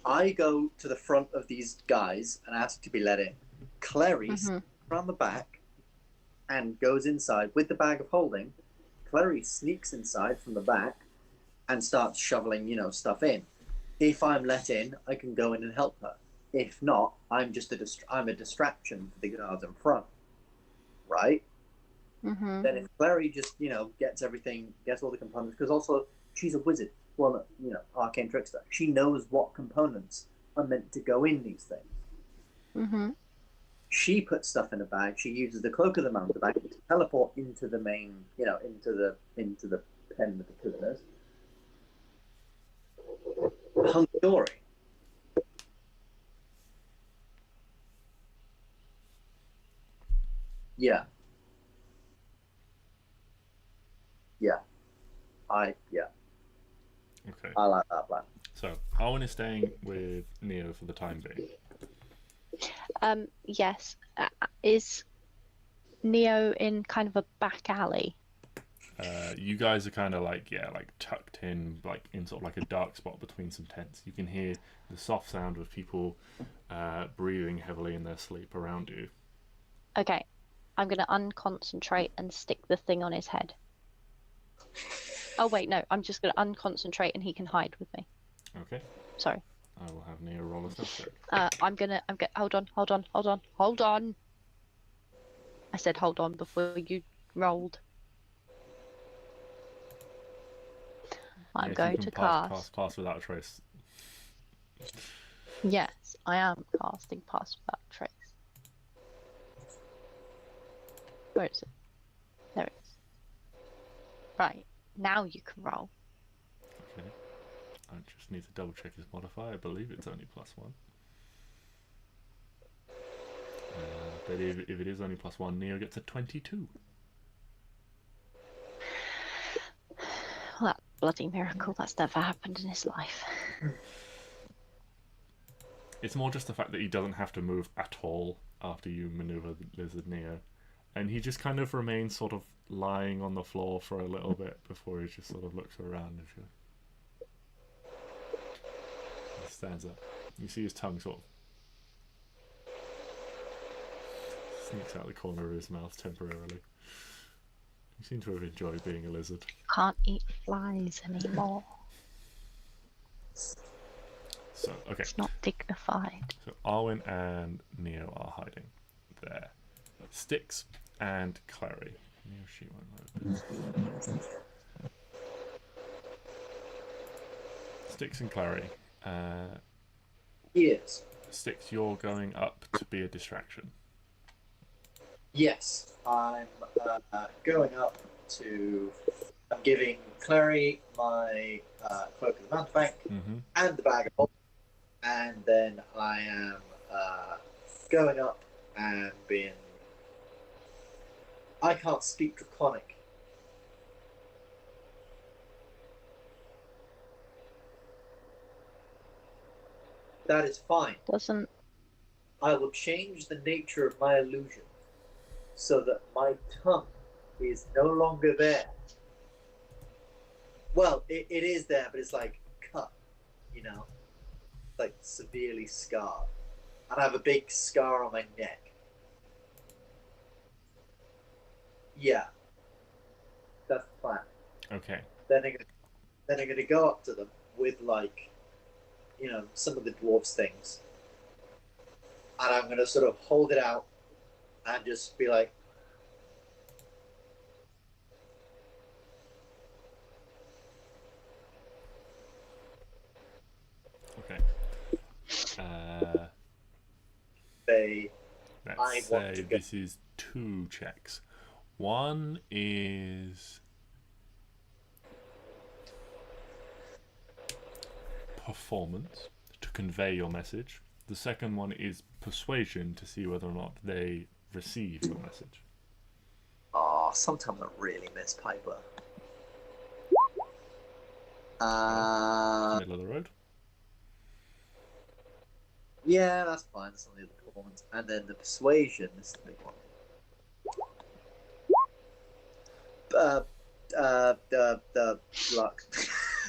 I go to the front of these guys and ask to be let in. Clary Mhm. around the back and goes inside with the bag of holding. Clary sneaks inside from the back and starts shoveling, stuff in. If I'm let in, I can go in and help her. If not, I'm just I'm a distraction for the guards in front, right? Mhm. Then if Clary just gets all the components, because also she's a wizard, well, arcane trickster. She knows what components are meant to go in these things. Mhm. She puts stuff in a bag. She uses the cloak of the mountebank to teleport into the main, into the pen with the prisoners. Hunky dory. Yeah. Okay. I like that plan. So Arwen is staying with Neo for the time being. Yes. Is Neo in kind of a back alley? You guys are kind of like tucked in, like in sort of like a dark spot between some tents. You can hear the soft sound of people breathing heavily in their sleep around you. Okay. I'm going to unconcentrate and stick the thing on his head. Oh, wait, no. I'm just going to unconcentrate and he can hide with me. Okay. Sorry. I will have Neo roll a stealth check. Hold on. I said hold on before you rolled. I'm Yeah, if you going can to pass without a trace. Yes, I am casting Pass Without Trace. Where is it? There it is. Right, now you can roll. Okay. I just need to double check his modifier. I believe it's only +1. But if it is only +1, Neo gets a 22. Well, that bloody miracle, that's never happened in his life. It's more just the fact that he doesn't have to move at all after you maneuver the lizard Neo. And he just kind of remains sort of lying on the floor for a little bit before he just sort of looks around and he stands up. You see his tongue sort of sneaks out the corner of his mouth temporarily. You seem to have enjoyed being a lizard. Can't eat flies anymore. So, okay. It's not dignified. So Arwen and Neo are hiding there. Stix and Klari. Neo, she won't open. Stix and Klari. Yes. Stix, you're going up to be a distraction. Yes, I'm going up to. I'm giving Clary my cloak of the mountebank and the bag of holding, and then I am going up and being. I can't speak Draconic. That is fine. Doesn't. I will change the nature of my illusion so that my tongue is no longer there. Well, it is there, but it's like cut, you know, like severely scarred. And I have a big scar on my neck. Yeah, that's the plan. Okay. Then I'm gonna go up to them with like, you know, some of the dwarves things, and I'm gonna sort of hold it out and just be like, okay. Let's say this is 2 checks. One is performance to convey your message. The second one is persuasion to see whether or not they receive your message. oh, sometimes I really miss Piper. Middle of the road. Yeah, that's fine. That's only the performance. And then the persuasion, this is the big one. The luck.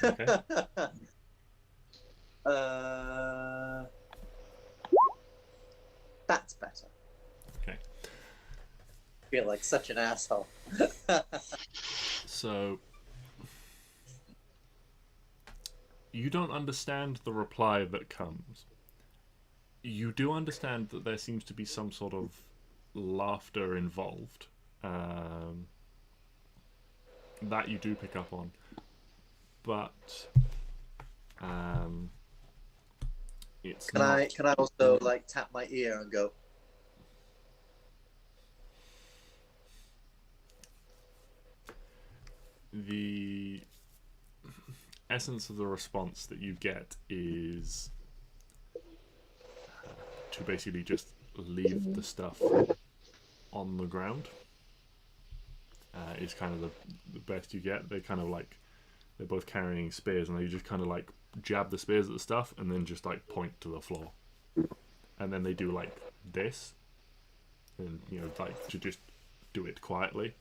Okay. That's better. Okay. I feel like such an asshole. So you don't understand the reply that comes. You do understand that there seems to be some sort of laughter involved. That you do pick up on. But it's Can I also like tap my ear and go, the essence of the response that you get is to basically just leave the stuff on the ground. Is kind of the best you get. They kind of like, they're both carrying spears, and they just kind of like jab the spears at the stuff and then just like point to the floor. And then they do like this, and you know, like to just do it quietly,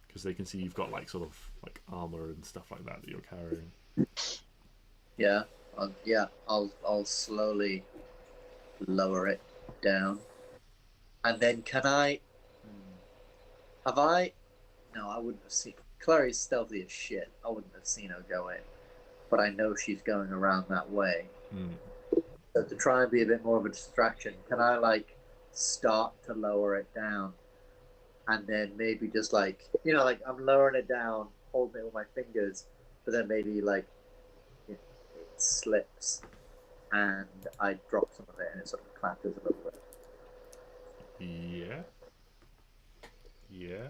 because they can see you've got like sort of like armor and stuff like that you're carrying. yeah, I'll slowly lower it down, and then can I? Have I? No, I wouldn't have seen. Clary's stealthy as shit. I wouldn't have seen her go in. but I know she's going around that way. Mm. So to try and be a bit more of a distraction, can I like start to lower it down, and then maybe just like like I'm lowering it down, holding it with my fingers, but then maybe like it slips, and I drop some of it, and it sort of clatters a little bit. Yeah. Yeah.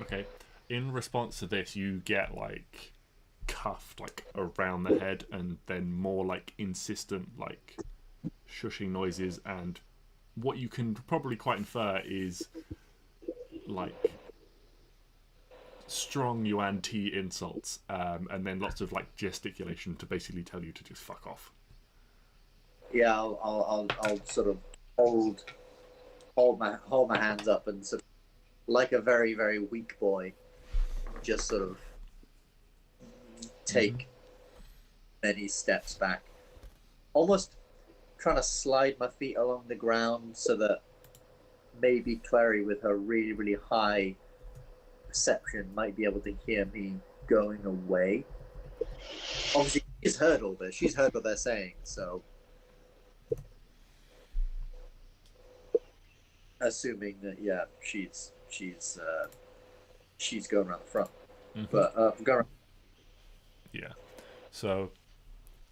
Okay. In response to this, you get like cuffed like around the head, and then more like insistent like shushing noises, and what you can probably quite infer is like strong Yuan Ti insults, and then lots of like gesticulation to basically tell you to just fuck off. Yeah, I'll sort of hold my hands up and sort of, like a very, very weak boy, just sort of take many steps back, almost trying to slide my feet along the ground so that maybe Klari, with her really, really high perception, might be able to hear me going away. Obviously, she's heard all this. She's heard what they're saying, so assuming that she's going around the front. But going around. Yeah. So,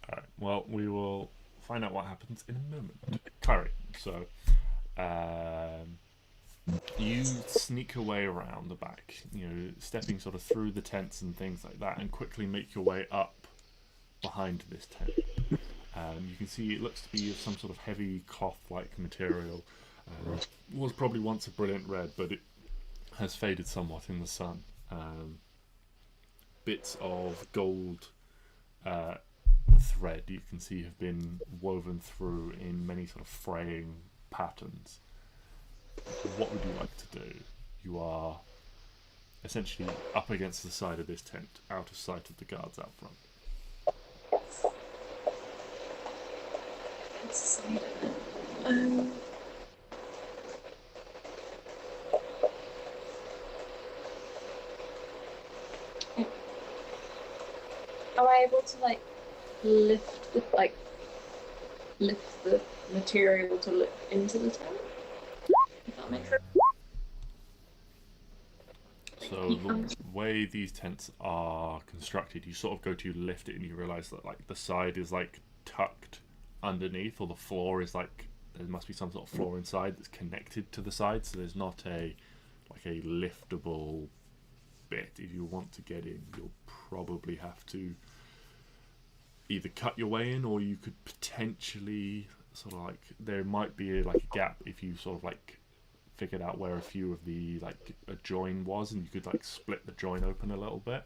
all right. Well, we will find out what happens in a moment. Klari. So, you sneak your way around the back. Stepping sort of through the tents and things like that, and quickly make your way up behind this tent. You can see it looks to be some sort of heavy cloth-like material. Was probably once a brilliant red, but it has faded somewhat in the sun. Bits of gold thread you can see have been woven through in many sort of fraying patterns. What would you like to do? You are essentially up against the side of this tent, out of sight of the guards out front. Am I able to like lift the material to look into the tent? If that makes sense. So the way these tents are constructed, you sort of go to lift it and you realise that like the side is like tucked underneath, or the floor is like there must be some sort of floor inside that's connected to the side, so there's not a liftable bit. If you want to get in, you'll probably have to either cut your way in, or you could potentially sort of like there might be like a gap if you sort of like figured out where a few of the like a join was, and you could like split the join open a little bit.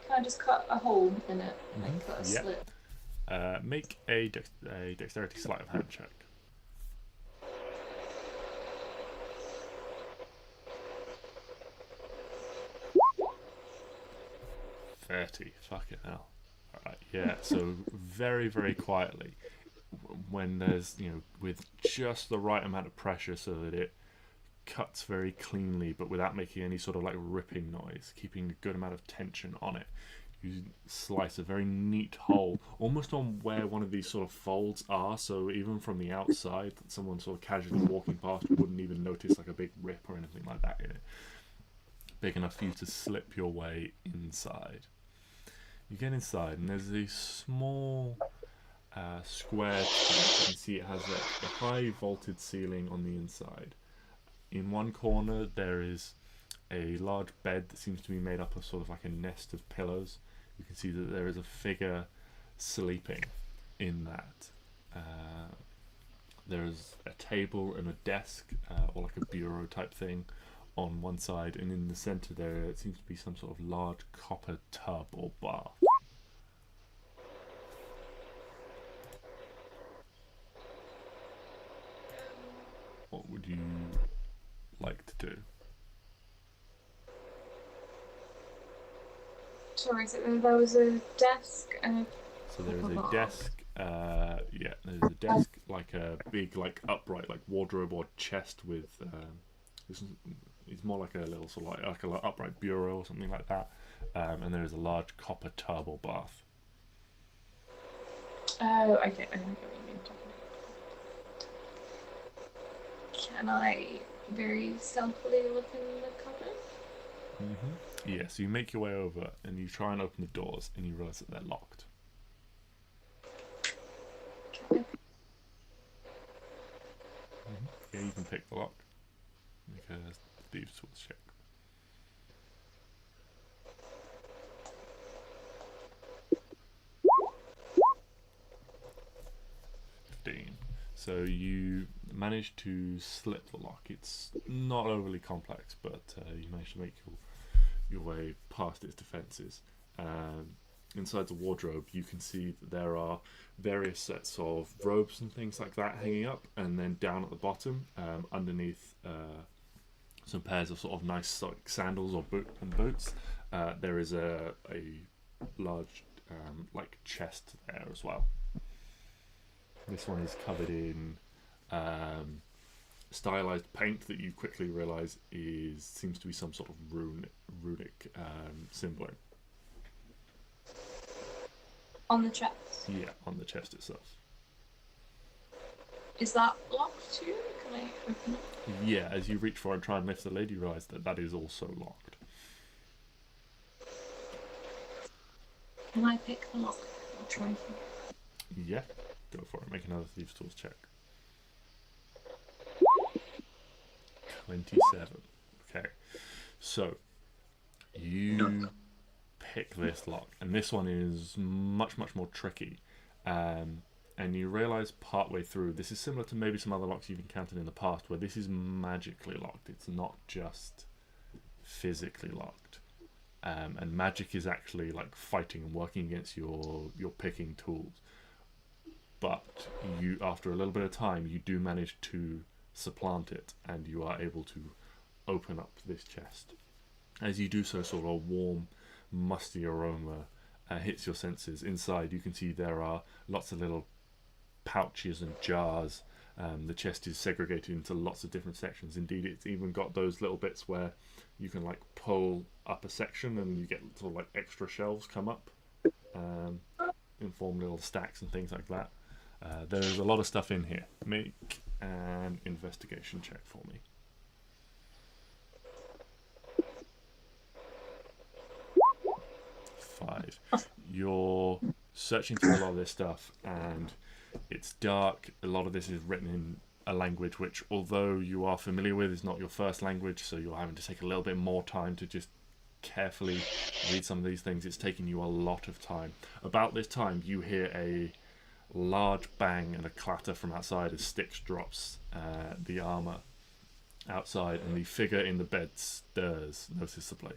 Can I just cut a hole in it? Like cut a slit? Make a dexterity sleight of hand check. 30. Fucking hell. Alright, yeah, so very, very quietly, when there's, with just the right amount of pressure so that it cuts very cleanly but without making any sort of like ripping noise, keeping a good amount of tension on it, you slice a very neat hole almost on where one of these sort of folds are, so even from the outside someone sort of casually walking past wouldn't even notice like a big rip or anything like that in it. Big enough for you to slip your way inside. You get inside and there's a small square tent. You can see it has a high vaulted ceiling on the inside. In one corner there is a large bed that seems to be made up of sort of like a nest of pillows. You can see that there is a figure sleeping in that. There is a table and a desk, or like a bureau type thing on one side, and in the centre there it seems to be some sort of large copper tub or bath. What would you like to do? Sorry, so there was a desk and So there is a desk Yeah, there's a desk, like a big, like upright, like wardrobe or chest with. It's more like a little sort of like an upright bureau or something like that. And there is a large copper tub or bath. Oh, I get what you mean. Can I very stealthily look in the cupboard? Yeah, so you make your way over and you try and open the doors and you realise that they're locked. Yeah, you can pick the lock. Make a thieves' tools check. 15. So you manage to slip the lock. It's not overly complex, but you manage to make your way past its defences. Inside the wardrobe, you can see that there are various sets of robes and things like that hanging up, and then down at the bottom, underneath some pairs of sort of nice like sandals or boots, there is a large like chest there as well. This one is covered in stylized paint that you quickly realise seems to be some sort of runic symboling. On the chest? Yeah, on the chest itself. Is that locked too? Can I open it? Yeah, as you reach for and try and lift the lid, you realise that is also locked. Can I pick the lock? I'll try to. Yeah, go for it. Make another thieves' tools check. 27. Okay, so you pick this lock, and this one is much more tricky. And you realise partway through, this is similar to maybe some other locks you've encountered in the past, where this is magically locked. It's not just physically locked. And magic is actually like fighting and working against your picking tools. But you, after a little bit of time, you do manage to supplant it, and you are able to open up this chest. As you do so, sort of a warm, musty aroma hits your senses. Inside, you can see there are lots of little pouches and jars. The chest is segregated into lots of different sections. Indeed, it's even got those little bits where you can like pull up a section and you get sort of like extra shelves come up and form little stacks and things like that. There's a lot of stuff in here. Make an investigation check for me. 5. You're searching through a lot of this stuff, and it's dark. A lot of this is written in a language which, although you are familiar with, is not your first language, so you're having to take a little bit more time to just carefully read some of these things. It's taking you a lot of time. About this time, you hear a large bang and a clatter from outside as Stix drops the armour outside, and the figure in the bed stirs noticeably.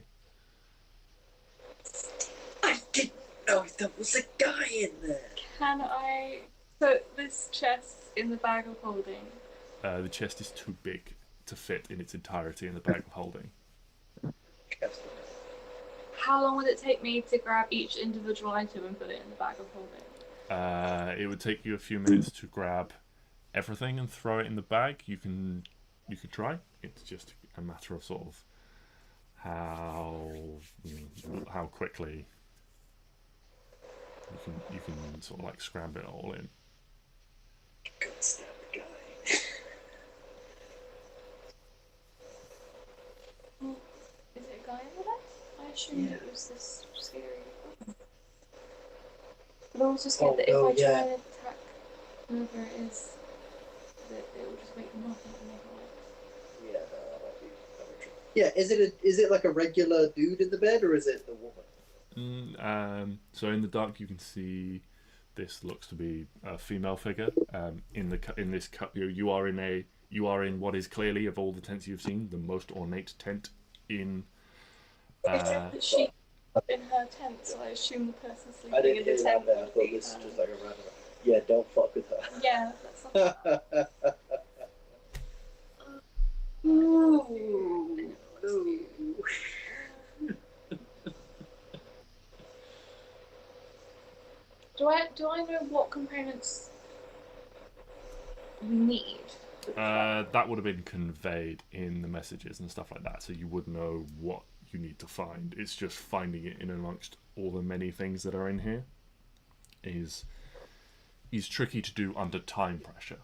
I didn't know there was a guy in there. Can I put this chest in the bag of holding? The chest is too big to fit in its entirety in the bag of holding. How long would it take me to grab each individual item and put it in the bag of holding? It would take you a few minutes to grab everything and throw it in the bag. You can try. It's just a matter of sort of how quickly you can sort of like scramble it all in. Go stab the guy. Well, is it a guy in the bed? I assumed it was this scary. But I was just scared that if I try and attack whoever it is, that it will just wake them up and make a Yeah, that might be true. Yeah, is it like a regular dude in the bed, or is it the woman? So in the dark, you can see this looks to be a female figure. In this cut, you are in what is clearly, of all the tents you've seen, the most ornate tent in. She in her tent, so I assume the person I sleeping didn't in the hear tent. that. I thought this was just like a random. Yeah, don't fuck with her. Yeah, that's not. Ooh. Do I know what components you need? That would have been conveyed in the messages and stuff like that, so you would know what you need to find. It's just finding it in amongst all the many things that are in here is tricky to do under time pressure.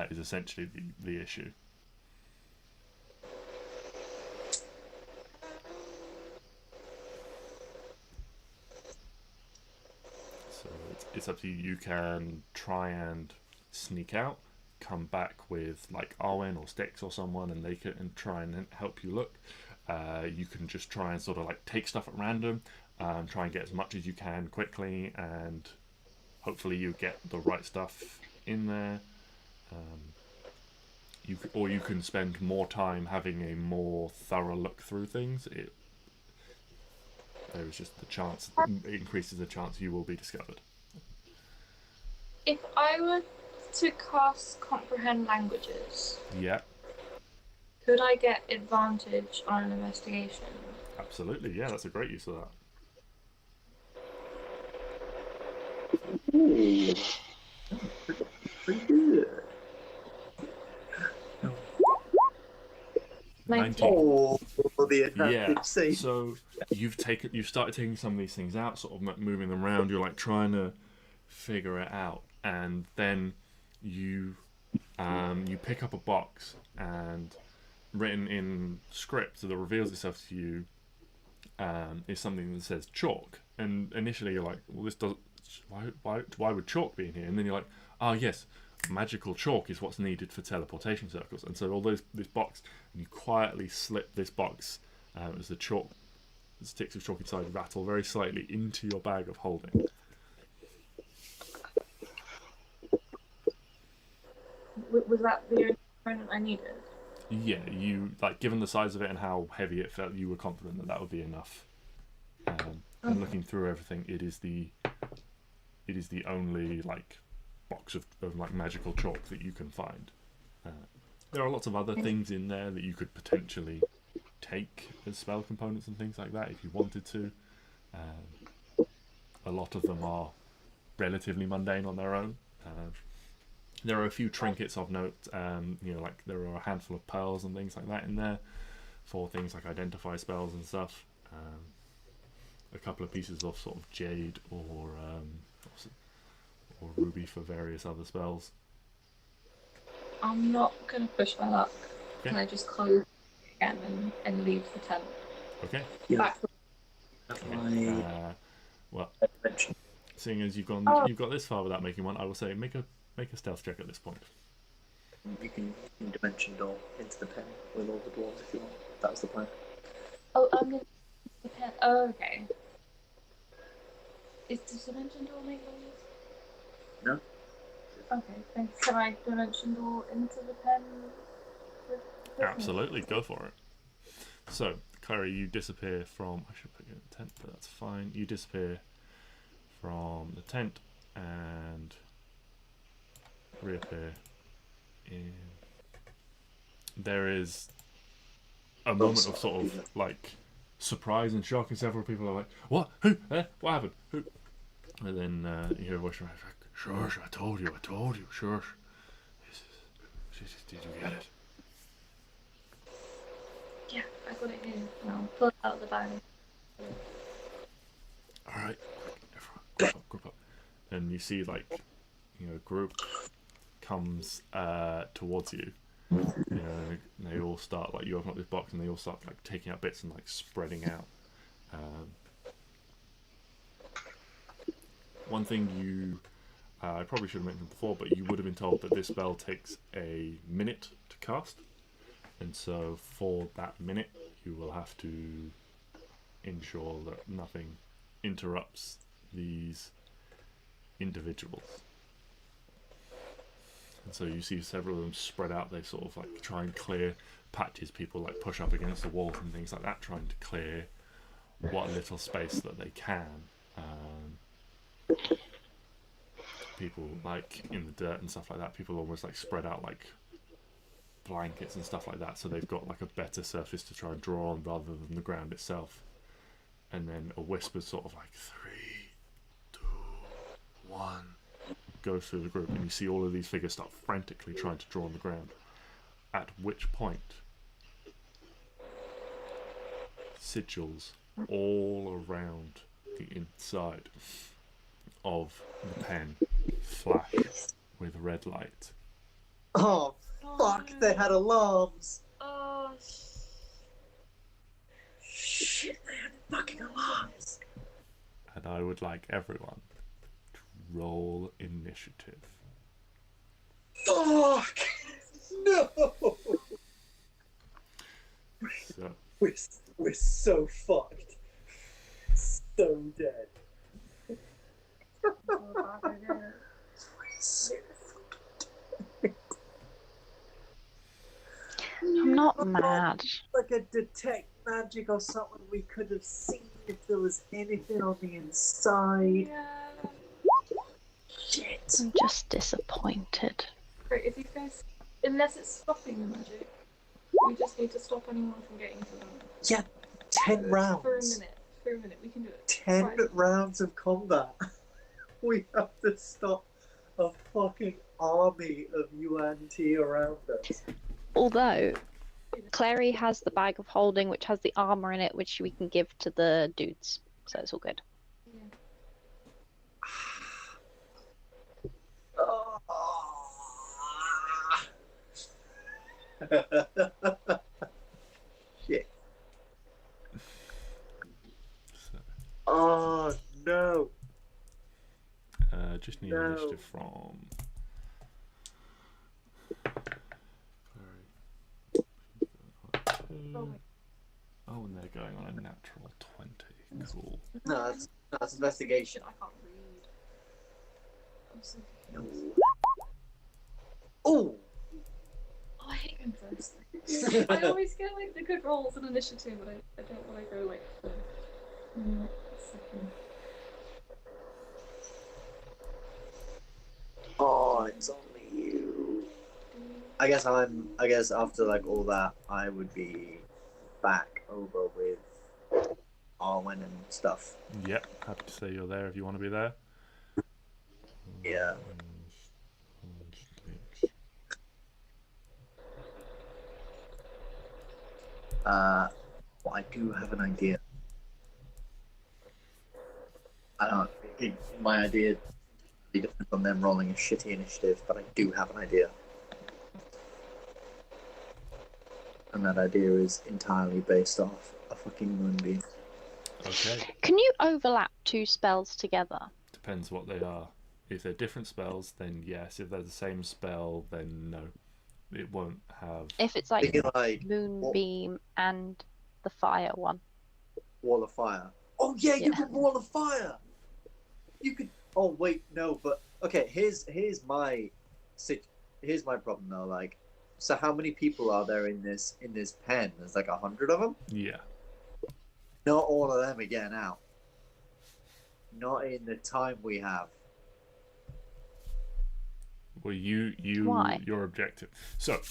Is essentially the issue. So it's up to you. You can try and sneak out, come back with like Arwen or Stix or someone, and they can try and help you look. You can just try and sort of like take stuff at random, try and get as much as you can quickly, and hopefully you get the right stuff in there. You can spend more time having a more thorough look through things. There is just the chance, it increases the chance you will be discovered. If I were to cast Comprehend Languages, Yeah, could I get advantage on an investigation? absolutely. Yeah, that's a great use of that. Ooh. Pretty good. 19. Oh, the advantage Yeah. save. So you've started taking some of these things out, sort of moving them around. You're like trying to figure it out, and then you pick up a box, and written in script that reveals itself to you is something that says chalk. And initially you're like, well, this doesn't. Why would chalk be in here? And then you're like, oh yes, magical chalk is what's needed for teleportation circles. And so this box, and you quietly slip this box as the sticks of chalk inside rattle very slightly into your bag of holding. Was that the only component I needed? Yeah, you given the size of it and how heavy it felt, you were confident that would be enough. And looking through everything, it is the only box of magical chalk that you can find. There are lots of other things in there that you could potentially take as spell components and things like that if you wanted to. A lot of them are relatively mundane on their own. There are a few trinkets of note. There are a handful of pearls and things like that in there for things like identify spells and stuff. A couple of pieces of sort of jade or ruby for various other spells. I'm not going to push my luck. Okay. Can I just close again and leave the tent? Okay. Yeah. Back to My Well, adventure. seeing as you've got this far without making one, I will say make a stealth check at this point. You can dimension door into the pen with all the dwarves if you want. That was the plan. Oh, I'm going to pen. Oh, okay. Is the dimension door make noise? No? Okay, then can I dimension door into the pen? Absolutely, go for it. So, Klari, you disappear from... I should put you in the tent, but that's fine. You disappear from the tent and reappear in... There is a moment of sort of, surprise and shock, and several people are like, what? Who? What happened? Who? And then you hear a voice from like, shush, I told you, shush. Did you get it? Yeah, I got it here. I'll pull it out of the bag. Alright, everyone, group up. And you see, a group comes towards you. And they all start, you open up this box and they all start, taking out bits and, spreading out. One thing I probably should have mentioned before, but you would have been told that this spell takes a minute to cast. And so for that minute, you will have to ensure that nothing interrupts these individuals. And so you see several of them spread out. They sort of try and clear patches. People push up against the walls and things like that, trying to clear what little space that they can. People in the dirt and stuff like that. People almost spread out blankets and stuff like that, so they've got a better surface to try and draw on rather than the ground itself. And then a whispered sort of 3, 2, 1. goes through the group, and you see all of these figures start frantically trying to draw on the ground. At which point, sigils all around the inside of the pen flash with red light. Oh, fuck, they had alarms! Oh, shit, they had fucking alarms! And I would like everyone to roll initiative. Fuck! No! So, We're so fucked. So dead. I'm not mad. Like a detect magic or something, we could have seen if there was anything on the inside. Yeah. Shit. I'm just disappointed. Great, if you guys, unless it's stopping the magic, we just need to stop anyone from getting to them. Yeah, 10 rounds. For a minute, we can do it. 10 Right. rounds of combat. We have to stop a fucking army of UNT around us. Although, Clary has the bag of holding, which has the armor in it, which we can give to the dudes. So it's all good. Shit. so Oh no. just need No. initiative from. Oh, and they're going on a natural 20. Cool. No, that's investigation. I can't read. I'm so No. confused. Oh! Oh, I hate going first. I always get like the good rolls and initiative, but I don't want to go like first. Second. Oh, it's only you. I guess after like all that, I would be back over with Arwen and stuff. Yep, happy to say you're there if you want to be there. Yeah. Well, I do have an idea. I don't. My idea depends on them rolling a shitty initiative, but I do have an idea. And that idea is entirely based off a fucking moonbeam. Okay. Can you overlap two spells together? Depends what they are. If they're different spells, then yes. If they're the same spell, then no. It won't have. If it's like Thinking like Moonbeam and the fire one. Wall of Fire. Oh yeah, you Yeah. could Wall of Fire. You could. Oh wait, no, but okay. Here's my problem though. Like, so how many people are there in this pen? There's like 100 of them. Yeah. Not all of them are getting out. Not in the time we have. Well, Why? your objective. So,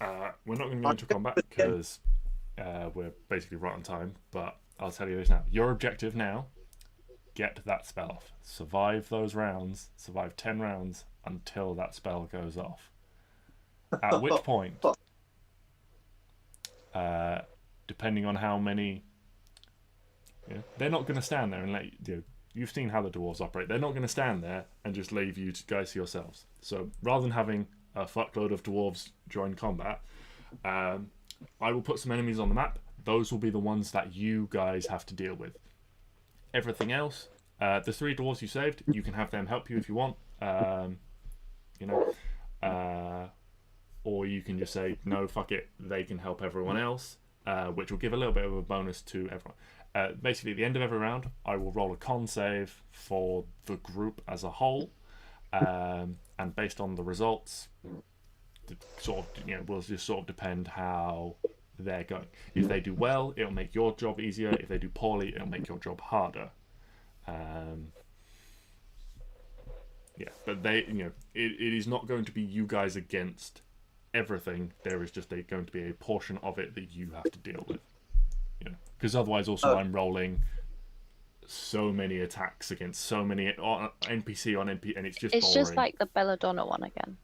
we're not going to go into combat because we're basically right on time. But I'll tell you this now: your objective now, get that spell off. Survive those rounds. Survive 10 rounds until that spell goes off. At which point, depending on how many, they're not going to stand there and let you. You've seen how the dwarves operate. They're not going to stand there and just leave you guys to yourselves. So rather than having a fuckload of dwarves join combat, I will put some enemies on the map. Those will be the ones that you guys have to deal with. Everything else, the 3 dwarves you saved, you can have them help you if you want. Or you can just say, no, fuck it, they can help everyone else, which will give a little bit of a bonus to everyone. Basically, at the end of every round, I will roll a con save for the group as a whole, and based on the results, will just sort of depend how they're going. If they do well, it'll make your job easier. If they do poorly, it'll make your job harder. But it is not going to be you guys against everything. There is just going to be a portion of it that you have to deal with. Because otherwise, also I'm rolling so many attacks against so many NPC on NPC, and it's just It's boring. just like the Belladonna one again.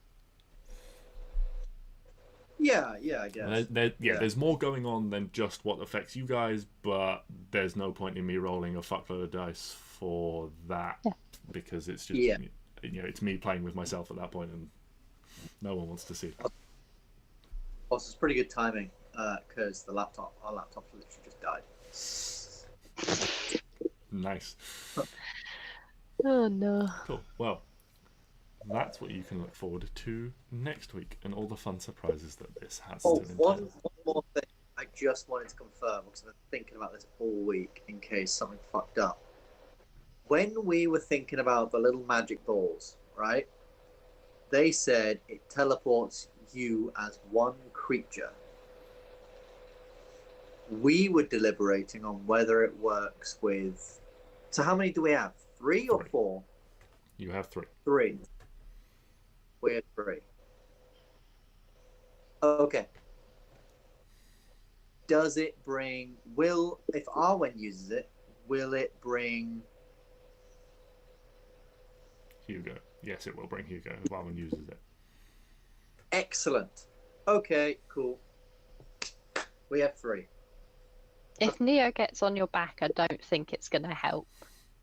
Yeah, I guess. There's more going on than just what affects you guys, but there's no point in me rolling a fuckload of dice for that because it's just it's me playing with myself at that point, and no one wants to see it. Also, it's pretty good timing because our laptop literally just died. Nice. Oh no. Cool. Well, that's what you can look forward to next week, and all the fun surprises that this has. One more thing I just wanted to confirm, because I've been thinking about this all week in case something fucked up. When we were thinking about the little magic balls, right? They said it teleports you as one creature. We were deliberating on whether it works with... So how many do we have? 3 or 4? You have 3. 3. We have 3. Okay. Does it bring... If Arwen uses it, will it bring... Hugo. Yes, it will bring Hugo if Arwen uses it. Excellent. Okay, cool. We have 3. If Neo gets on your back, I don't think it's going to help.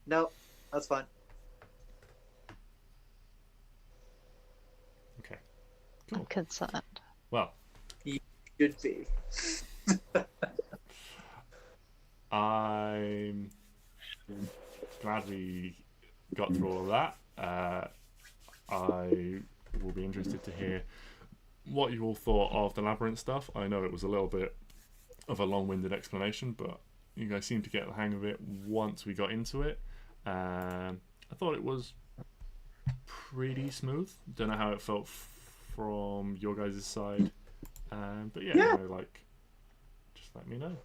No, that's fine. Okay. Cool. I'm concerned. Well, You should be. I'm glad we got through all of that. I will be interested to hear what you all thought of the labyrinth stuff. I know it was a little bit of a long-winded explanation, but you guys seemed to get the hang of it once we got into it. I thought it was pretty smooth. Don't know how it felt from your guys' side, but yeah. You know, like, just let me know.